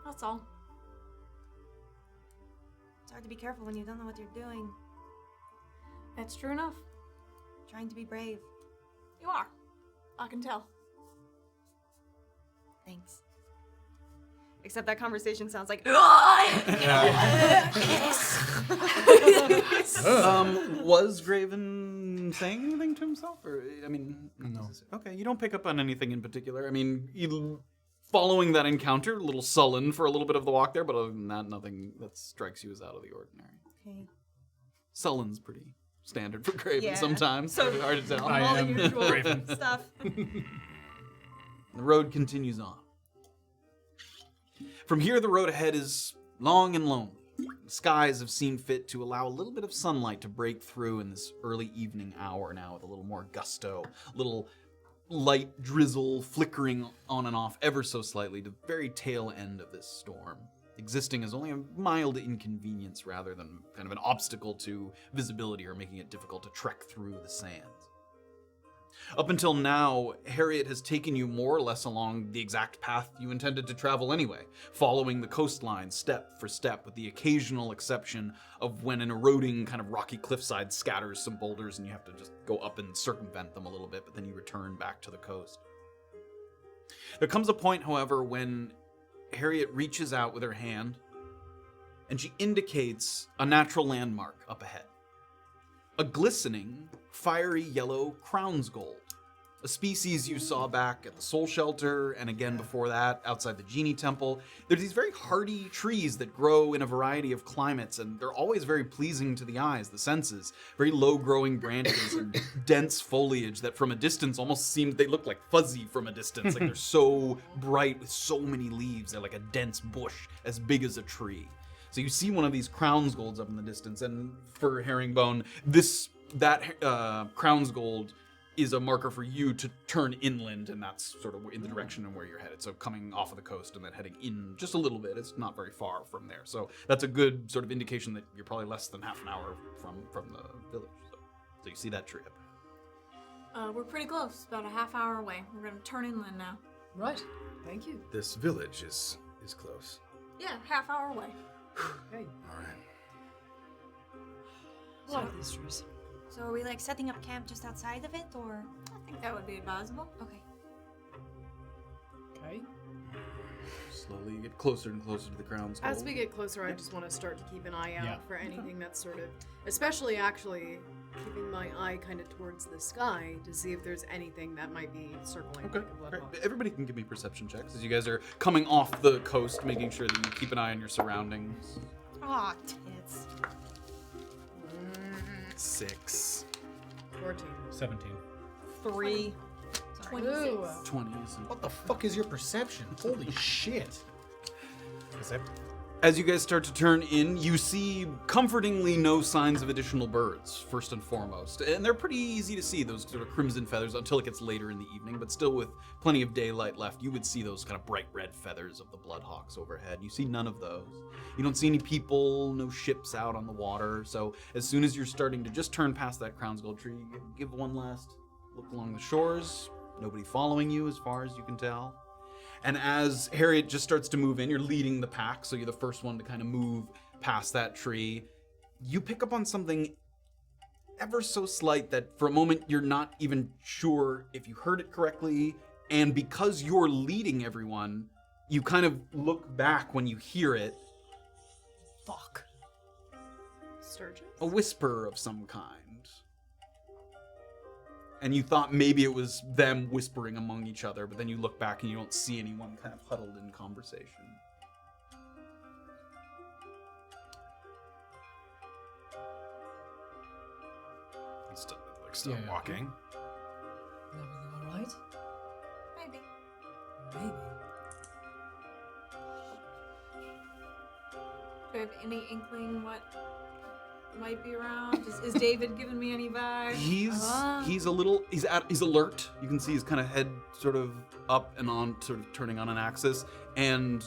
That's all. It's hard to be careful when you don't know what you're doing. That's true enough. Trying to be brave. You are. I can tell. Thanks. Except that conversation sounds like. Was Graven saying anything to himself? Or, I mean, no. Okay, you don't pick up on anything in particular. I mean, following that encounter, a little sullen for a little bit of the walk there, but other than that, nothing that strikes you as out of the ordinary. Okay. Sullen's pretty standard for Graven Yeah. sometimes. So hard to tell. I All the am usual Graven. stuff. The road continues on. From here, the road ahead is long and lonely. The skies have seen fit to allow a little bit of sunlight to break through in this early evening hour now with a little more gusto, little light drizzle flickering on and off ever so slightly to the very tail end of this storm, existing as only a mild inconvenience rather than kind of an obstacle to visibility or making it difficult to trek through the sands. Up until now, Harriet has taken you more or less along the exact path you intended to travel anyway, following the coastline step for step, with the occasional exception of when an eroding kind of rocky cliffside scatters some boulders and you have to just go up and circumvent them a little bit, but then you return back to the coast. There comes a point, however, when Harriet reaches out with her hand and she indicates a natural landmark up ahead. A glistening, fiery yellow crown's gold. A species you saw back at the Soul Shelter, and again before that, outside the Genie Temple. They're these very hardy trees that grow in a variety of climates, and they're always very pleasing to the eyes, the senses. Very low-growing branches and dense foliage that from a distance almost seem, they look like fuzzy from a distance. Like they're so bright with so many leaves. They're like a dense bush as big as a tree. So you see one of these crown's golds up in the distance, and for Herringbone, that crown's gold is a marker for you to turn inland, and that's sort of in the direction of where you're headed. So coming off of the coast and then heading in just a little bit. It's not very far from there. So that's a good sort of indication that you're probably less than half an hour from the village. So you see that tree up. We're pretty close, about a half hour away. We're gonna turn inland now. Right. Thank you. This village is close. Yeah, half hour away. Okay. All right. I like these trees. So are we like setting up camp just outside of it or? I think that would be advisable. Okay. Okay. Slowly you get closer and closer to the crown's gold. As we get closer, I just want to start to keep an eye out Yeah. for anything that's sort of, especially actually keeping my eye kind of towards the sky to see if there's anything that might be circling. Okay. like a blood Alright, hawk. everybody can give me perception checks as you guys are coming off the coast, making sure that you keep an eye on your surroundings. Aw, tits. 6. 14. 17. 3. 26. Ooh. 20s. What the fuck is your perception? Holy shit. As you guys start to turn in, you see comfortingly no signs of additional birds, first and foremost. And they're pretty easy to see, those sort of crimson feathers, until it gets later in the evening. But still with plenty of daylight left, you would see those kind of bright red feathers of the bloodhawks overhead. You see none of those. You don't see any people, no ships out on the water. So as soon as you're starting to just turn past that Crown's Gold tree, you give one last look along the shores. nobody following you as far as you can tell. And as Harriet just starts to move in, you're leading the pack, so you're the first one to kind of move past that tree. You pick up on something ever so slight that for a moment you're not even sure if you heard it correctly, and because you're leading everyone, you kind of look back when you hear it. Fuck. Sturgeon? A whisper of some kind. And you thought maybe it was them whispering among each other, but then you look back and you don't see anyone kind of huddled in conversation. Stop walking. Is everything alright? Maybe. Maybe. Do I have any inkling what might be around? Is David giving me any vibes? He's alert. You can see his kind of head sort of up and on, sort of turning on an axis, and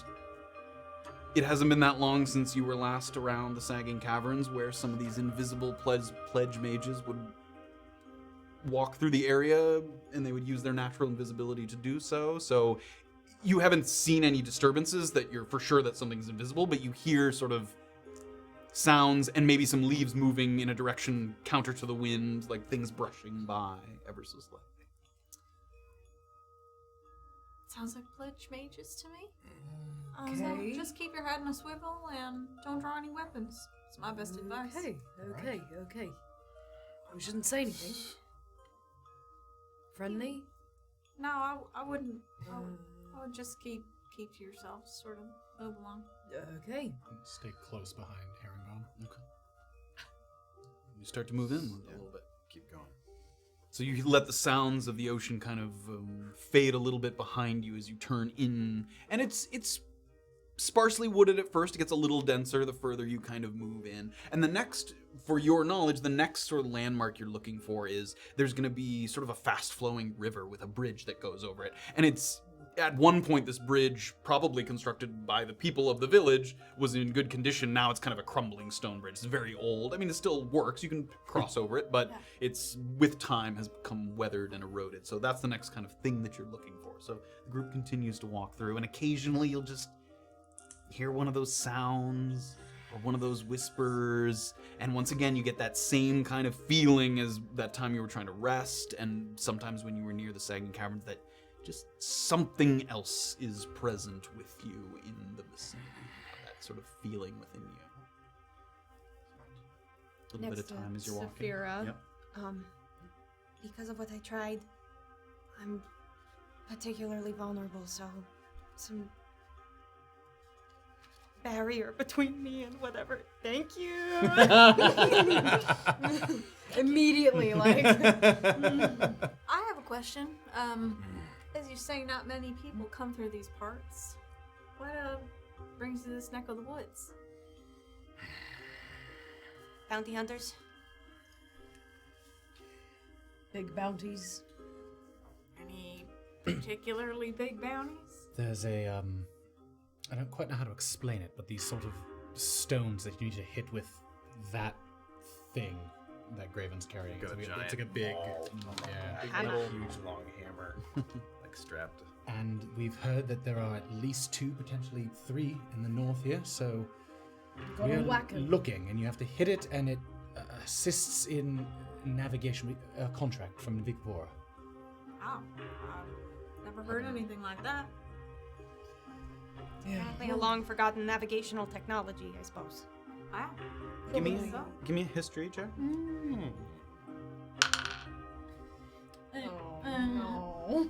it hasn't been that long since you were last around the Sagging Caverns, where some of these invisible pledge mages would walk through the area, and they would use their natural invisibility to do so. So you haven't seen any disturbances that you're for sure that something's invisible, but you hear sort of sounds and maybe some leaves moving in a direction counter to the wind, like things brushing by ever so slightly. Sounds like pledge mages to me. Okay. So just keep your head in a swivel and don't draw any weapons. It's my best advice. Okay. We shouldn't say anything. Friendly? No, I wouldn't. I would just keep to yourself, sort of move along. Okay. Stay close behind Herringbone. Okay. You start to move in a little bit. Keep going. So you let the sounds of the ocean kind of fade a little bit behind you as you turn in, and it's sparsely wooded at first. It gets a little denser the further you kind of move in. And the next, for your knowledge, the next sort of landmark you're looking for is there's going to be sort of a fast-flowing river with a bridge that goes over it. And it's, at one point, this bridge, probably constructed by the people of the village, was in good condition. Now it's kind of a crumbling stone bridge. It's very old. I mean, it still works. You can cross over it, but it's, with time, has become weathered and eroded. So that's the next kind of thing that you're looking for. So the group continues to walk through, and occasionally you'll just hear one of those sounds or one of those whispers, and once again you get that same kind of feeling as that time you were trying to rest, and sometimes when you were near the Sagging Caverns, that just something else is present with you in the vicinity. That sort of feeling within you. A little bit of time as you're walking. Safira. Yep. Because of what I tried, I'm particularly vulnerable, so some barrier between me and whatever. Thank you. Immediately, like. I have a question. As you say, not many people come through these parts. What brings you to this neck of the woods? Bounty hunters. Big bounties. Any particularly big bounties? There's a, I don't quite know how to explain it, but these sort of stones that you need to hit with that thing that Graven's carrying. Got a It's giant like a big, ball. yeah. A huge long hammer, like strapped. And we've heard that there are at least 2, potentially 3 in the north here, so Gotta we're whack 'em. looking, and you have to hit it, and it assists in navigation, a contract from Vicvora. Oh, I've never heard anything like that. Apparently a long-forgotten navigational technology, I suppose. Wow. Give me a history check. Oh, no.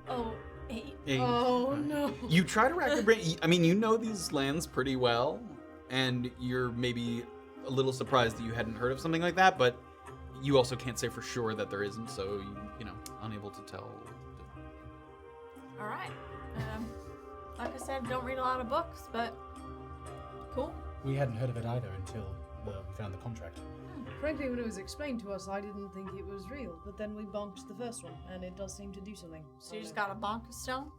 Oh, 8. 8. Oh, no. You try to rack your brain. I mean, you know these lands pretty well, and you're maybe a little surprised that you hadn't heard of something like that, but you also can't say for sure that there isn't, so you know, unable to tell. All right. Like I said, don't read a lot of books, but cool. We hadn't heard of it either until we found the contract. Frankly, when it was explained to us, I didn't think it was real. But then we bonked the first one, and it does seem to do something. So you just got a bonk of stone?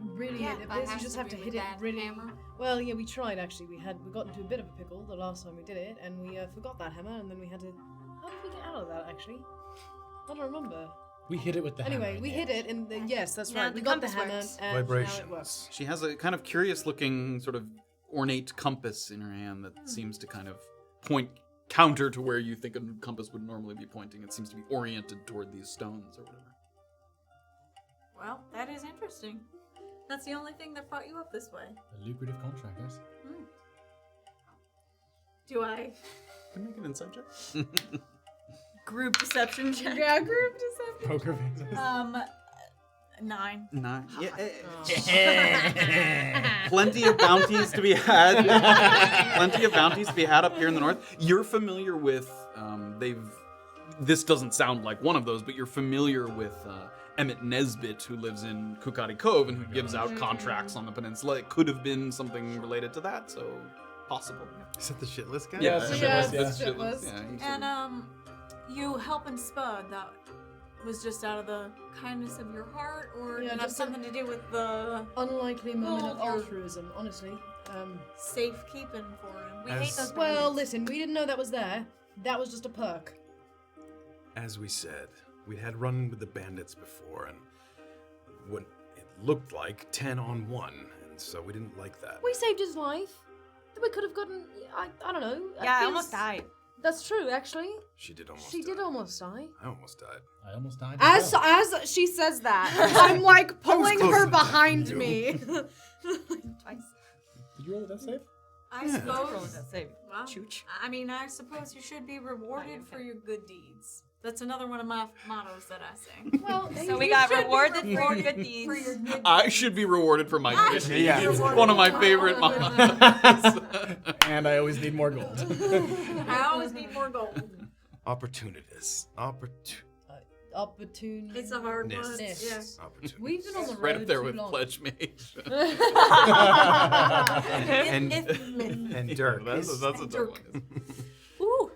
Really, Yeah, it that appears you has just to have to be hit with it that really. hammer. Well, yeah, we tried actually. We got into a bit of a pickle the last time we did it, and we forgot that hammer, and then we had to. How did we get out of that actually? I don't remember. We hit it with the hammer. Anyway, we hit it, and yes, that's Yeah, right. We the got the compass hammer, works. and now it Vibrations. works. She has a kind of curious-looking, sort of ornate compass in her hand that seems to kind of point counter to where you think a compass would normally be pointing. It seems to be oriented toward these stones or whatever. Well, that is interesting. That's the only thing that brought you up this way. A lucrative contract, yes. Do I Can I make an insight check? group deception check? Yeah, group deception. Poker face. 9. 9. Yeah. Plenty of bounties to be had. Plenty of bounties to be had up here in the north. You're familiar with, this doesn't sound like one of those, but you're familiar with Emmett Nesbitt, who lives in Kukati Cove and who gives out contracts on the peninsula. It could have been something related to that, so possible. Is that the shitless guy? Yeah, it's that's shitless, shitless. yeah. Yeah, he's sort And of- you helping Spud, that was just out of the kindness of your heart, or Yeah, did it have just something to do with the Unlikely moment of Oh, you're- altruism, honestly. safekeeping for him? We hate As- those Well, bandits. listen, we didn't know that was there. That was just a perk. As we said, we had run with the bandits before, and what it looked like 10 on 1, and so we didn't like that. We saved his life. We could have gotten, I don't know. Yeah, I feels- almost died. That's true, actually. She did almost She die. did almost die. I almost died. I almost died. As she says that, I'm like pulling close her enough to behind you. me. Twice. Did you roll a death save? I Roll suppose. that save. Well, Chooch. I mean, I suppose you should be rewarded for your good deeds. That's another one of my mottos that I say. Well, So we got rewarded for good deeds. For your good I should be rewarded for my I good should deeds. be It's rewarded one of my for favorite my mottos. And I always need more gold. I always need more gold. Opportunities. Opportunity. It's a hard one. Opportunities. Yeah. Opportunities. We've been on the road Right up there too with long. Pledge Mage. And- and Dirk. That's a tough Dirk. one. Ooh.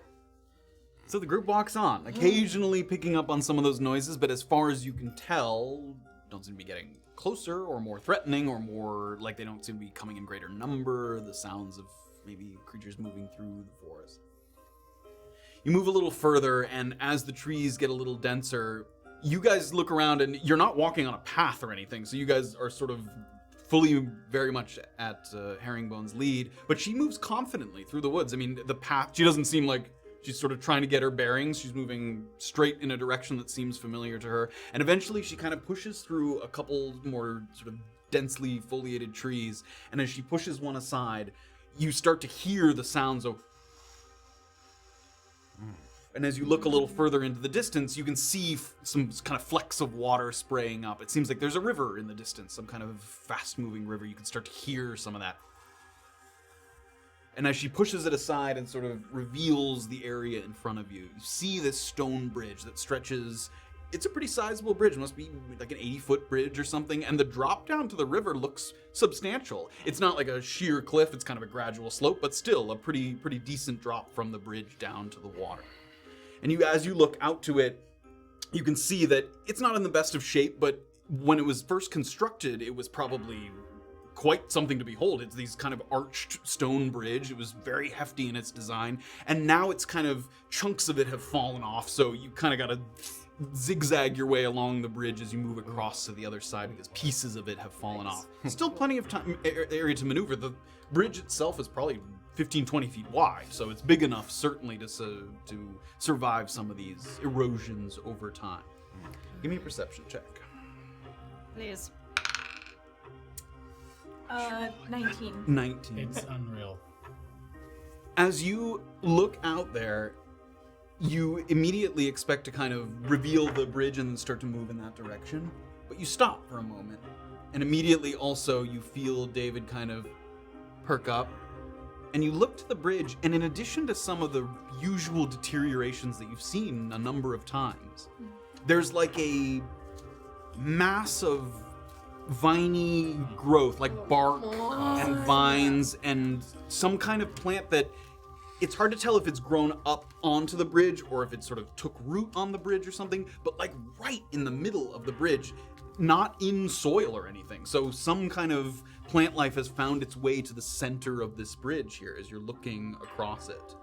So the group walks on, occasionally picking up on some of those noises, but as far as you can tell, don't seem to be getting closer or more threatening or more like they don't seem to be coming in greater number. The sounds of maybe creatures moving through the forest. You move a little further, and as the trees get a little denser, you guys look around and you're not walking on a path or anything, so you guys are sort of fully very much at Herringbone's lead, but she moves confidently through the woods. I mean, the path, she doesn't seem like she's sort of trying to get her bearings. She's moving straight in a direction that seems familiar to her, and eventually she kind of pushes through a couple more sort of densely foliated trees, and as she pushes one aside, you start to hear the sounds of. And as you look a little further into the distance, you can see some kind of flecks of water spraying up. It seems like there's a river in the distance, some kind of fast-moving river. You can start to hear some of that. And as she pushes it aside and sort of reveals the area in front of you, you see this stone bridge that stretches. It's a pretty sizable bridge. It must be like an 80-foot bridge or something. And the drop down to the river looks substantial. It's not like a sheer cliff. It's kind of a gradual slope, but still a pretty decent drop from the bridge down to the water. And as you look out to it, you can see that it's not in the best of shape, but when it was first constructed, it was probably quite something to behold. It's these kind of arched stone bridge. It was very hefty in its design, and now it's kind of chunks of it have fallen off, so you kind of got to zigzag your way along the bridge as you move across to the other side because pieces of it have fallen off. Still plenty of time area to maneuver. The bridge itself is probably 15-20 feet wide, so it's big enough certainly to survive some of these erosions over time. Give me a perception check. Please. 19. 19. It's unreal. As you look out there, you immediately expect to kind of reveal the bridge and then start to move in that direction, but you stop for a moment, and immediately also you feel David kind of perk up. And you look to the bridge, and in addition to some of the usual deteriorations that you've seen a number of times, there's like a mass of viney growth, like bark and vines and some kind of plant that it's hard to tell if it's grown up onto the bridge or if it sort of took root on the bridge or something, but like right in the middle of the bridge, not in soil or anything. So some kind of plant life has found its way to the center of this bridge here as you're looking across it.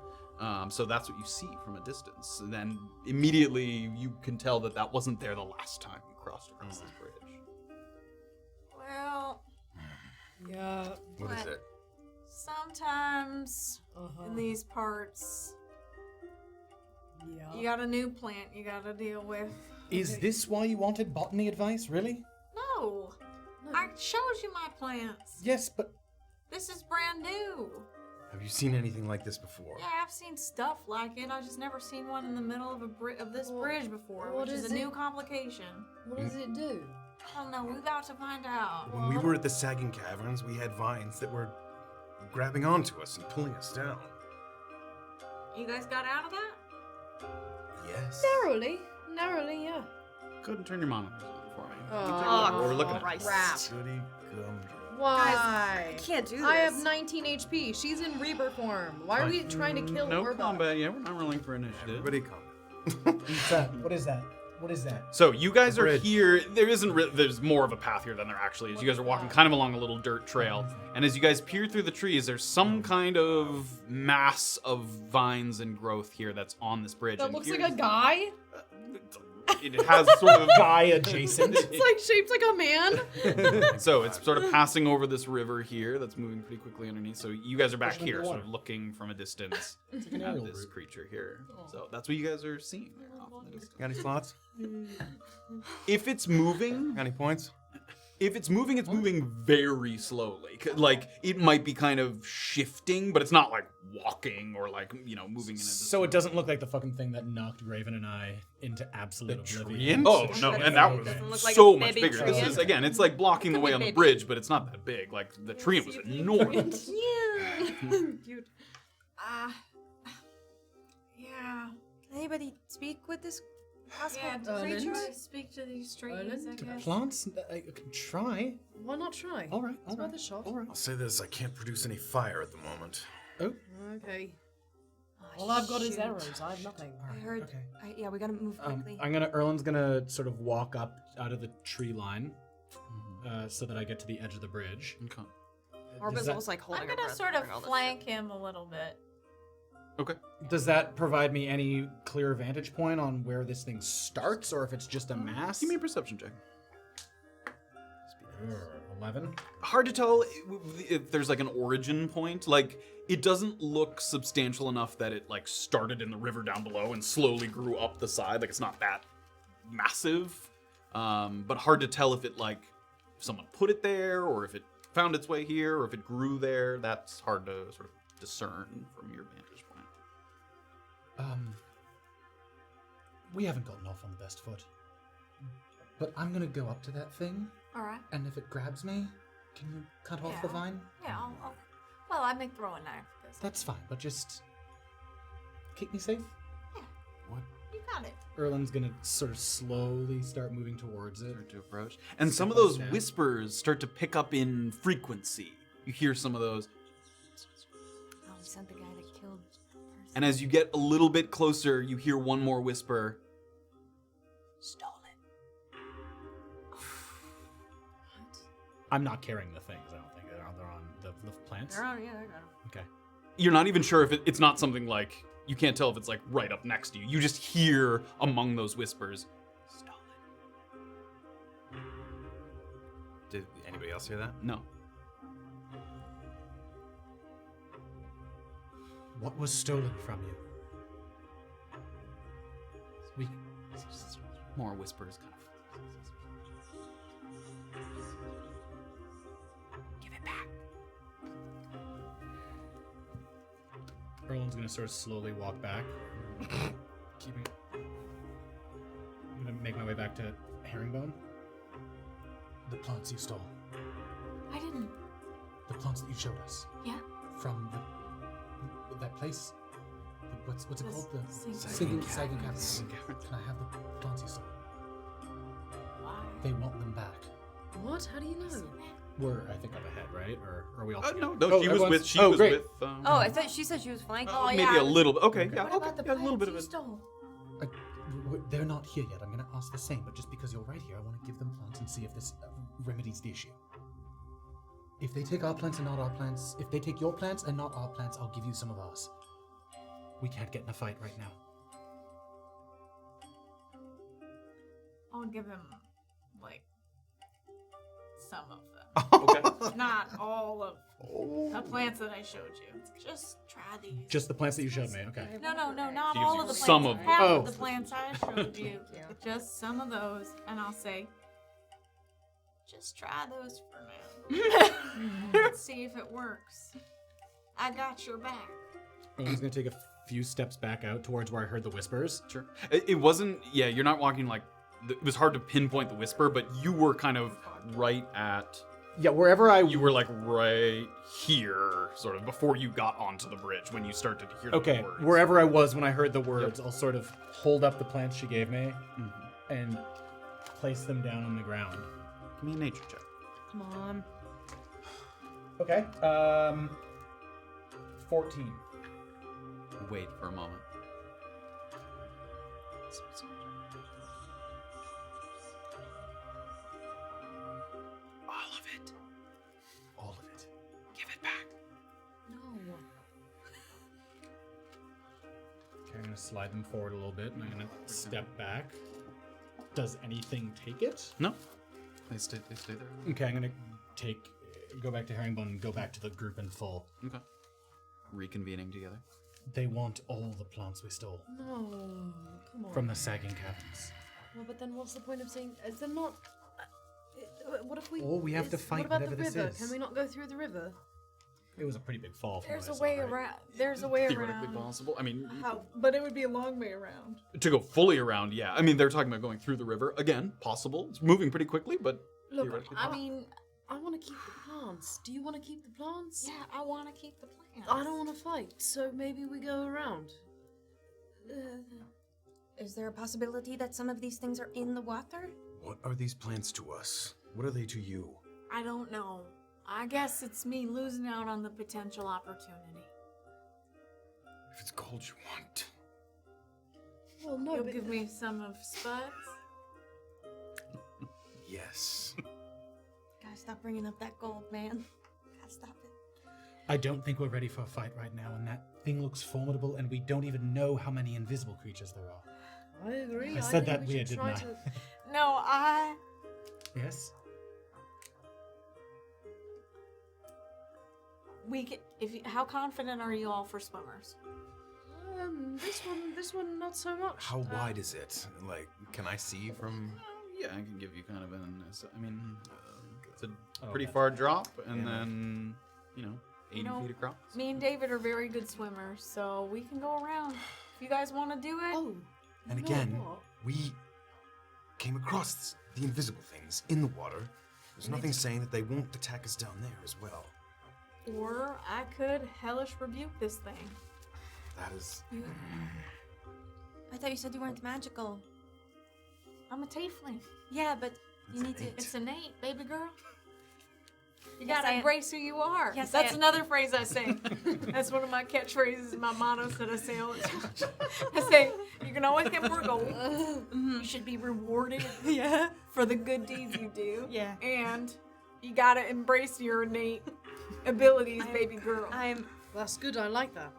So that's what you see from a distance. And then immediately you can tell that that wasn't there the last time you crossed across this bridge. Well, Yeah. What is it? sometimes in these parts, Yeah. you got a new plant you gotta deal with. Is this why you wanted botany advice, really? No, I showed you my plants. Yes, but This is brand new. Have you seen anything like this before? Yeah, I've seen stuff like it. I just never seen one in the middle of this bridge before, what which is is a it? new complication. What does it do? I don't know. We're about to find out. When we were at the Sagging Caverns, we had vines that were grabbing onto us and pulling us down. You guys got out of that? Yes. Narrowly, yeah. Go ahead and turn your monitors on for me. Oh, What we're looking at. Christ. Goody gumdrop. I Why? can't do this. I have 19 HP. She's in Reaper form. Why are we trying to kill No Orba? combat. Yeah, we're not rolling for initiative. Everybody come. what's that? What is that? What is that? So you guys are bridge. here. There isn't. There's more of a path here than there actually is. You guys are walking kind of along a little dirt trail, and as you guys peer through the trees, there's some kind of mass of vines and growth here that's on this bridge. That and looks like here's- a guy. It has sort of Guy adjacent. It's like shaped like a man. So it's sort of passing over this river here that's moving pretty quickly underneath. So you guys are back Pushing into here, the sort water. of looking from a distance an at aerial this route. creature here. So that's what you guys are seeing there off in the distance. Got any slots? If it's moving, Got any points? it's moving very slowly. Like it might be kind of shifting, but it's not like walking or like moving in a. So it doesn't look like the fucking thing that knocked Graven and I into absolute oblivion. Oh no, and that was Doesn't look like so a much baby bigger. This tree. is again, it's like blocking the Could be way on the baby. bridge, but it's not that big. Like the tree was enormous. Yeah. Cute. Yeah. Can anybody speak with this possible Yeah, creature? creatures speak to these trees, I To guess. plants? I can try. Why not try? All right, It's worth a shot. all right. I'll say this, I can't produce any fire at the moment. Okay. Oh, All I've got is shoot. arrows. I have nothing. I heard. Okay. Yeah, we gotta move quickly. Erland's gonna sort of walk up out of the tree line, so that I get to the edge of the bridge. Okay. Orba's Does that, almost like holding I'm her gonna breath sort of during all this flank shit. him a little bit. Okay. does that provide me any clear vantage point on where this thing starts, or if it's just a mass? Give me a perception check. 11. Hard to tell if there's like an origin point. Like it doesn't look substantial enough that it like started in the river down below and slowly grew up the side. Like it's not that massive. But hard to tell if it like someone put it there or if it found its way here or if it grew there. That's hard to sort of discern from your vantage point. We haven't gotten off on the best foot. But I'm gonna go up to that thing, All right. and if it grabs me, can you cut off the Yeah. vine? Yeah. Well, I may throw a knife. Because That's fine, but just keep me safe. you got it. Erland's gonna sort of slowly start moving towards it. Start to approach. And some of Step by those step. whispers start to pick up in frequency. You hear some of those. Oh, we sent the guy that killed the person. And as you get a little bit closer, you hear one more whisper. Stole it. I'm not carrying the things, I don't think. They're on the plants. They're on, yeah, they're on. Okay. You're not even sure if it's not something like, you can't tell if it's like right up next to you. You just hear among those whispers, stole it. Did anybody else hear that? No. What was stolen from you? We More whispers kind of. Give it back. Erland's gonna sort of slowly walk back. Keeping. I'm gonna make my way back to Herringbone. The plants you stole. I didn't. The plants that you showed us. Yeah. From that place. What's it called? The Sagging Sagging Caverns. Can I have the plants you stole? Why? They want them back. What? How do you know? We're, I think, up ahead, right? Or are we all No, together? she was everyone's- with. She oh, was great. with. Oh, I thought she said she was flanking. Oh, maybe yeah. a little bit. Okay, Okay. yeah, What okay, about the yeah, a little bit of you it. stole? They're not here yet. I'm going to ask the same, but just because you're right here, I want to give them plants and see if this remedies the issue. If they take our plants and not our plants, if they take your plants and not our plants, I'll give you some of ours. We can't get in a fight right now. I'll give him, like, some of them. Okay. Not all of the plants that I showed you. Just try these. Just the plants that you showed me. Okay. No, not Gives all you of the plants. some of them. Half Oh. of the plants I showed you. Just some of those. And I'll say, just try those for now. Let's see if it works. I got your back. Owen's gonna take a few steps back out towards where I heard the whispers. Sure. It wasn't, yeah, you're not walking like, it was hard to pinpoint the whisper, but you were kind of right at, Yeah, wherever I. you were like right here, sort of, before you got onto the bridge when you started to hear the Okay, words. wherever I was when I heard the words, I'll sort of hold up the plants she gave me and place them down on the ground. Give me a nature check. Come on. Okay. 14. Wait for a moment. All of it. All of it. Give it back. No. Okay, I'm gonna slide them forward a little bit, and I'm gonna step back. Does anything take it? No. They stay there. Okay, I'm gonna go back to Herringbone and go back to the group in full. Okay. Reconvening together. They want all the plants we stole No. Come on. from the sagging caverns. Well, but then what's the point of saying? Is there not? What if we? Oh, we have to fight What about whatever the this river? is. Can we not go through the river? It was a pretty big fall. From There's a what I saw, way right? around. There's a way Theoretically around. possible. I mean, How? But it would be a long way around. to go fully around, yeah. I mean, they're talking about going through the river. Again, possible. It's moving pretty quickly, but Look, theoretically I possible. mean, I want to keep the plants. Do you want to keep the plants? Yeah, I want to keep the plants. I don't want to fight, so maybe we go around. Is there a possibility that some of these things are in the water? What are these plants to us? What are they to you? I don't know. I guess it's me losing out on the potential opportunity. If it's gold you want. Well, no, You'll but give me some of Spud's? Yes. Gotta stop bringing up that gold, man. Gotta stop it. I don't think we're ready for a fight right now, and that thing looks formidable, and we don't even know how many invisible creatures there are. I agree. I said think that we weird, should didn't try I? to- No, Yes? how confident are you all for swimmers? This one, not so much. How wide is it? Like, can I see from... Yeah, I can give you kind of an. I mean, it's a Oh, pretty that's far drop, and Yeah. then 80 feet across. Me and David are very good swimmers, so we can go around. If you guys want to do it, Oh. And you know again, what? we came across the invisible things in the water. There's nothing saying that they won't attack us down there as well. or I could hellish rebuke this thing. That is... I thought you said you weren't magical. I'm a tiefling. Yeah, but you That's need to. innate. It's innate, baby girl. You Yes, gotta I- embrace who you are. Yes, That's I- another phrase I say. That's one of my catchphrases, my mottos that I say all the time. I say, you can always get more gold. You should be rewarded Yeah. for the good deeds you do. Yeah. And you gotta embrace your innate abilities, baby girl. That's good. I like that.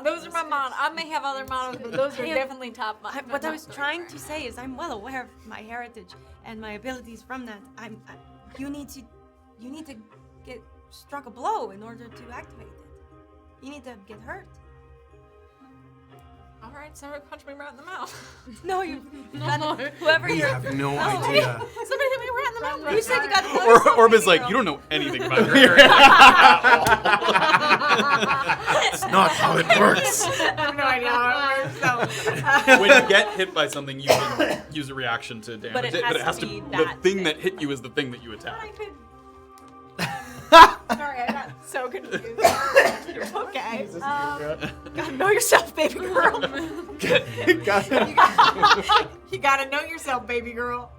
Those are my mottos. I may have other mottos, but those are I am- definitely top. What I was trying to say is, I'm well aware of my heritage and my abilities from that. You need to get struck a blow in order to activate it. You need to get hurt. All right, somebody punch me right in the mouth. No, you. Whoever We you're. have no idea. Somebody hit me right in the mouth. You said you got to know Orba's like, you don't know anything about your area. That's not how it works. I have no idea how it works. So, When you get hit by something, you can use a reaction to damage But it has to be the that thing that hit you is the thing that you I attack. could. Sorry, I got so confused. Okay. Gotta know yourself, baby girl. You gotta know yourself, baby girl.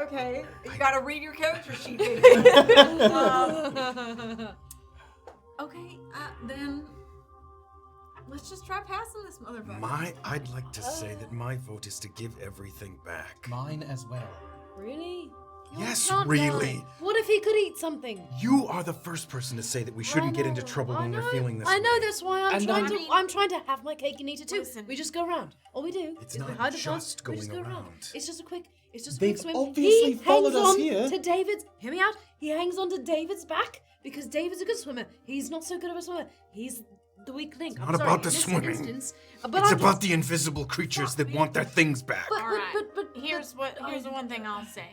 Okay. You gotta read your character sheet, baby. Okay, then let's just try passing this motherfucker. I'd like to say that my vote is to give everything back. Mine as well. Really? Yes, Not really. die. What if he could eat something? You are the first person to say that we shouldn't get into trouble when we're feeling this I know, way. that's why I'm And trying I'm- to. I'm trying to have my cake and eat it too. Listen. We just go around. All we do It's is we not hide the plants. just We just going go around. around. It's just a quick. It's just a They've quick swim. obviously he followed hangs us on here. to David's. Hear me out. He hangs on to David's back because David's a good swimmer. He's not so good of a swimmer. He's the weak link. I'm not sorry, about the in this swimming. instance, but It's I'm about just- the invisible creatures that want their things back. But- All right. but here's the one thing I'll say.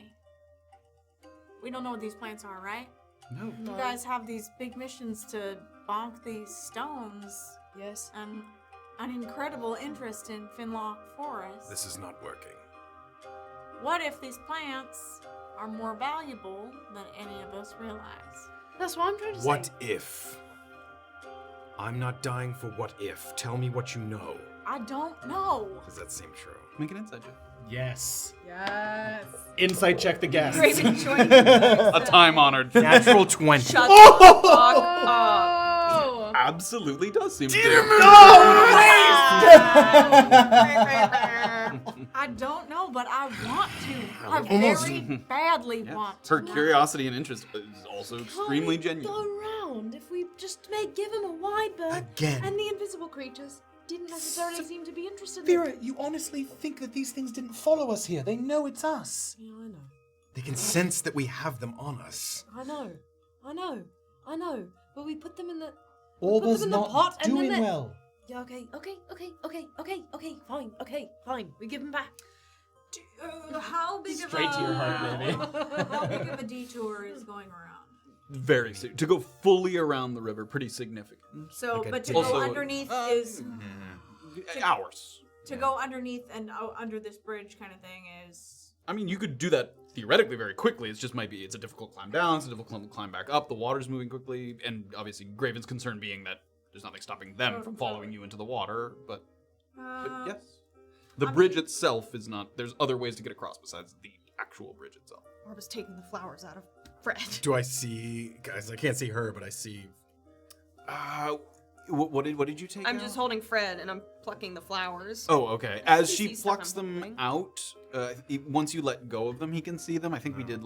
We don't know what these plants are, right? No. You guys have these big missions to bonk these stones Yes. and an incredible interest in Finlock Forest. This is not working. What if these plants are more valuable than any of us realize? That's what I'm trying to say. What if? I'm not dying for what if. Tell me what you know. I don't know. Does that seem true? Make an insight check. Yes. Yes. Insight check the guest. Graven joined. A time-honored. Natural 20. Shut the fuck up. Oh. Absolutely does seem I don't know, but I want to. I very badly want to. Her curiosity and interest is also Can't extremely we genuine. Go around if we just may give him a wide berth. Again. And the invisible creatures didn't necessarily seem to be interested in Vera, you honestly think that these things didn't follow us here? They know it's us. Yeah, I know. They can sense that we have them on us. I know. But we put them in the. Orba's them in the not pot and then doing they- well. Yeah, okay, fine. We give them back. How big Straight of to your heart, baby. How big of a detour is going around? Very to go fully around the river, pretty significant. So, Like a but to Also, go underneath is Hours. to go underneath and under this bridge kind of thing is. I mean, you could do that theoretically very quickly. It's just it's a difficult climb down. It's a difficult climb back up. The water's moving quickly, and obviously Graven's concern being that there's nothing stopping them from following you into the water. But yes, the bridge itself is not. There's other ways to get across besides the actual bridge itself. Orba's taking the flowers out of Fred. Do I see, guys? I can't see her, but I see. What did you take? I'm out? just holding Fred and I'm plucking the flowers. Oh, okay. As He she sees stuff plucks I'm them holding. out, once you let go of them, he can see them. I think we did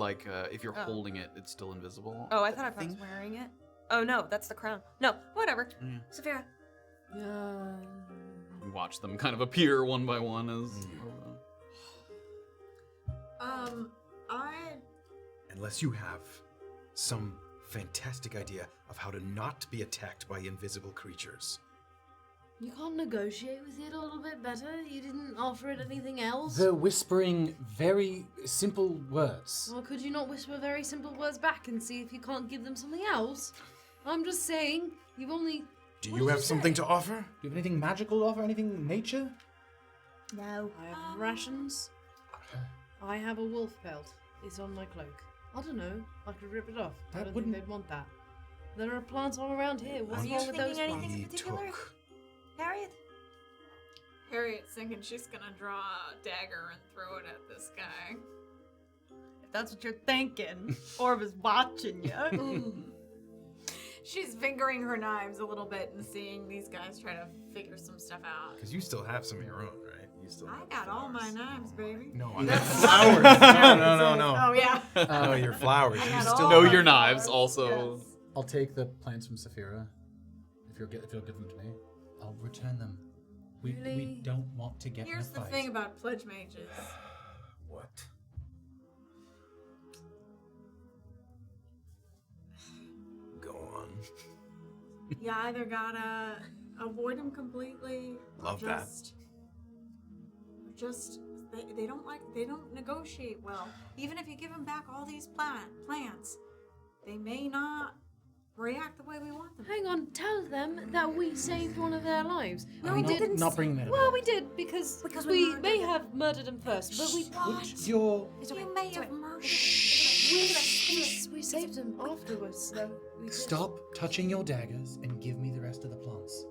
if you're holding it, it's still invisible. Oh, I thought I was wearing it. Oh no, that's the crown. No, whatever. Safira. Yeah. You watch them kind of appear one by one as. Unless you have some fantastic idea of how to not be attacked by invisible creatures. You can't negotiate with it a little bit better? You didn't offer it anything else? They're whispering very simple words. Well, could you not whisper very simple words back and see if you can't give them something else? I'm just saying, you've only. Do What you did have you something say? to offer? Do you have anything magical to offer? Anything nature? No. I have rations. I have a wolf pelt. It's on my cloak. I don't know. I could rip it off. I That don't wouldn't- think they'd want that. There are plants all around here. What's Are you wrong with those thinking plants? anything in He particular? took. Harriet? Harriet's thinking she's gonna draw a dagger and throw it at this guy. If that's what you're thinking, Orba's watching you. She's fingering her knives a little bit and seeing these guys try to figure some stuff out. Because you still have some of your own, right? You still I have got all my flowers. knives, baby. No, I got flowers. No. Oh yeah. No, your flowers. I You got still all Know my your knives flowers, also. yes. I'll take the plants from Safira. If you'll give them to me, I'll return them. We Really? don't want to get Here's in a the fight. thing about pledge mages. What? Go on. You either gotta avoid them completely, Love or that. just they don't negotiate well. Even if you give them back all these plants, they may not react the way we want them. Hang on, tell them that we saved one of their lives. No, we we did. didn't Not bringing that Well, up. we did because Because we we murdered may them. have murdered him first, but we Put your You may have murdered we saved him afterwards. So we did. stop touching your daggers and give me the rest of the plants.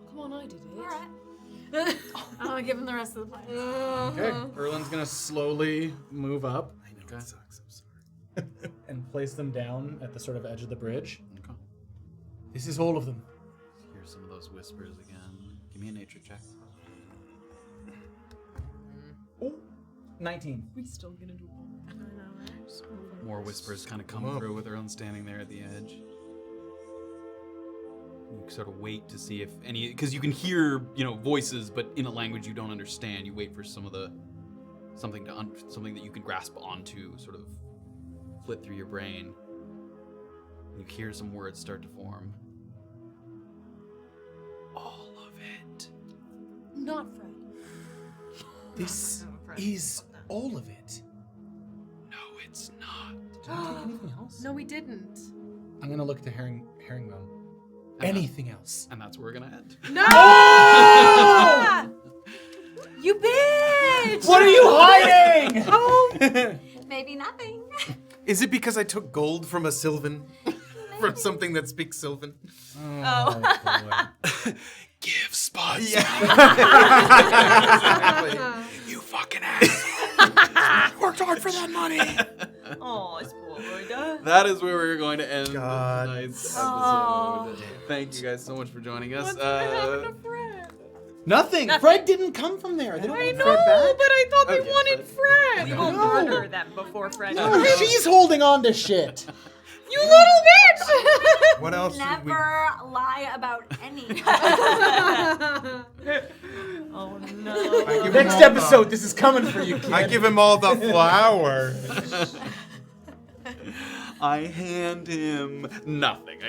Come on, I did it. All right. I'll give him the rest of the plants. Okay. Erland's gonna slowly move up. I know Okay. it sucks. I'm sorry. And place them down at the sort of edge of the bridge. Okay. This is all of them. Hear some of those whispers again. Give me a nature check. 19. We still gonna do one. More whispers kind of come through with Erland standing there at the edge. You sort of wait to see if any, because you can hear, voices, but in a language you don't understand. You wait for something that you can grasp onto, sort of flit through your brain. You hear some words start to form. All of it. Not Fred. This is all of it. No, it's not. Did I take anything else? No, we didn't. I'm gonna look to Herringbone. Anything else? And that's where we're gonna end. No! You bitch! What are you hiding? Maybe nothing. Is it because I took gold from a Sylvan? From something that speaks Sylvan? Oh, boy. Give spots. Exactly. You fucking ass. Worked hard for that money. Oh, it's poor boy. That is where we're going to end God. tonight's episode. Oh. Thank you guys so much for joining us. What's gonna happen to Fred? Nothing. Fred didn't come from there. They don't I want know, Fred back. but I thought they Okay, wanted Fred. We will murder them before Fred. No, she's holding on to shit. You little bitch! What else did we... Never lie about anything. Oh no. I give him Next all the- episode, this is coming for you, kid. I give him all the flour. I hand him nothing.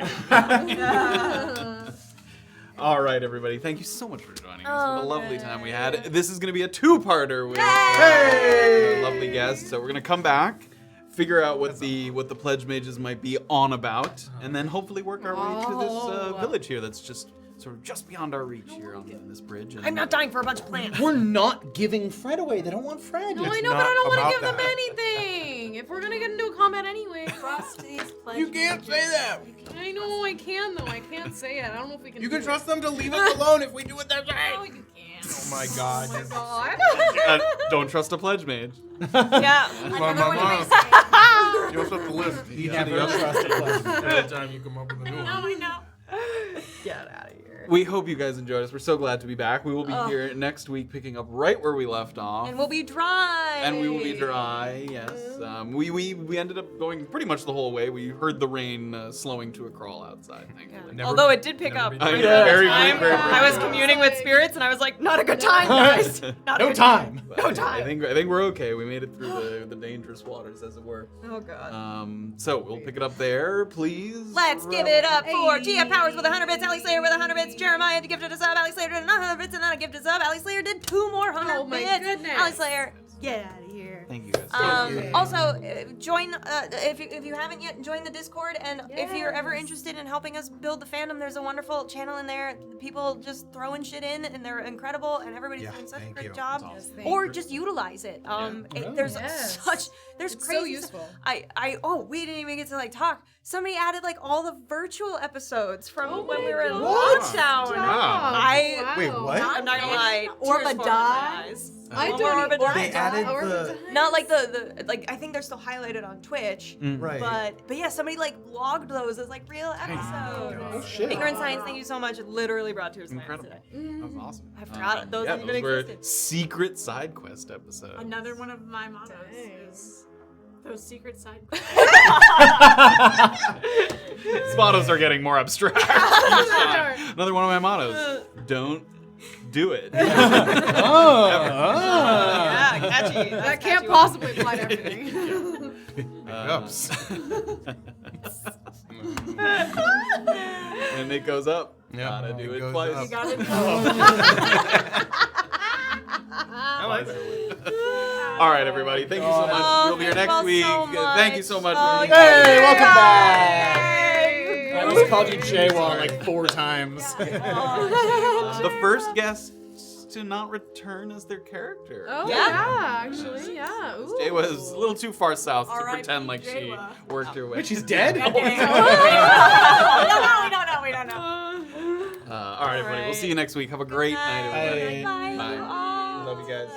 All right, everybody. Thank you so much for joining us. What a lovely time we had. This is going to be a two-parter with our lovely guests. So we're going to come back, figure out what the pledge mages might be on about, and then hopefully work our way to this village here that's just sort of just beyond our reach here on this bridge. And I'm not dying for a bunch of plants. We're not giving Fred away. They don't want Fred. No, It's I know, but I not don't want to about give them that. anything. If we're gonna get into a combat anyway. Trust these pledge You can't say that. I know I can though. I can't say it. I don't know if we can. You do can it. trust them to leave us alone if we do what they're No, saying. you can't. Oh my God. Oh my god. don't trust a pledge mage. Yeah. Another one of mom. my sayings. You also have to list each Never of the trust a pledge. every time you come up with a new one. No, I know. Get out of here. We hope you guys enjoyed us. We're so glad to be back. We will be here next week, picking up right where we left off. And we'll be dry. And we will be dry, yes. We ended up going pretty much the whole way. We heard the rain slowing to a crawl outside, thankfully. Never- Although it did pick never up. been- I know, Yeah. very, I very, very was communing with spirits and I was like, not a good time, guys. Not a No good time. No time. I think we're okay. We made it through the dangerous waters, as it were. Oh god. So we'll pick it up there, please. Let's give it up for Gia Powers with 100 bits, Ali Slayer with 100 bits, Jeremiah gifted us up, Ali Slayer did another 100 bits, and then I gifted us up. Ali Slayer did 2 more 100 Oh my bits. goodness. Ali Slayer, get out of here. Thank you guys. Also, join if you haven't yet, join the Discord, and if you're ever interested in helping us build the fandom, there's a wonderful channel in there. People just throwing shit in, and they're incredible, and everybody's Yeah, doing such a thank great you. job. That's awesome. Thank Or you. just utilize it. Yeah. There's Yes. there's It's crazy so stuff. useful. We didn't even get to talk. Somebody added all the virtual episodes from Oh when my we were in God. lockdown. Stop. I- Wait, what? I'm not gonna lie. Orba tears fall in my died? eyes. I Orba don't. died. They added the... Not like the I think they're still highlighted on Twitch. Right. But yeah, somebody logged those as real episodes. Oh, shit. Ignorant Science, thank you so much. It literally brought tears to my eyes Incredible. today. That's awesome. I forgot those even those were existed. secret side quest episodes. Another one of my mottos is those secret side quests. These mottos are getting more abstract. each time. Another one of my mottos. Don't do it. Yeah, catchy. That's That can't catchy. possibly apply to everything. Ups. When it goes up, Yeah, gotta when do it it goes twice. up. You got it. I like that. All right, everybody. Thank you so much. Oh, We'll be here thank next you week. all so Thank you so much. Oh, Hey, welcome back. Yay. I almost called you Jaywall 4 times. The first guest to not return as their character. Oh Yeah. yeah, actually, yeah. Ooh. Jay was a little too far south to R.I.P. pretend like she Jayla. worked her way. Which is dead? We don't know. All right, everybody. We'll see you next week. Have a great night, everybody. Bye. Bye. Bye. Love you guys.